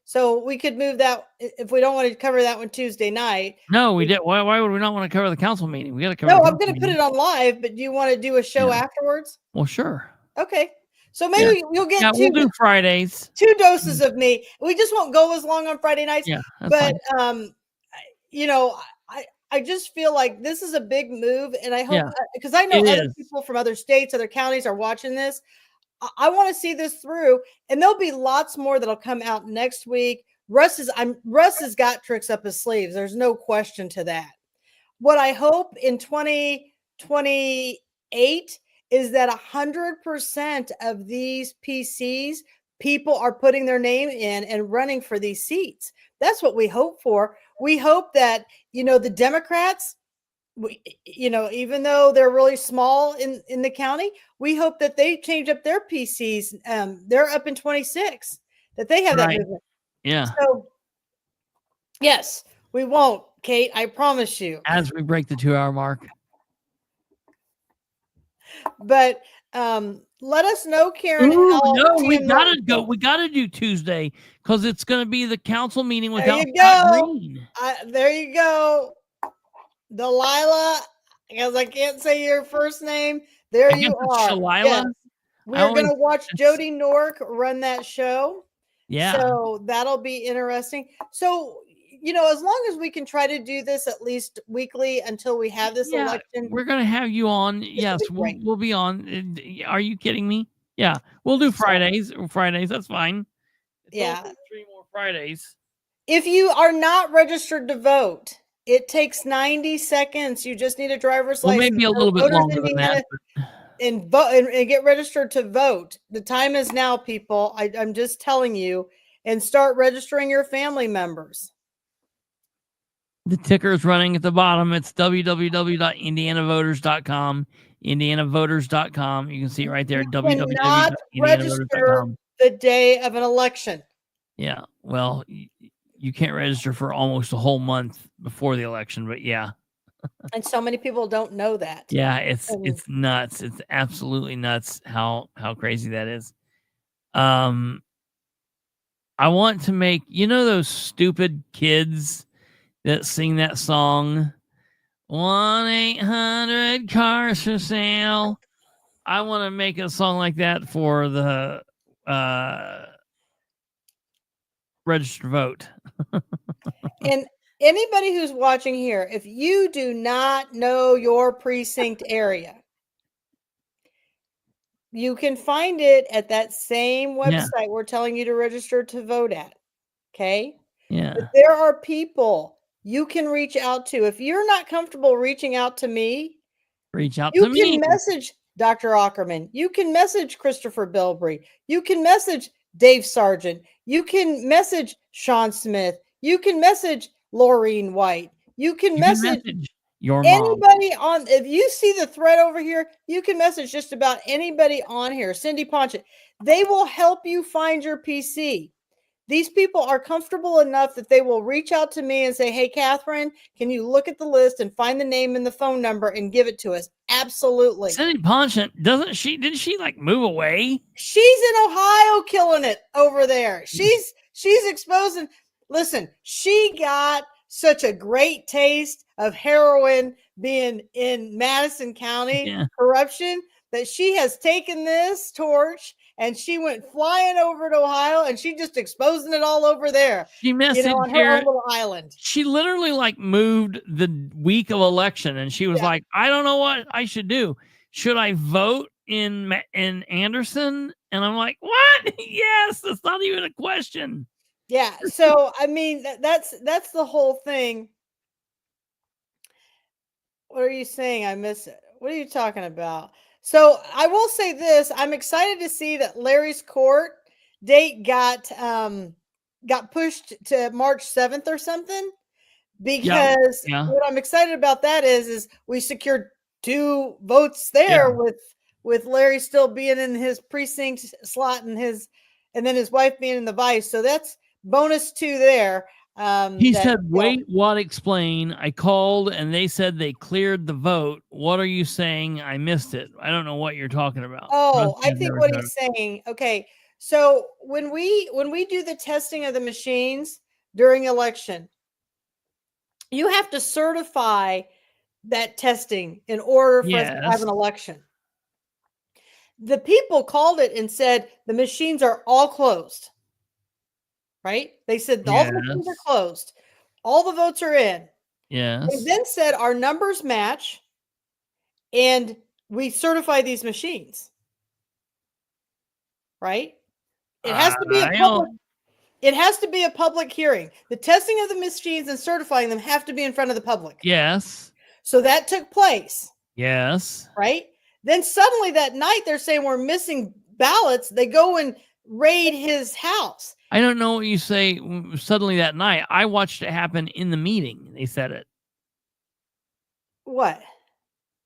So we could move that if we don't want to cover that one Tuesday night. No, we did. Why would we not want to cover the council meeting? We got to cover. No, I'm going to put it on live, but do you want to do a show afterwards? Well, sure. Okay. So maybe you'll get we'll do Fridays. 2 doses of me. We just won't go as long on Friday nights. Yeah. But I just feel like this is a big move, and I hope because I know other people from other states, other counties are watching this. I want to see this through, and there'll be lots more that'll come out next week. Russ has got tricks up his sleeves. There's no question to that. What I hope in 2028 is that 100% of these PCs, people are putting their name in and running for these seats. That's what we hope for. We hope that, the Democrats, even though they're really small in the county, we hope that they change up their PCs. They're up in 26, that they have that movement. Yeah. So, yes, we won't, Kate. I promise you. As we break the 2-hour mark. But let us know, Karen. We gotta go. We gotta do Tuesday because it's gonna be the council meeting without Scott Green. There you go, Delilah. Because I can't say your first name. There you are. Shalila. Yes. We're gonna watch Jody Nork run that show. Yeah. So that'll be interesting. So as long as we can try to do this at least weekly until we have this election. We're going to have you on. Yes, we'll be on. Are you kidding me? Yeah, we'll do Fridays. That's fine. Yeah. 3 more Fridays. If you are not registered to vote, it takes 90 seconds. You just need a driver's license. Maybe a little bit longer than that. And vote and get registered to vote. The time is now, people. I'm just telling you, and start registering your family members. The ticker is running at the bottom. It's www.indianavoters.com. Indianavoters.com. You can see it right there. Cannot register the day of an election. Yeah. Well, you can't register for almost a whole month before the election, but yeah. And so many people don't know that. Yeah, it's nuts. It's absolutely nuts how crazy that is. I want to make those stupid kids that sing that song 1-800 cars for sale. I want to make a song like that for the registered vote. And anybody who's watching here, if you do not know your precinct area, you can find it at that same website we're telling you to register to vote at. Okay? Yeah. But there are people you can reach out to. If you're not comfortable reaching out to me, reach out to me. You can message Dr. Aukerman. You can message Christopher Bilbrey. You can message Dave Sargent. You can message Sean Smith. You can message Laureen White. You can message your anybody on. If you see the thread over here, you can message just about anybody on here. Cindy Ponchett. They will help you find your PC. These people are comfortable enough that they will reach out to me and say, hey, Catherine, can you look at the list and find the name and the phone number and give it to us? Absolutely. Cindy Ponchett, didn't she like move away? She's in Ohio killing it over there. She's exposing. Listen, she got such a great taste of heroin being in Madison County corruption that she has taken this torch and she went flying over to Ohio and she just exposing it all over there. She messaged on her own little island. She literally moved the week of election and she was like, I don't know what I should do. Should I vote in Anderson? And I'm like, what? Yes, that's not even a question. Yeah. So, I mean, that's the whole thing. What are you saying? I miss it. What are you talking about? So I will say this, I'm excited to see that Larry's court date got pushed to March 7th or something, because what I'm excited about that is we secured 2 votes there with Larry still being in his precinct slot and then his wife being in the vice. So that's bonus 2 there. He that, said, wait, what, explain. I called and they said they cleared the vote. What are you saying? I missed it. I don't know what you're talking about. Oh, Rusty, I I've think never what done he's saying. Okay. So when we do the testing of the machines during election, you have to certify that testing in order for us to have Yes. an election. The people called it and said the machines are all closed. Right? They said all the machines are Yes. closed. All the votes are in. They Yes. then said our numbers match and we certify these machines. Right? It has to be a public. It has to be a public hearing. The testing of the machines and certifying them have to be in front of the public. Yes. So that took place. Yes. Right? Then suddenly that night they're saying we're missing ballots. They go and raid his house. I don't know what you say suddenly that night. I watched it happen in the meeting. They said it. What?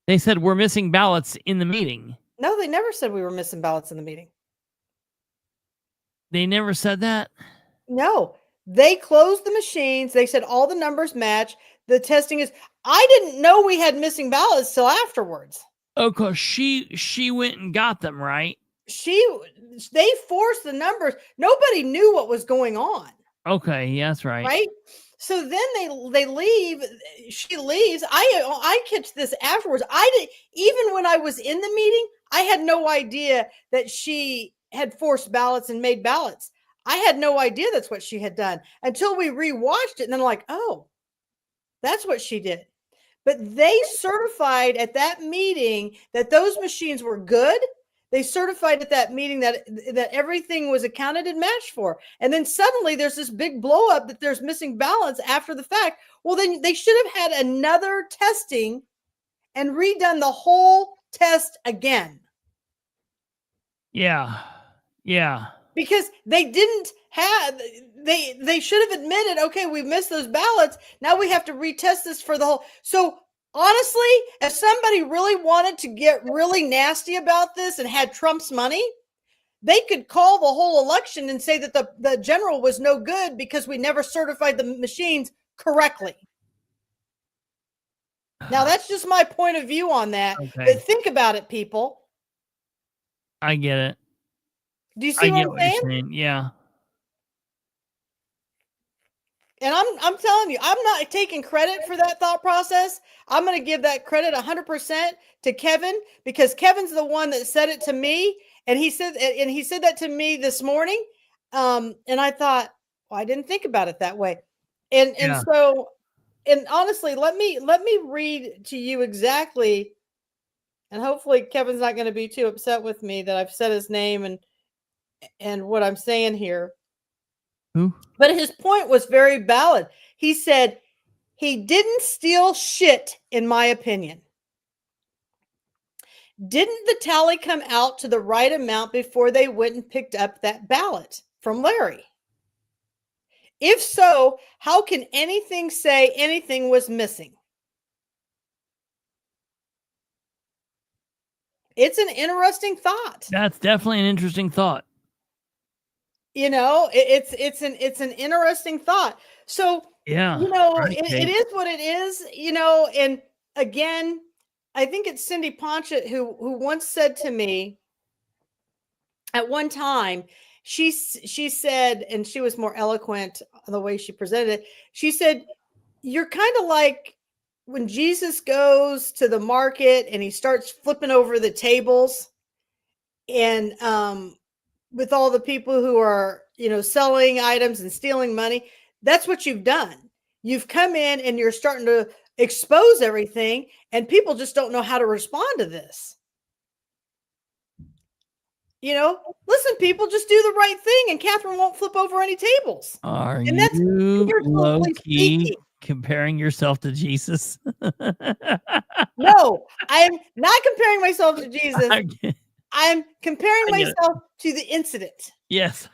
They said we're missing ballots in the meeting. No, they never said we were missing ballots in the meeting. They never said that? No, they closed the machines. They said all the numbers match. The testing is. I didn't know we had missing ballots till afterwards. Oh, because she went and got them, right? They forced the numbers. Nobody knew what was going on. Okay, yeah, that's right. Right. So then they leave. She leaves. I catch this afterwards. Even when I was in the meeting, I had no idea that she had forced ballots and made ballots. I had no idea that's what she had done until we rewatched it. And then I'm like, oh, that's what she did. But they certified at that meeting that those machines were good. They certified at that meeting that everything was accounted and matched for. And then suddenly there's this big blow up that there's missing ballots after the fact. Well, then they should have had another testing and redone the whole test again. Yeah. Yeah. Because they didn't have, they should have admitted, okay, we missed those ballots. Now we have to retest this for the whole. So honestly, if somebody really wanted to get really nasty about this and had Trump's money, they could call the whole election and say that the general was no good because we never certified the machines correctly. Now, that's just my point of view on that. Okay. But think about it, people. I get it. Do you see what I'm saying? You're saying? Yeah. And I'm telling you, I'm not taking credit for that thought process. I'm going to give that credit 100% to Kevin, because Kevin's the one that said it to me, and he said that to me this morning. And I thought, well, I didn't think about it that way. And so honestly, let me read to you exactly. And hopefully Kevin's not going to be too upset with me that I've said his name and what I'm saying here. Who? But his point was very valid. He said, he didn't steal shit, in my opinion. Didn't the tally come out to the right amount before they went and picked up that ballot from Larry? If so, how can anything say anything was missing? It's an interesting thought. That's definitely an interesting thought. You know, it's an interesting thought. So, yeah, you know, right, it is what it is, you know, and again, I think it's Cindy Ponchett who once said to me at one time, she said, and she was more eloquent the way she presented it. She said, you're kind of like when Jesus goes to the market and he starts flipping over the tables and, with all the people who are, you know, selling items and stealing money, that's what you've done. You've come in and you're starting to expose everything, and people just don't know how to respond to this. You know, listen, people, just do the right thing, and Katherine won't flip over any tables. Are you low-key comparing yourself to Jesus? No, I'm not comparing myself to Jesus. I'm comparing myself to the incident. Yes.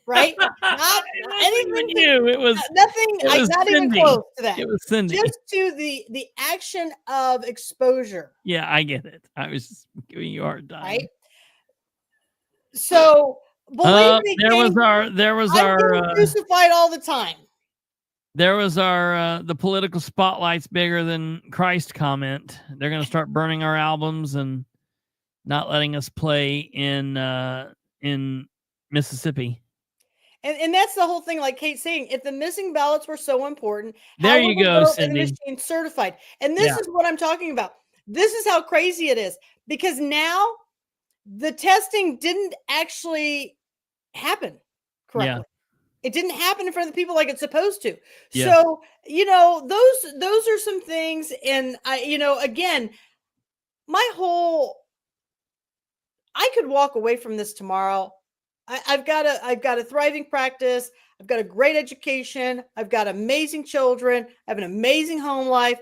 Right? Not anything new. It was nothing. It was not Cindy. Even close to that. It was Cindy. Just to the action of exposure. Yeah, I get it. I was just giving you a hard time. Right? So believe me, there was our crucified all the time. There was our the political spotlight's bigger than Christ comment. They're going to start burning our albums and not letting us play in Mississippi. And that's the whole thing, like Kate's saying, if the missing ballots were so important, there you go, Cindy. The machine certified. And this is what I'm talking about. This is how crazy it is, because now the testing didn't actually happen correctly. Yeah. It didn't happen in front of the people like it's supposed to. Yeah. So, those are some things. And again, I could walk away from this tomorrow. I've got a thriving practice. I've got a great education. I've got amazing children. I have an amazing home life,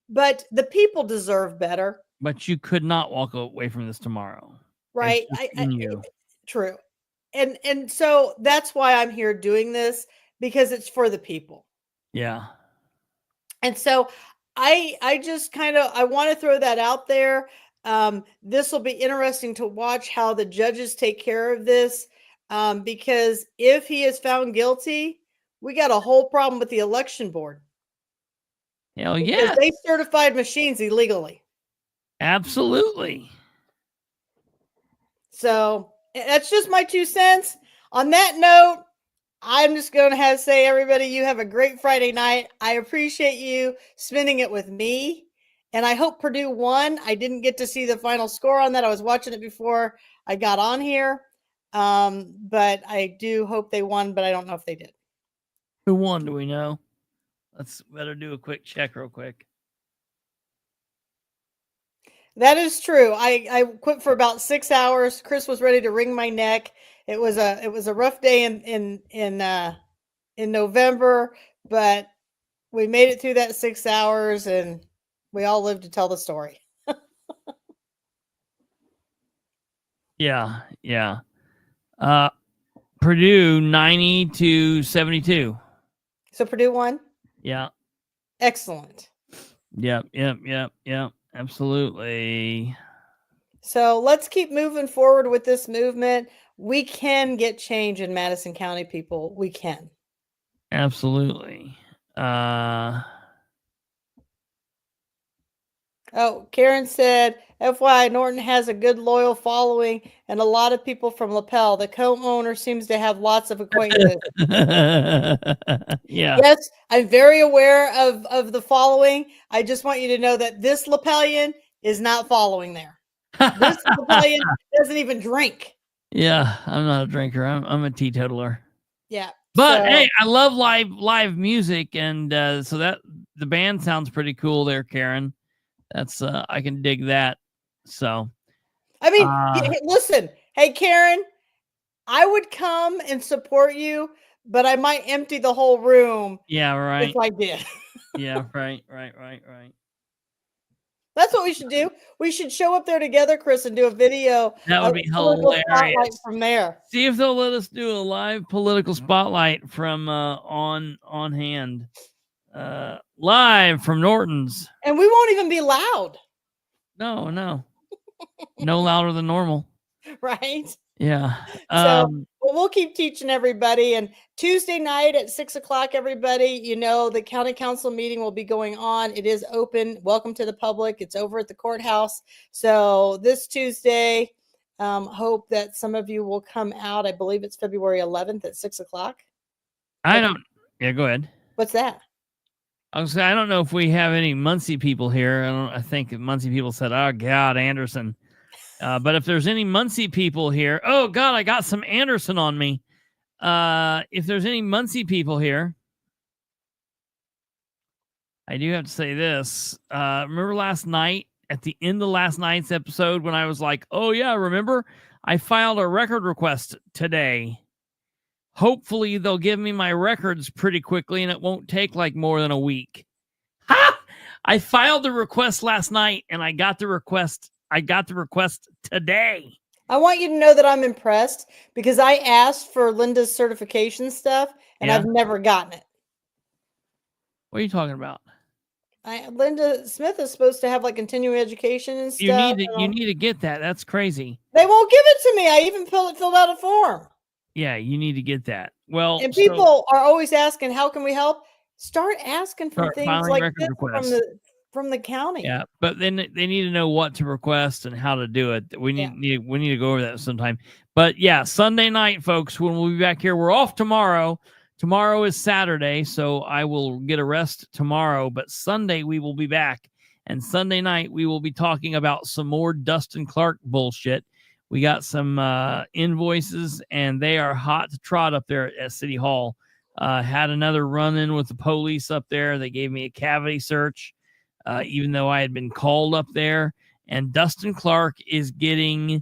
but the people deserve better. But you could not walk away from this tomorrow. Right. True. And so that's why I'm here doing this, because it's for the people. Yeah. And so I just I want to throw that out there. This will be interesting to watch how the judges take care of this. Because if he is found guilty, we got a whole problem with the election board. Hell yeah. They certified machines illegally. Absolutely. So that's just my 2 cents. On that note, I'm just going to say, everybody, you have a great Friday night. I appreciate you spending it with me. And I hope Purdue won. I didn't get to see the final score on that. I was watching it before I got on here. But I do hope they won, but I don't know if they did. Who won? Do we know? Let's better do a quick check real quick. That is true. I quit for about 6 hours. Chris was ready to wring my neck. It was a rough day in November, but we made it through that 6 hours and we all lived to tell the story. Yeah. Purdue 90-72. So Purdue won? Yeah. Excellent. Yep. Absolutely. So let's keep moving forward with this movement. We can get change in Madison County, people. We can. Absolutely. Karen said, FYI, Norton has a good loyal following and a lot of people from LaPel. The co-owner seems to have lots of acquaintances. Yeah. Yes, I'm very aware of the following. I just want you to know that this LaPelian is not following there. This LaPelian doesn't even drink. Yeah, I'm not a drinker. I'm a teetotaler. Yeah. But hey, I love live music, and so that the band sounds pretty cool there, Karen. That's I can dig that. So, I mean, listen, hey Karen, I would come and support you, but I might empty the whole room. Yeah, right. If I did. Yeah, right. That's what we should do. We should show up there together, Chris, and do a video. That would be hilarious. From there. See if they'll let us do a live political spotlight from on hand. Live from Norton's. And we won't even be loud. No. No louder than normal. Right? Yeah. So we'll keep teaching everybody. And Tuesday night at 6:00, everybody, the county council meeting will be going on. It is open. Welcome to the public. It's over at the courthouse. So this Tuesday, hope that some of you will come out. I believe it's February 11th at 6:00. Yeah, go ahead. What's that? I was saying, I don't know if we have any Muncie people here. I think Muncie people said, "Oh God, Anderson." But if there's any Muncie people here, oh God, I got some Anderson on me. If there's any Muncie people here, I do have to say this. Remember last night, at the end of last night's episode, when I was like, "Oh yeah, remember? I filed a record request today. Hopefully they'll give me my records pretty quickly and it won't take like more than a week." Ha! I filed the request last night and I got the request today. I want you to know that I'm impressed because I asked for Linda's certification stuff and I've never gotten it. What are you talking about? Linda Smith is supposed to have like continuing education and stuff. You need to get that. That's crazy. They won't give it to me. I even filled out a form. Yeah, you need to get that. Well, and people are always asking, how can we help? Start asking for Start things filing like record this requests. from the county. Yeah, but then they need to know what to request and how to do it. We need to go over that sometime. But yeah, Sunday night, folks, when we'll be back here, we're off tomorrow. Tomorrow is Saturday, so I will get a rest tomorrow. But Sunday we will be back, and Sunday night we will be talking about some more Dustin Clark bullshit. We got some invoices, and they are hot to trot up there at City Hall. Had another run-in with the police up there. They gave me a cavity search, even though I had been called up there. And Dustin Clark is getting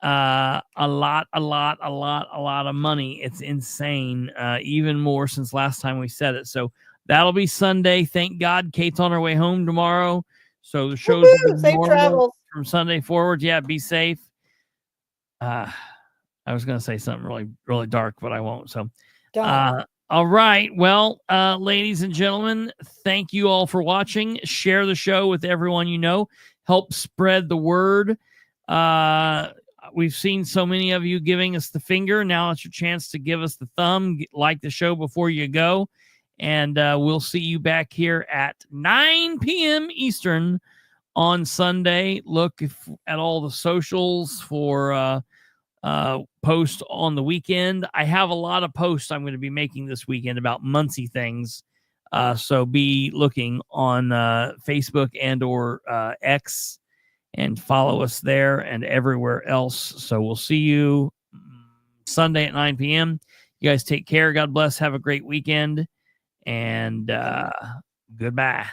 a lot of money. It's insane, even more since last time we said it. So that'll be Sunday. Thank God Kate's on her way home tomorrow. So the show's safe travels from Sunday forward. Yeah, be safe. I was going to say something really, really dark, but I won't. So, all right. Well, ladies and gentlemen, thank you all for watching. Share the show with everyone you know. Help spread the word. We've seen so many of you giving us the finger. Now it's your chance to give us the thumb. Like the show before you go. And we'll see you back here at 9 p.m. Eastern on Sunday. Look at all the socials for post on the weekend. I have a lot of posts I'm going to be making this weekend about Muncie things. So be looking on Facebook and or X and follow us there and everywhere else. So we'll see you Sunday at 9 p.m. You guys take care. God bless. Have a great weekend. And goodbye.